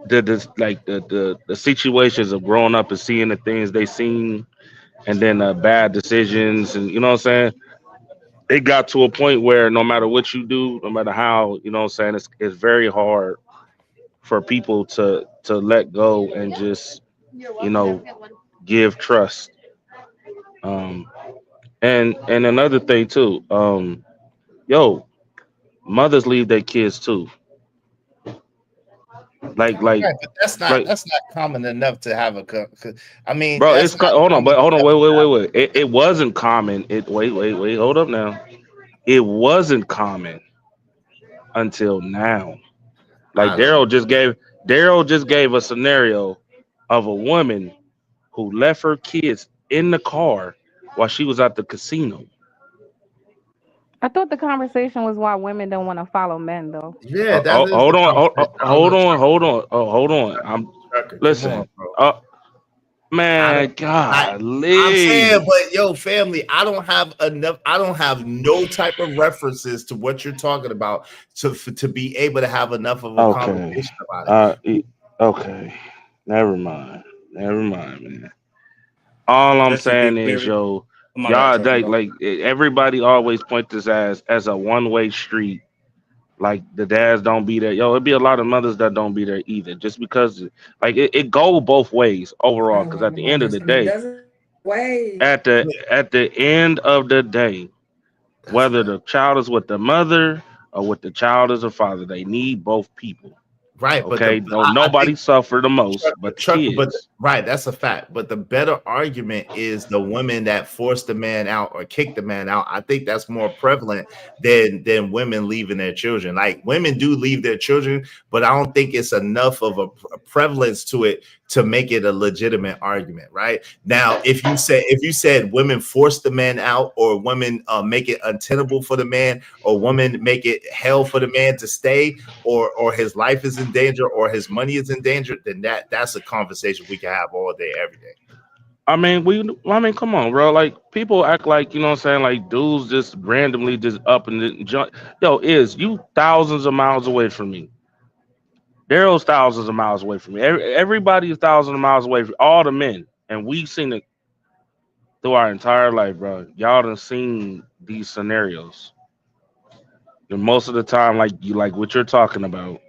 the situations of growing up and seeing the things they seen, and then bad decisions, and you know what I'm saying. It got to a point where no matter what you do, no matter how, you know what I'm saying, it's very hard for people to let go and just give trust. And another thing too, mothers leave their kids too. Like but that's not common enough to have I mean, bro, it's hold on, wait. It wasn't common. Wait, hold up now. It wasn't common until now. Like Daryl just gave a scenario of a woman who left her kids in the car while she was at the casino. I thought the conversation was why women don't want to follow men, though. Yeah, hold on. Listen, man, golly. I'm saying, but yo, family, I don't have no type of references to what you're talking about to be able to have enough of a conversation about it. Okay, never mind, man. All I'm saying is, y'all, like everybody always point this as a one-way street. Like the dads don't be there. It'd be a lot of mothers that don't be there either. Just because, like, it go both ways overall. Because at the end of the day, at the end of the day, whether the child is with the mother or with the child as a father, they need both people. Right. Okay. Nobody suffer the most, but kids. But right, that's a fact. But the better argument is the women that force the man out or kick the man out. I think that's more prevalent than women leaving their children. Like women do leave their children, but I don't think it's enough of a prevalence to it to make it a legitimate argument. Right now, if you said women force the man out, or women make it untenable for the man, or women make it hell for the man to stay, or his life is in danger, or his money is in danger, then that's a conversation we can have all day, every day. I mean, come on, bro. Like people act like, you know what I'm saying, like dudes just randomly just up and jump. Yo, you thousands of miles away from me. Daryl's thousands of miles away from me. Everybody is thousands of miles away from all the men. And we've seen it through our entire life, bro. Y'all done seen these scenarios. And most of the time, like what you're talking about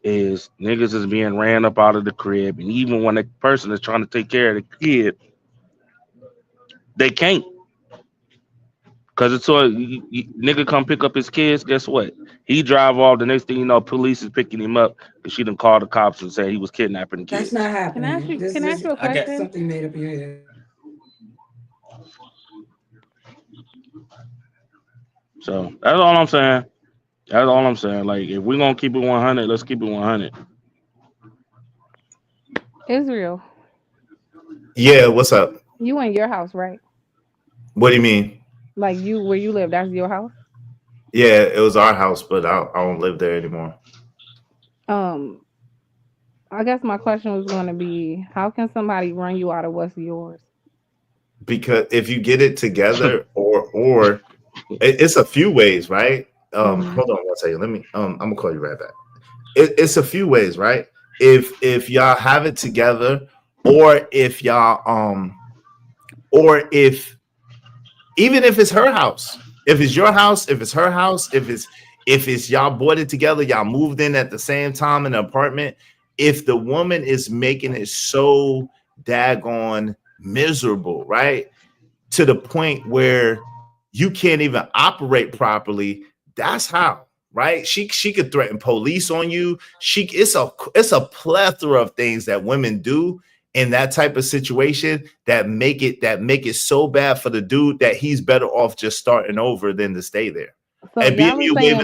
is niggas is being ran up out of the crib. And even when a person is trying to take care of the kid, they can't. Because it's so nigga come pick up his kids, guess what? He drive off, the next thing you know, police is picking him up because she done called the cops and said he was kidnapping the kids. That's not happening. Can I ask you a question? Something made up in your head. So that's all I'm saying. That's all I'm saying. Like, if we're gonna keep it 100, let's keep it 100. Israel, Yeah, what's up? you in your house, right? What do you mean? Like where you live, that's your house? Yeah, it was our house, but I don't live there anymore. I guess my question was going to be, how can somebody run you out of what's yours? Because if you get it together, or it's a few ways, right? Hold on one second. Let me. I'm gonna call you right back. It's a few ways, right? If y'all have it together, or if y'all or if even if it's her house, if it's your house, if it's her house, if it's y'all bought it together, y'all moved in at the same time in an apartment. If the woman is making it so daggone miserable, right, to the point where you can't even operate properly, that's how, right? She could threaten police on you. It's a plethora of things that women do in that type of situation that make it so bad for the dude that he's better off just starting over than to stay there. So And y'all was saying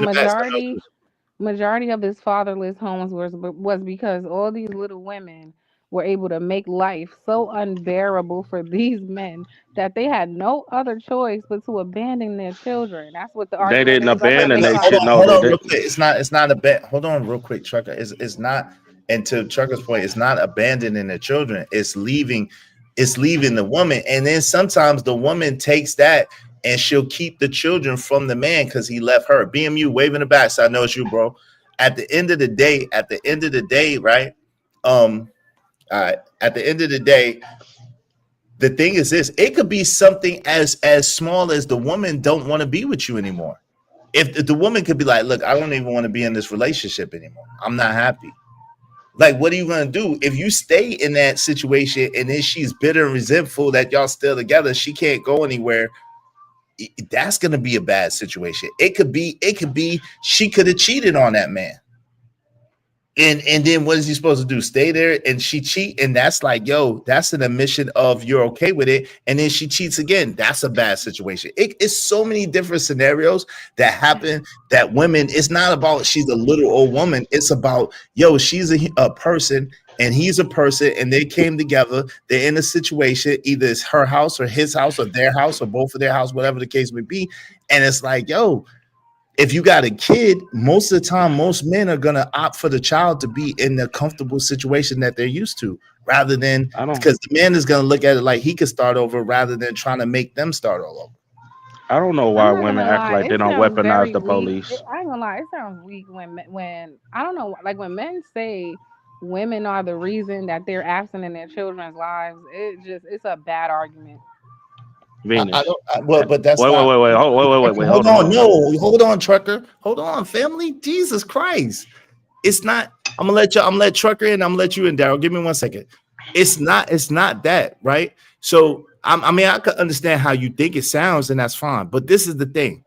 majority of his fatherless homes was because all these little women were able to make life so unbearable for these men that they had no other choice but to abandon their children. That's what the argument They didn't is. abandon their Hold shit. on, real quick. It's not a bet. Hold on, real quick, Trucker. It's not. And to Trucker's point, it's not abandoning the children. It's leaving the woman. And then sometimes the woman takes that and she'll keep the children from the man because he left her. BMU waving the back. So I know it's you, bro. At the end of the day, right? At the end of the day, the thing is this: it could be something as small as the woman don't want to be with you anymore. If the woman could be like, look, I don't even want to be in this relationship anymore. I'm not happy. Like, what are you going to do if you stay in that situation and then she's bitter and resentful that y'all still together? She can't go anywhere. That's going to be a bad situation. It could be she could have cheated on that man. And then what is he supposed to do? Stay there and she cheat? And that's like, yo, that's an admission of you're okay with it. And then she cheats again. That's a bad situation. It's so many different scenarios that happen that women, it's not about she's a little old woman. It's about, yo, she's a person and he's a person and they came together. They're in a situation, either it's her house or his house or their house or both of their house, whatever the case may be. And it's like, yo, if you got a kid, most of the time, most men are going to opt for the child to be in the comfortable situation that they're used to, rather than because the man is going to look at it like he could start over rather than trying to make them start all over. I don't know why women act like they don't weaponize the police. I ain't gonna lie, it sounds weak when I don't know, like when men say women are the reason that they're absent in their children's lives, it's a bad argument. Venus. But that's wait. Hold on, Trucker. Hold on, family. Jesus Christ. It's not. I'm gonna let Trucker in. I'm gonna let you in, Daryl. Give me 1 second. It's not that, right? So I could understand how you think it sounds, and that's fine. But this is the thing.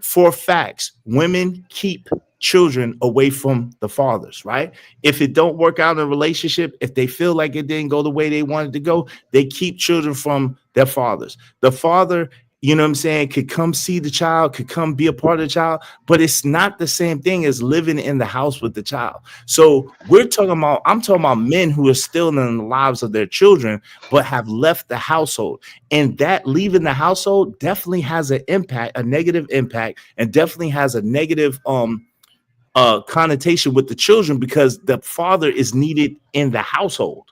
For facts, women keep children away from the fathers, right? If it don't work out in a relationship, if they feel like it didn't go the way they wanted to go, they keep children from their fathers. The father, you know what I'm saying, could come see the child, could come be a part of the child, but it's not the same thing as living in the house with the child. So I'm talking about men who are still in the lives of their children, but have left the household. And that leaving the household definitely has an impact, a negative impact, and definitely has a negative connotation with the children because the father is needed in the household.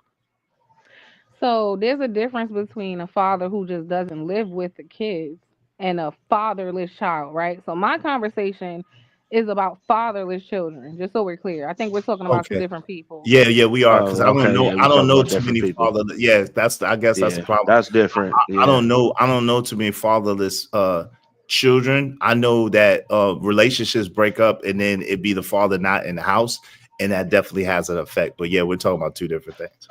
So there's a difference between a father who just doesn't live with the kids and a fatherless child, right? So my conversation is about fatherless children, just so we're clear. I think we're talking about two Okay. different people. Yeah, we are, because Oh, okay, yeah, we I don't talking know about too different many people. fatherless. Yeah, I guess that's the Yeah, problem. that's different. I don't know too many fatherless children. I know that relationships break up and then it be the father not in the house, and that definitely has an effect. But yeah, we're talking about two different things.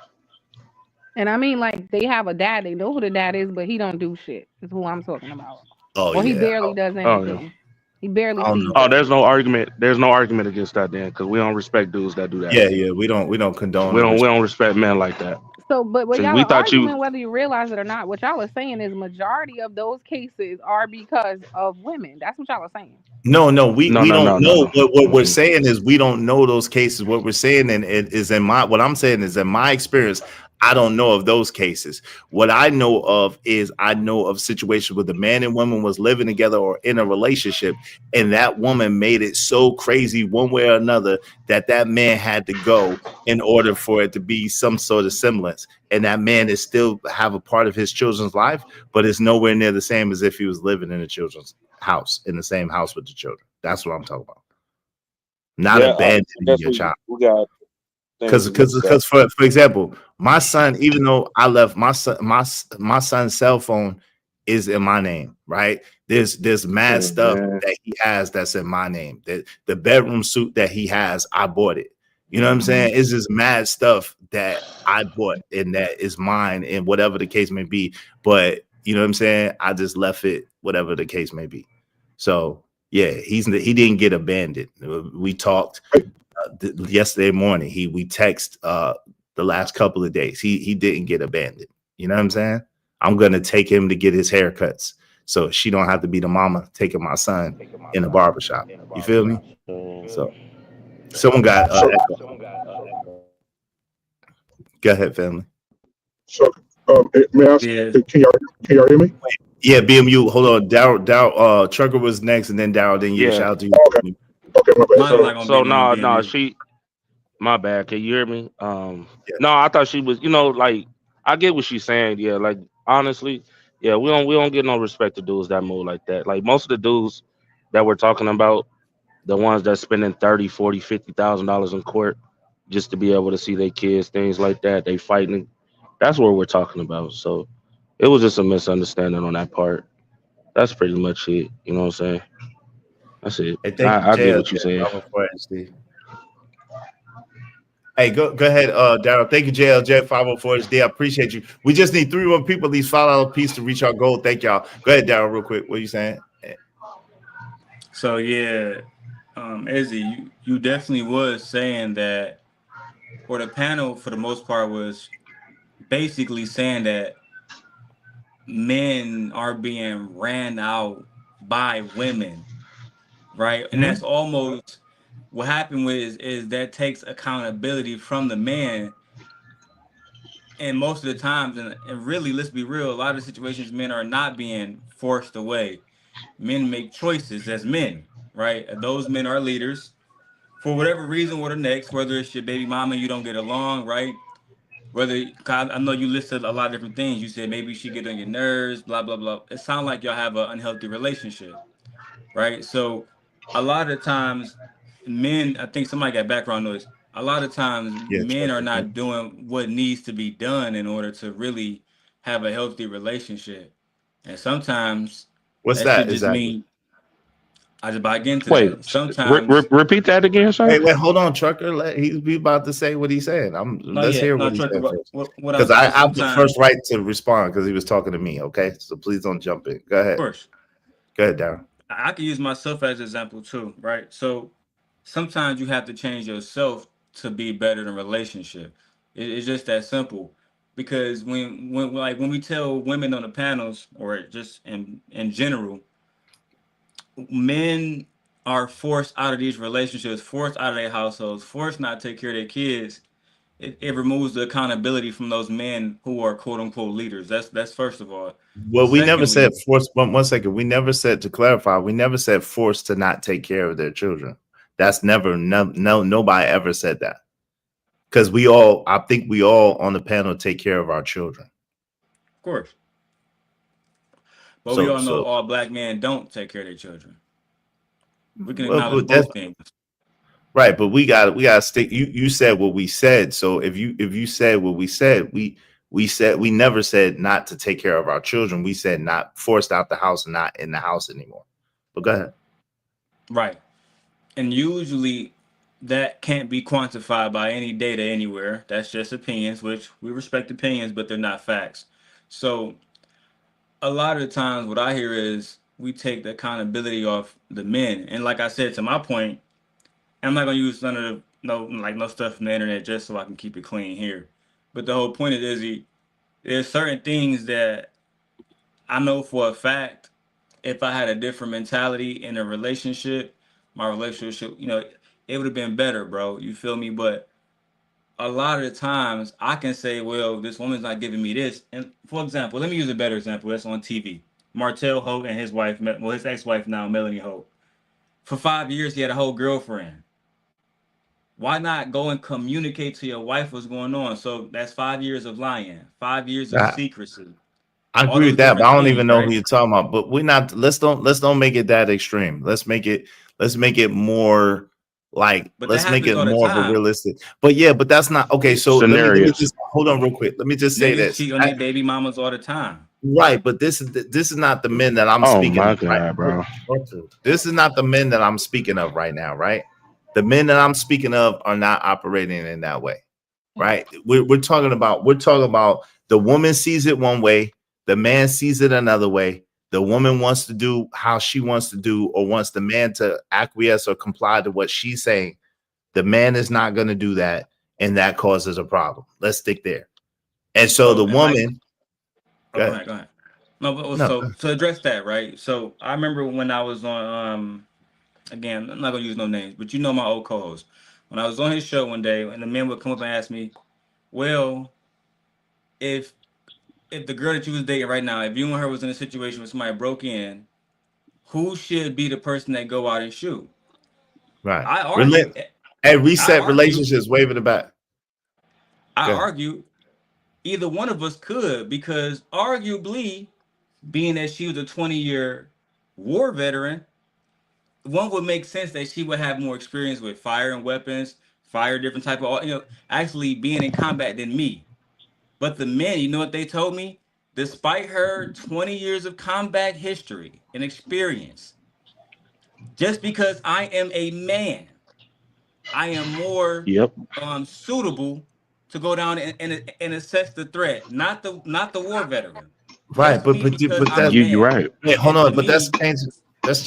And I mean, like, they have a dad, they know who the dad is, but he don't do shit, is who I'm talking about. Oh Or he yeah. barely does Oh, yeah. anything. He barely I don't sees know. Oh, them. there's no argument. There's no argument against that then, because we don't respect dudes that do that. Yeah, we don't condone. We don't respect men like that. So, but what See, y'all we are thought you. arguing, whether you realize it or not, what y'all are saying is majority of those cases are because of women. That's what y'all are saying. No, we No, don't know. What we're Mm-mm. saying is we don't know those cases. What we're saying what I'm saying is in my experience, I don't know of those cases. What I know of is I know of situations where the man and woman was living together or in a relationship, and that woman made it so crazy one way or another that man had to go in order for it to be some sort of semblance. And that man is still have a part of his children's life, but it's nowhere near the same as if he was living in the children's house, in the same house with the children. That's what I'm talking about. Not abandoning your child. We got Because for example, my son, even though I left my son's cell phone is in my name, right? There's mad stuff that he has that's in my name. That the bedroom suit that he has, I bought it. You know what I'm saying? It's just mad stuff that I bought and that is mine, and whatever the case may be. But you know what I'm saying? I just left it, whatever the case may be. So yeah, he didn't get abandoned. We talked yesterday morning. We text the last couple of days. He didn't get abandoned. You know what I'm saying? I'm gonna take him to get his haircuts, so she don't have to be the mama taking my son in the barbershop. You feel me? So someone got go ahead, family. So may I ask, can y'all hear me? Yeah, BMU. Hold on, Daryl. Trucker was next, and then Daryl. Then you. Yeah. Shout out to you. Okay, my bad. So no, she. My bad. Can you hear me? No, I thought she was. Like I get what she's saying. Yeah, like honestly, yeah, we don't get no respect to dudes that move like that. Like most of the dudes that we're talking about, the ones that spending $30,000, $40,000, $50,000 in court just to be able to see their kids, things like that. They fighting. That's what we're talking about. So it was just a misunderstanding on that part. That's pretty much it. You know what I'm saying? That's it. Hey, I get what you're saying. Hey, go ahead, Daryl. Thank you, JLJ 504HD. I appreciate you. We just need 3 more people, at least $5 piece to reach our goal. Thank y'all. Go ahead, Daryl, real quick. What are you saying? So yeah, Izzy, you definitely was saying that, or the panel for the most part was basically saying that men are being ran out by women, right? And that's almost what happened is that takes accountability from the man. And most of the times, and really, let's be real, a lot of situations, men are not being forced away. Men make choices as men, right? And those men are leaders for whatever reason or the next, whether it's your baby mama, you don't get along, right? Whether, I know you listed a lot of different things. You said maybe she get on your nerves, blah, blah, blah. It sounds like y'all have an unhealthy relationship, right? So a lot of times men, I think somebody got background noise. A lot of times men are not doing what needs to be done in order to really have a healthy relationship. And sometimes what's that that should just exactly? mean I just buy into Wait, that. Sometimes repeat that again, sir. Wait, hold on, Trucker. He's about to say what he's saying. Let's hear what he's saying first. Because I have the first right to respond because he was talking to me. Okay, so please don't jump in. Go ahead. Of course. Go ahead, Darren. I can use myself as an example too, right? So sometimes you have to change yourself to be better in a relationship. It's just that simple. Because when we tell women on the panels, or just in general, men are forced out of these relationships, forced out of their households, forced not to take care of their kids. It removes the accountability from those men who are quote unquote leaders. That's first of all. Well, we never said forced. 1 second. We never said, to clarify, we never said forced to not take care of their children. That's never, no, nobody ever said that. Because I think we all on the panel take care of our children. Of course. But we all know all black men don't take care of their children. We can acknowledge both things. Right, but we gotta stick. You said what we said. So if you said what we said, we never said not to take care of our children. We said not forced out the house and not in the house anymore. But go ahead. Right. And usually that can't be quantified by any data anywhere. That's just opinions, which we respect opinions, but they're not facts. So a lot of the times what I hear is we take the accountability off the men. And like I said, to my point, I'm not gonna use none of no stuff from the internet just so I can keep it clean here. But the whole point is, there's certain things that I know for a fact, if I had a different mentality in a relationship, my relationship, it would have been better, bro. You feel me? But a lot of the times I can say, well, this woman's not giving me this. And for example, let me use a better example. That's on TV. Martell Holt and his wife, his ex-wife now, Melanie Holt. For 5 years, he had a whole girlfriend. Why not go and communicate to your wife what's going on? So that's 5 years of lying, 5 years of secrecy. I agree with that, but I don't even know who you're talking about. But we're not. Let's don't make it that extreme. Let's make it more like. Let's make it more of a realistic. But yeah, but that's not okay. So let me just hold on real quick. Let me just say this. Cheat on their baby mamas all the time. Right, but this is not the men that I'm speaking of. Right, bro. This is not the men that I'm speaking of right now, right? The men that I'm speaking of are not operating in that way, right? We're talking about the woman sees it one way, the man sees it another way. The woman wants to do how she wants to do, or wants the man to acquiesce or comply to what she's saying. The man is not going to do that, and that causes a problem. Let's stick there. And so the woman. Go ahead. No, but so to address that, right? So I remember when I was on, again, I'm not gonna use no names, but you know my old co-host. When I was on his show one day, and the men would come up and ask me, well, if the girl that you was dating right now, if you and her was in a situation where somebody broke in, who should be the person that go out and shoot? Right. I argue. Reset relationships, waving it back. I argue either one of us could, because arguably, being that she was a 20-year war veteran, one would make sense that she would have more experience with firing weapons, different type of, actually being in combat than me. But the men, you know what they told me? Despite her 20 years of combat history and experience, just because I am a man, I am more suitable to go down and assess the threat, not the war veteran. Right, but that's you're right. Wait, hold on, but that's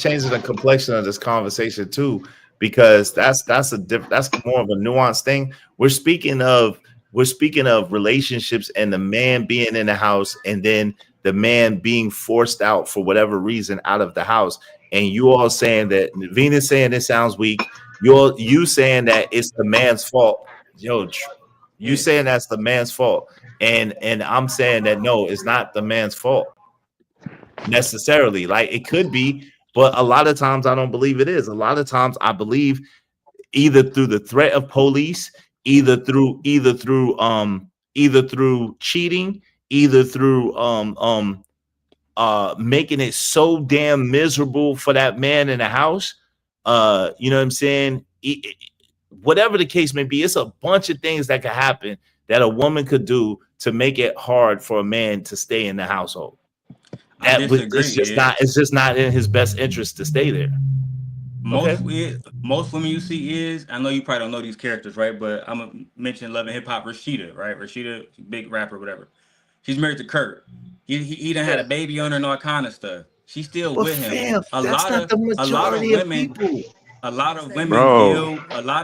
changing the complexion of this conversation too, because that's more of a nuanced thing. We're speaking of relationships and the man being in the house, and then the man being forced out for whatever reason out of the house. And you all saying that Venus saying it sounds weak. You saying that it's the man's fault. You saying that's the man's fault, and I'm saying that no, it's not the man's fault necessarily. Like, it could be, but a lot of times I don't believe it is. A lot of times I believe either through the threat of police, either through cheating, either through making it so damn miserable for that man in the house. You know what I'm saying? Whatever the case may be, it's a bunch of things that could happen that a woman could do to make it hard for a man to stay in the household. It's just not in his best interest to stay there. Most women you see I know you probably don't know these characters, right? But I'm gonna mention Love and Hip Hop Rashida, right? Rashida, big rapper, whatever. She's married to Kurt. He done had a baby on her and all kind of stuff. She's still with him. A lot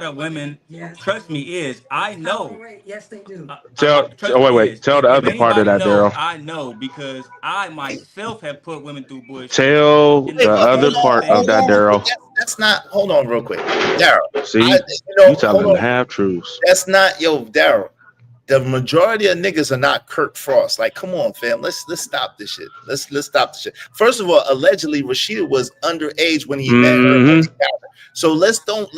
of women, trust me, I know. Yes, they do. Tell the other part of that, Daryl. I know, because I myself have put women through bullshit. Tell the other part of that, Daryl. That's not. Hold on, real quick, Daryl. See, you telling half truths. That's not, Daryl. the majority of niggas are not Kirk Frost. Like, come on, fam. Let's stop this shit. Let's stop this shit. First of all, allegedly Rashida was underage when he met her. So let's don't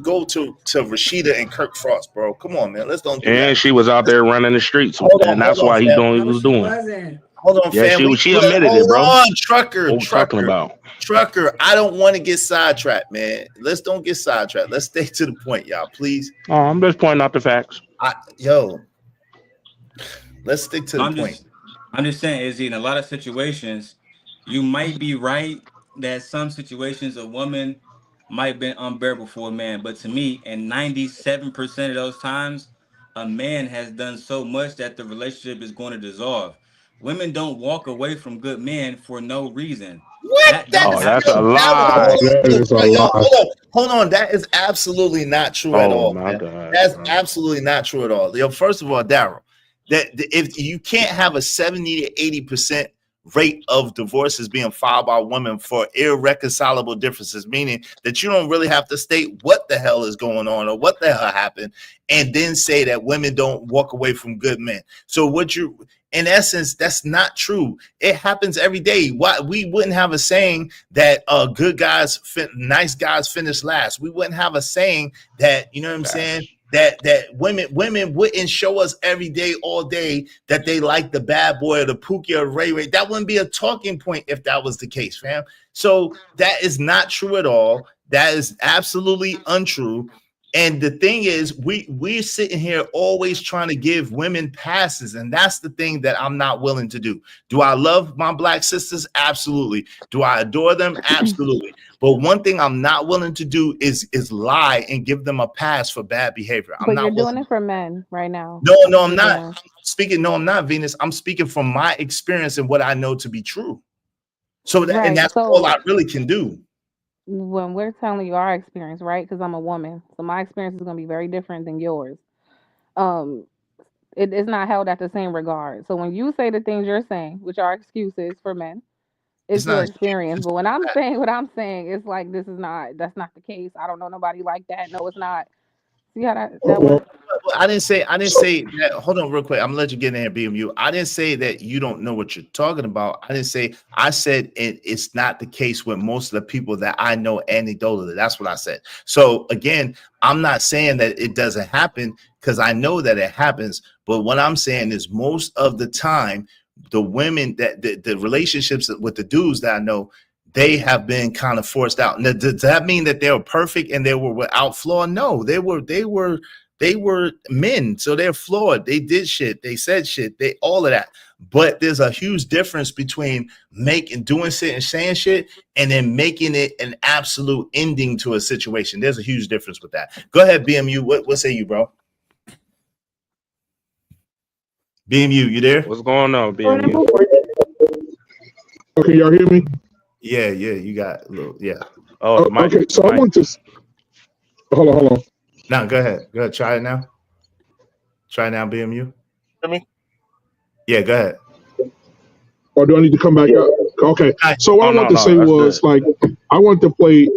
go to Rashida and Kirk Frost, bro. Come on, man. Let's don't do that. And she was out there running the streets, and that's why he doing what he was doing. Hold on, yeah, fam. she admitted it, bro. On, Trucker. What we talking about? Trucker, I don't want to get sidetracked, man. Let's don't get sidetracked. Let's stay to the point, y'all, please. Oh, I'm just pointing out the facts. Let's stick to the point. I'm just saying, Izzy, in a lot of situations, you might be right that some situations a woman might have been unbearable for a man. But to me, in 97% of those times, a man has done so much that the relationship is going to dissolve. Women don't walk away from good men for no reason. What? That's a lie. Hold on. That is absolutely not true at all. That's absolutely not true at all. Yo, first of all, Daryl, that if you can't have a 70 to 80% rate of divorces being filed by women for irreconcilable differences, meaning that you don't really have to state what the hell is going on or what the hell happened, and then say that women don't walk away from good men. So what you, in essence, that's not true. It happens every day. Why we wouldn't have a saying that nice guys finish last. We wouldn't have a saying that, you know what I'm saying, that women wouldn't show us every day, all day, that they like the bad boy or the Pookie or Ray Ray. That wouldn't be a talking point if that was the case, fam. So that is not true at all. That is absolutely untrue. And the thing is, we're sitting here always trying to give women passes, and that's the thing that I'm not willing to do. Do I love my black sisters? Absolutely. Do I adore them? Absolutely. But one thing I'm not willing to do is lie and give them a pass for bad behavior. But you're doing it for men right now. No, I'm not. I'm not, Venus. I'm speaking from my experience and what I know to be true. So that, and that's all I really can do. When we're telling you our experience, right? Because I'm a woman, so my experience is going to be very different than yours. It is not held at the same regard. So when you say the things you're saying, which are excuses for men, it's your experience. But when I'm saying what I'm saying, it's like that's not the case. I don't know nobody like that. No, it's not. See how that works? I didn't say that. Hold on real quick. I'm gonna let you get in here, BMU. I didn't say that you don't know what you're talking about. I said it's not the case with most of the people that I know anecdotally. That's what I said. So again, I'm not saying that it doesn't happen because I know that it happens. But what I'm saying is most of the time, the women that the relationships with the dudes that I know, they have been kind of forced out. Now, does that mean that they were perfect and they were without flaw? No, they were men, so they're flawed. They did shit, they said shit, they all of that. But there's a huge difference between doing shit and saying shit and then making it an absolute ending to a situation. There's a huge difference with that. Go ahead, BMU. What say you, bro? BMU, you there? What's going on, BMU? Okay, y'all hear me? Yeah, you got a little, yeah. Oh, okay. So I want to hold on. No, go ahead. Try it now. Try it now, BMU. Hear me? Yeah, go ahead. Or do I need to come back up? Okay. So what I want to say was good. I want to play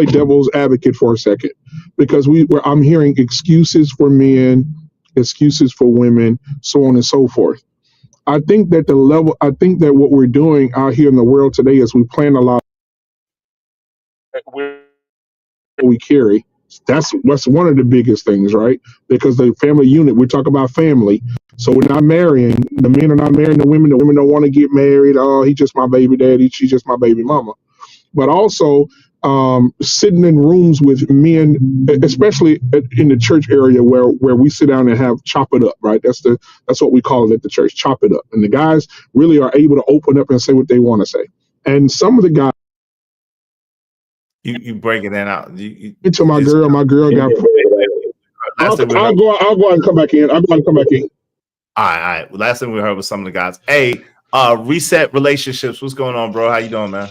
devil's advocate for a second because I'm hearing excuses for men, excuses for women, so on and so forth. I think that what we're doing out here in the world today is we plan a lot we carry. That's one of the biggest things, right? Because the family unit, we talk about family. So we're not marrying. The men are not marrying the women. The women don't want to get married. Oh, he's just my baby daddy. She's just my baby mama. But also sitting in rooms with men, especially in the church area where we sit down and have chop it up, right? That's what we call it at the church, chop it up. And the guys really are able to open up and say what they want to say. And some of the guys, you breaking that out. My girl got. I'll go and come back in. All right. Well, last thing we heard was some of the guys. Hey, Reset Relationships. What's going on, bro? How you doing, man?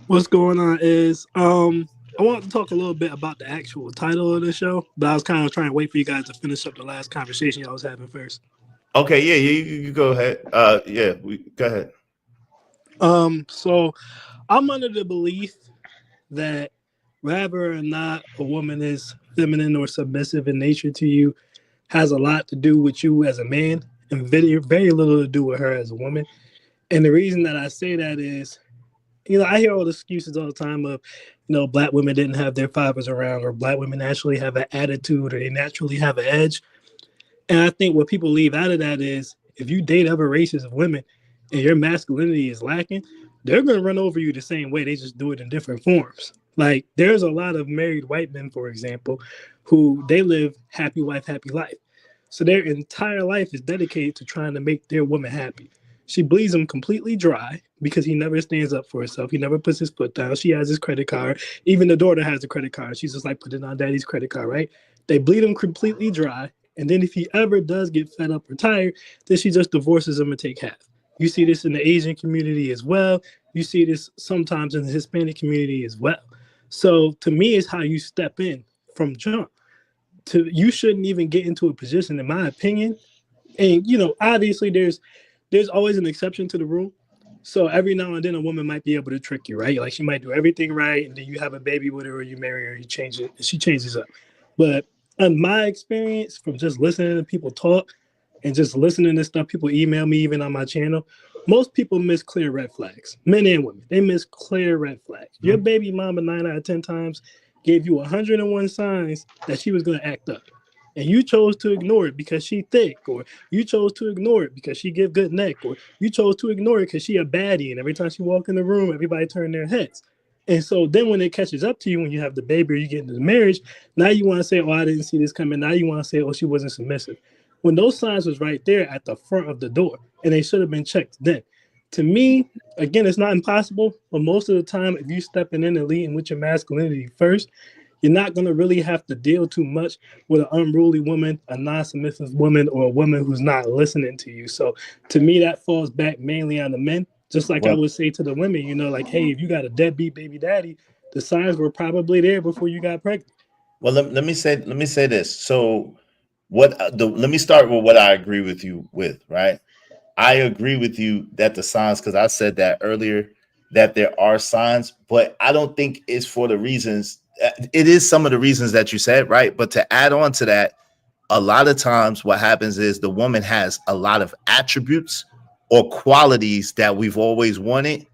What's going on is I want to talk a little bit about the actual title of the show, but I was kind of trying to wait for you guys to finish up the last conversation y'all was having first. Okay, yeah, you go ahead. Go ahead. So I'm under the belief that whether or not a woman is feminine or submissive in nature to you, has a lot to do with you as a man and very, very little to do with her as a woman. And the reason that I say that is, I hear all the excuses all the time of, black women didn't have their fathers around, or black women naturally have an attitude, or they naturally have an edge. And I think what people leave out of that is, if you date other races of women and your masculinity is lacking, they're going to run over you the same way. They just do it in different forms. Like, there's a lot of married white men, for example, who they live happy wife, happy life. So their entire life is dedicated to trying to make their woman happy. She bleeds him completely dry because he never stands up for himself. He never puts his foot down. She has his credit card. Even the daughter has the credit card. She's just like, put it on daddy's credit card, right? They bleed him completely dry. And then if he ever does get fed up or tired, then she just divorces him and take half. You see this in the Asian community as well. You see this sometimes in the Hispanic community as well. So to me, it's how you step in from jump. You shouldn't even get into a position, in my opinion. And, obviously there's always an exception to the rule. So every now and then a woman might be able to trick you, right? Like, she might do everything right, and then you have a baby with her, or you marry her, she changes up. But in my experience, from just listening to people talk and just listening to stuff people email me, even on my channel, most people miss clear red flags. Men and women, they miss clear red flags. Your baby mama 9 out of 10 times gave you 101 signs that she was going to act up. And you chose to ignore it because she thick, or you chose to ignore it because she give good neck, or you chose to ignore it because she a baddie, and every time she walk in the room, everybody turn their heads. And so then when it catches up to you, when you have the baby or you get into the marriage, now you want to say, oh, I didn't see this coming. Now you want to say, oh, she wasn't submissive. When those signs was right there at the front of the door, and they should have been checked then. To me, again, it's not impossible, but most of the time, if you stepping in and leading with your masculinity first, you're not going to really have to deal too much with an unruly woman, a non-submissive woman, or a woman who's not listening to you. So to me, that falls back mainly on the men. Just like I would say to the women, like, hey, if you got a deadbeat baby daddy, the signs were probably there before you got pregnant. Well, let me say this. So let me start with what I agree with you with, right? I agree with you that the signs, because I said that earlier, that there are signs, but I don't think it's for the reasons. It is some of the reasons that you said, right? But to add on to that, a lot of times what happens is the woman has a lot of attributes or qualities that we've always wanted,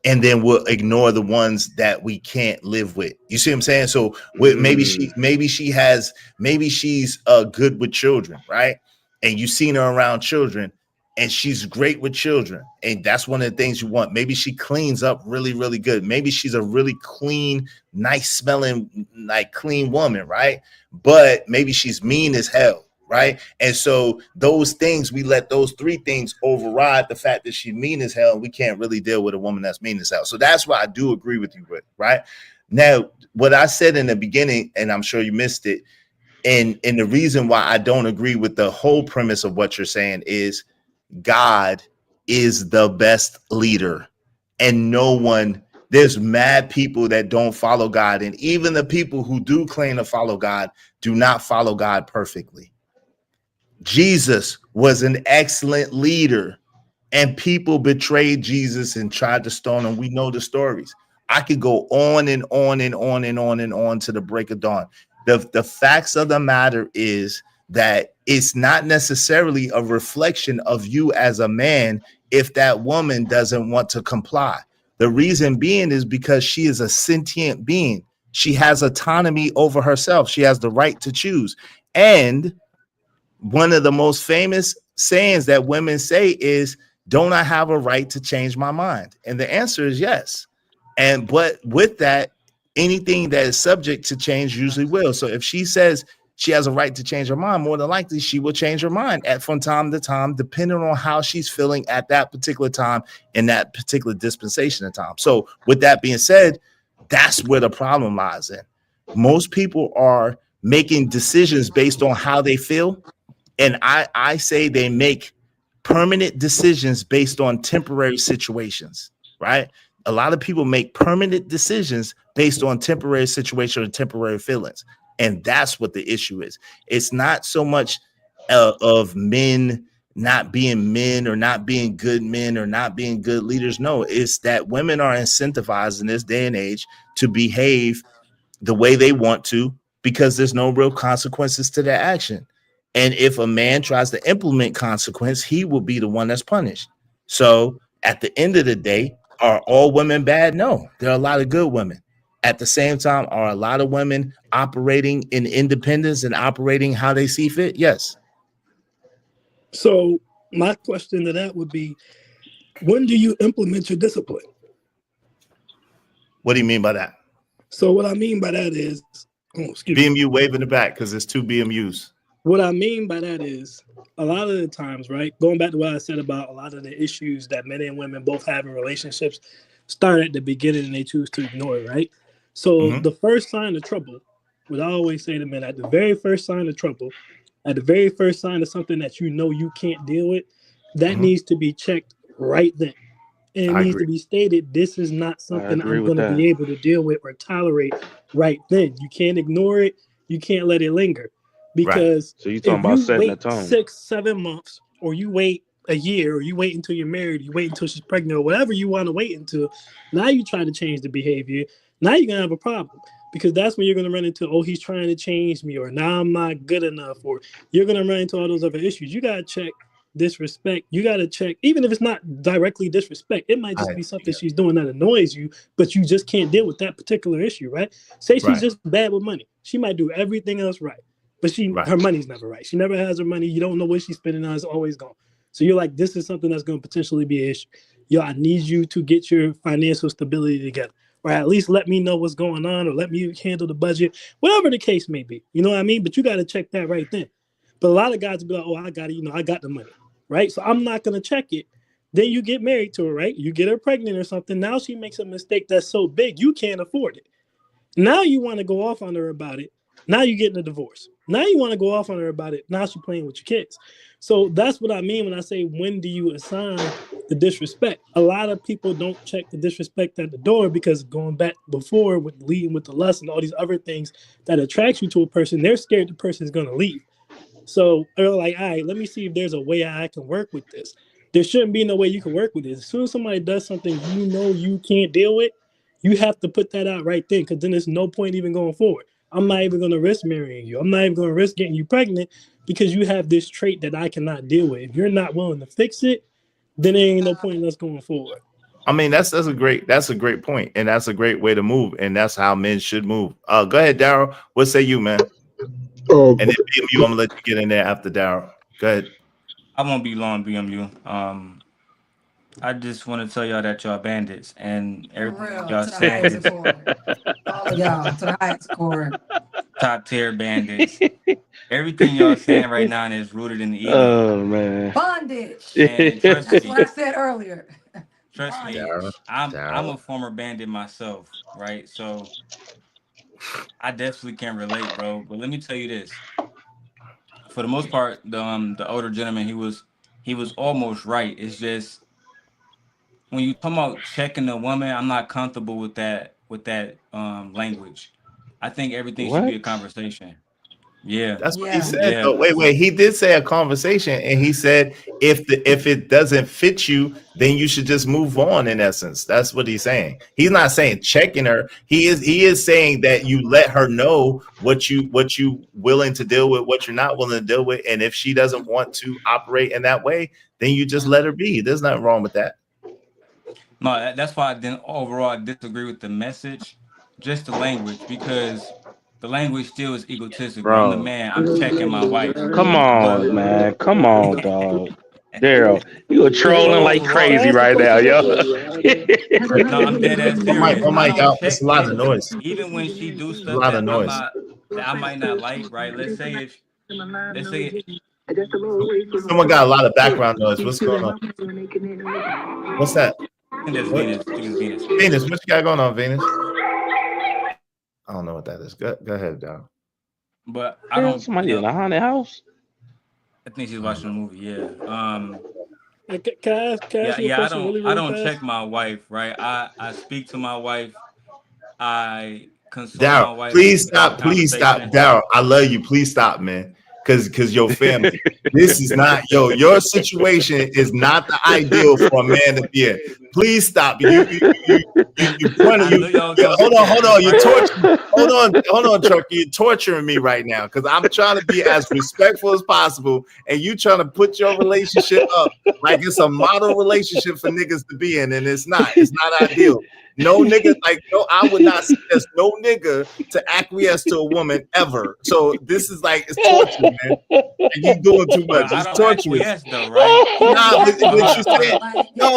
and then we'll ignore the ones that we can't live with. You see what I'm saying? So maybe she's good with children, right? And you've seen her around children, and she's great with children, and that's one of the things you want. Maybe she cleans up really, really good. Maybe she's a really clean, nice smelling, like clean woman, right? But maybe she's mean as hell, right? And so those things, we let those three things override the fact that she's mean as hell, and we can't really deal with a woman that's mean as hell. So that's why I do agree with you, right? Now, what I said in the beginning, and I'm sure you missed it, and the reason why I don't agree with the whole premise of what you're saying is God is the best leader, and there's mad people that don't follow God. And even the people who do claim to follow God do not follow God perfectly. Jesus was an excellent leader, and people betrayed Jesus and tried to stone him. We know the stories. I could go on and on and on and on and on to the break of dawn. The facts of the matter is that it's not necessarily a reflection of you as a man if that woman doesn't want to comply. The reason being is because she is a sentient being. She has autonomy over herself. She has the right to choose. And one of the most famous sayings that women say is, don't I have a right to change my mind? And the answer is yes. But with that, anything that is subject to change usually will. So if she says she has a right to change her mind, more than likely she will change her mind from time to time, depending on how she's feeling at that particular time in that particular dispensation of time. So with that being said, that's where the problem lies in. Most people are making decisions based on how they feel. And I say they make permanent decisions based on temporary situations, right? A lot of people make permanent decisions based on temporary situation or temporary feelings. And that's what the issue is. It's not so much of men not being men or not being good men or not being good leaders. No, it's that women are incentivized in this day and age to behave the way they want to because there's no real consequences to their action. And if a man tries to implement consequence, he will be the one that's punished. So at the end of the day, are all women bad? No, there are a lot of good women. At the same time, are a lot of women operating in independence and operating how they see fit? Yes. So my question to that would be, when do you implement your discipline? What do you mean by that? So what I mean by that is, BMU wave in the back because it's 2 BMUs. What I mean by that is, a lot of the times, right, going back to what I said about a lot of the issues that men and women both have in relationships start at the beginning and they choose to ignore it, right? So the first sign of trouble, what I always say to men, at the very first sign of trouble, at the very first sign of something that you know you can't deal with, that needs to be checked right then. And it needs to be stated, this is not something I'm going to be able to deal with or tolerate right then. You can't ignore it. You can't let it linger. Because so you're talking about setting the tone. 6-7 months, or you wait a year, or you wait until you're married, you wait until she's pregnant, or whatever you want to wait until, now you try to change the behavior. Now you're going to have a problem, because that's when you're going to run into, oh, he's trying to change me, or now I'm not good enough, or you're going to run into all those other issues. You got to check disrespect. You got to check, even if it's not directly disrespect, it might just be something she's doing that annoys you, but you just can't deal with that particular issue, right? Say she's just bad with money. She might do everything else right, but her money's never right. She never has her money. You don't know what she's spending on. It's always gone. So you're like, this is something that's going to potentially be an issue. Yo, I need you to get your financial stability together, or at least let me know what's going on, or let me handle the budget, whatever the case may be. You know what I mean? But you got to check that right then. But a lot of guys will be like, oh, I got it. I got the money, right? So I'm not going to check it. Then you get married to her, right? You get her pregnant or something. Now she makes a mistake that's so big, you can't afford it. Now you want to go off on her about it. Now you're getting a divorce. Now you want to go off on her about it. Now she's playing with your kids. So that's what I mean when I say, when do you assign the disrespect? A lot of people don't check the disrespect at the door, because going back before with leading with the lust and all these other things that attracts you to a person, they're scared the person is going to leave. So they're like, all right, let me see if there's a way I can work with this. There shouldn't be no way you can work with this. As soon as somebody does something you know you can't deal with, you have to put that out right then, because then there's no point even going forward. I'm not even going to risk marrying you. I'm not even going to risk getting you pregnant, because you have this trait that I cannot deal with. If you're not willing to fix it, then there ain't no point in us going forward. I mean, that's a great point, and that's a great way to move, and that's how men should move. Go ahead, Daryl. What say you, man? Oh, and then BMU, I'm gonna let you get in there after Daryl. Go ahead. I won't be long, BMU. I just want to tell y'all that y'all bandits, and everything y'all saying is all of y'all to the highest score. Top tier bandits. Everything y'all saying right now is rooted in the ego. Oh man, bondage. And trust That's me, what I said earlier. Trust me, I'm a former bandit myself, right? So I definitely can relate, bro. But let me tell you this: for the most part, the older gentleman, he was almost right. It's just, when you talk about checking a woman, I'm not comfortable with that language. I think everything should be a conversation. Yeah, that's what he said. Yeah. Wait, he did say a conversation, and he said if it doesn't fit you, then you should just move on. In essence, that's what he's saying. He's not saying checking her. He is saying that you let her know what you willing to deal with, what you're not willing to deal with, and if she doesn't want to operate in that way, then you just let her be. There's nothing wrong with that. No, that's why overall I disagree with the message, just the language, because the language still is egotistical. Bro. I'm the man. I'm checking my wife. Come on, man. Come on, dog. Daryl, you are trolling like crazy right now, yo. No, I'm dead ass serious. Oh my God, it's a lot of noise. Even when she do stuff a lot of noise. that I might not like, right? Let's say Someone got a lot of background noise. What's going on? What's that? I think that's Venus. Venus. Venus, what you got going on, Venus? I don't know what that is. Go ahead, Daryl. But I don't. Somebody in a haunted house. I think she's watching a movie. Yeah. Can I ask you a question really I don't fast? check my wife, right? I speak to my wife. I consult my wife. Please stop, Daryl. I love you. Please stop, man. Because your family, this is not your situation is not the ideal for a man to be in. Please stop. You hold on. Hold on, Chuck. You're torturing me right now because I'm trying to be as respectful as possible, and you trying to put your relationship up like it's a model relationship for niggas to be in, and it's not. It's not ideal. No nigga, I would not suggest no nigga to acquiesce to a woman ever. So this is like, it's torture, man. And you doing too much. It's torturous. Though, right?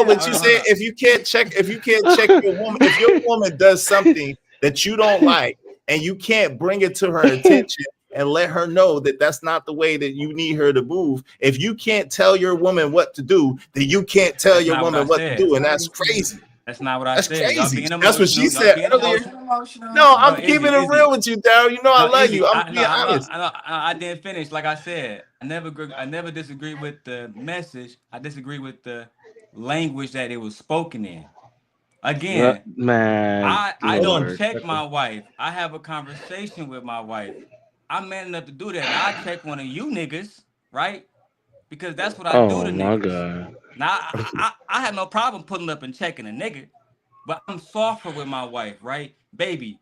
But you said if you can't check your woman, if your woman does something that you don't like and you can't bring it to her attention and let her know that that's not the way that you need her to move. If you can't tell your woman what to do, then you can't tell your woman what to do, and that's crazy. That's not what I That's said. crazy. That's what she said earlier. No, I'm keeping it real with you, Daryl. You know I love you. I'm being honest. I didn't finish. Like I said, I never disagree with the message. I disagree with the language that it was spoken in. Again, man, I don't check my wife. I have a conversation with my wife. I'm man enough to do that. I check one of you niggas, right? Because that's what I do to niggas. God. Now, I have no problem putting up and checking a nigga, but I'm softer with my wife, right? Baby,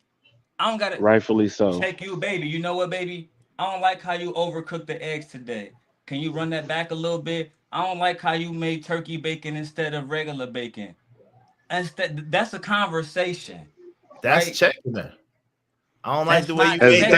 I don't got to rightfully so check you, baby. You know what, baby? I don't like how you overcooked the eggs today. Can you run that back a little bit? I don't like how you made turkey bacon instead of regular bacon. That's a conversation. That's right? checking her. I don't like the way you made that.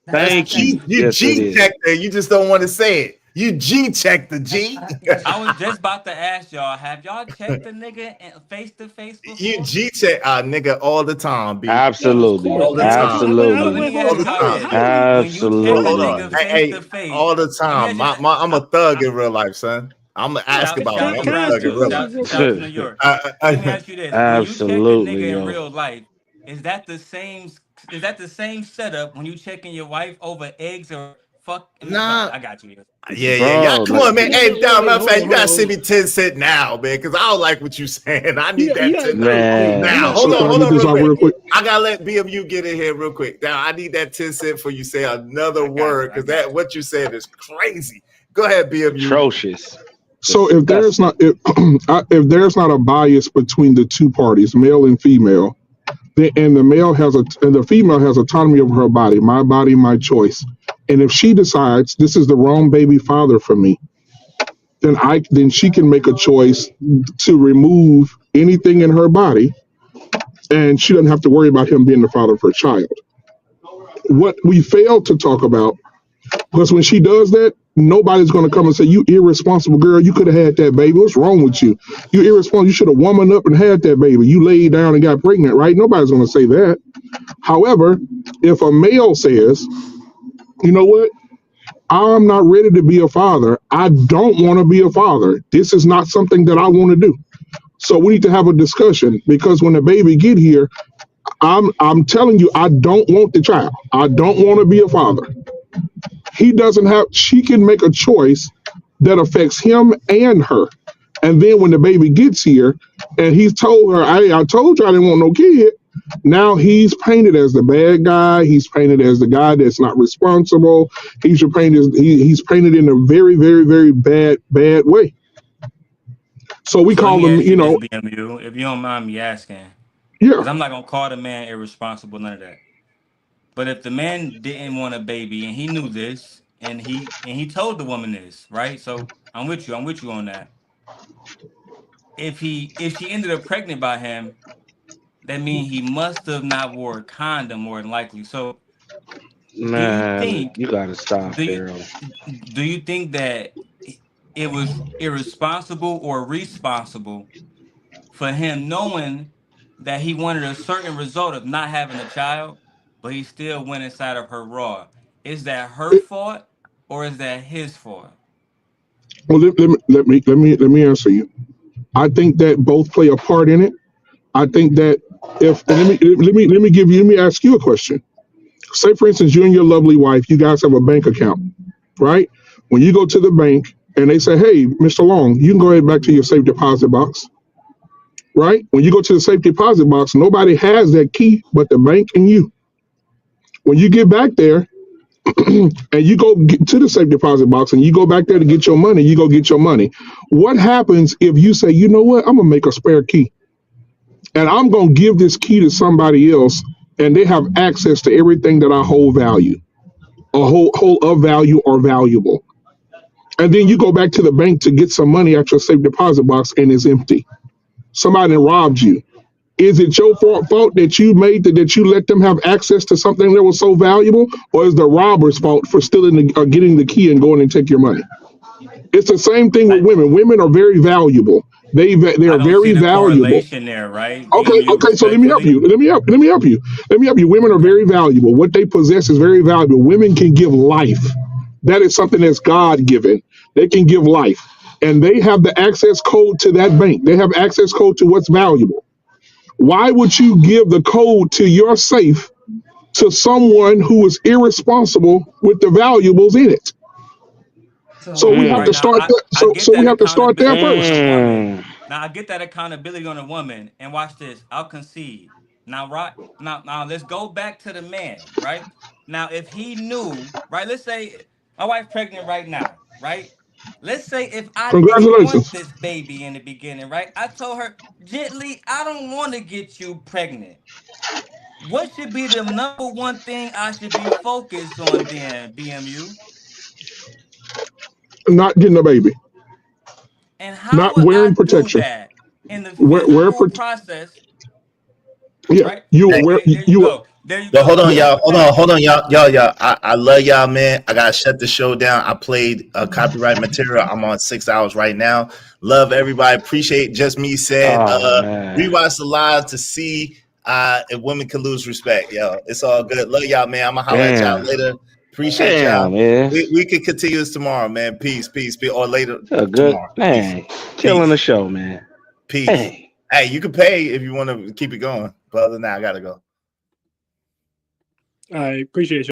Thank you. You G checked her. You just don't want to say it. You G checked the G. I was just about to ask y'all, have y'all checked the nigga face to face before? You G check nigga all the time, B. Absolutely. All the time. All the time. Absolutely. Hold on. Hey, all the time. I'm a thug in real life, son. I'm gonna ask about me. I'm a thug in real life. New York. Let me ask you this. Absolutely. When you check a nigga in real life, is that the same setup when you checking your wife over eggs or fuck? Nah. I got you. Yeah. Come on, man. Hey, matter of fact, you gotta send me 10 cents now, man, because I don't like what you saying. I need that 10 now. Hold on real quick. I gotta let BMU get in here real quick. Now I need that 10 cents for you say another word, because that what you said is crazy. Go ahead, BMU. Atrocious. So if there's not a bias between the two parties, male and female, and the female has autonomy over her body, my choice. And if she decides this is the wrong baby father for me, then she can make a choice to remove anything in her body, and she doesn't have to worry about him being the father of her child. What we fail to talk about, because when she does that, nobody's going to come and say, you irresponsible girl, you could have had that baby. What's wrong with you? You irresponsible. You should have womaned up and had that baby. You laid down and got pregnant, right? Nobody's going to say that. However, if a male says, you know what? I'm not ready to be a father. I don't want to be a father. This is not something that I want to do. So we need to have a discussion, because when the baby get here, I'm telling you, I don't want the child. I don't want to be a father. She can make a choice that affects him and her. And then when the baby gets here and he's told her, I told you I didn't want no kid. Now he's painted as the bad guy. He's painted as the guy that's not responsible. He's painted in a very, very, very bad way. So we call him, BMU, if you don't mind me asking. Yeah. Because I'm not going to call the man irresponsible, none of that. But if the man didn't want a baby and he knew this and he told the woman this, right? So I'm with you on that. If she ended up pregnant by him, that means he must have not wore a condom more than likely. So man, you gotta stop there. Do you think that it was irresponsible or responsible for him knowing that he wanted a certain result of not having a child, but he still went inside of her raw? Is that her fault or is that his fault? Well, let me answer you. I think that both play a part in it. I think that let me ask you a question. Say, for instance, you and your lovely wife, you guys have a bank account, right? When you go to the bank and they say, hey, Mr. Long, you can go ahead back to your safe deposit box, right? When you go to the safe deposit box, nobody has that key but the bank and you. When you get back there, and you go to the safe deposit box and you go back there to get your money, you go get your money. What happens if you say, you know what, I'm gonna make a spare key and I'm gonna give this key to somebody else and they have access to everything that I hold value, hold of value or valuable. And then you go back to the bank to get some money out your safe deposit box and it's empty. Somebody robbed you. Is it your fault that you made that you let them have access to something that was so valuable, or is the robber's fault for stealing or getting the key and going and take your money? It's the same thing with women. Women are very valuable. They are very valuable. Correlation there, right? Okay. So let me help you. Let me help you. Women are very valuable. What they possess is very valuable. Women can give life. That is something that's God given. They can give life, and they have the access code to that bank. They have access code to what's valuable. Why would you give the code to your safe to someone who is irresponsible with the valuables in it? So we have to start there. So we have to start there first. Now I get that accountability on a woman, and watch this. I'll concede. Now, right now, let's go back to the man. Right now, if he knew, right? Let's say my wife's pregnant right now, right? Let's say if I didn't want this baby in the beginning, right? I told her gently, I don't want to get you pregnant. What should be the number one thing I should be focused on then, BMU? Not getting a baby. And how not would wearing I protection. do that in the physical process? Yeah, right? you Go. There you go. Hold on, y'all. I love y'all, man. I gotta shut the show down. I played copyright material. I'm on 6 hours right now. Love everybody. Appreciate Just Me said. Rewatch the live to see if women can lose respect. Yo, it's all good. Love y'all, man. I'm gonna holler at y'all later. Appreciate y'all, man. We can continue this tomorrow, man. Peace, or later. Good tomorrow. man. Killing the show, man. Peace. Hey, you can pay if you want to keep it going. But other than that, I gotta go. I appreciate you.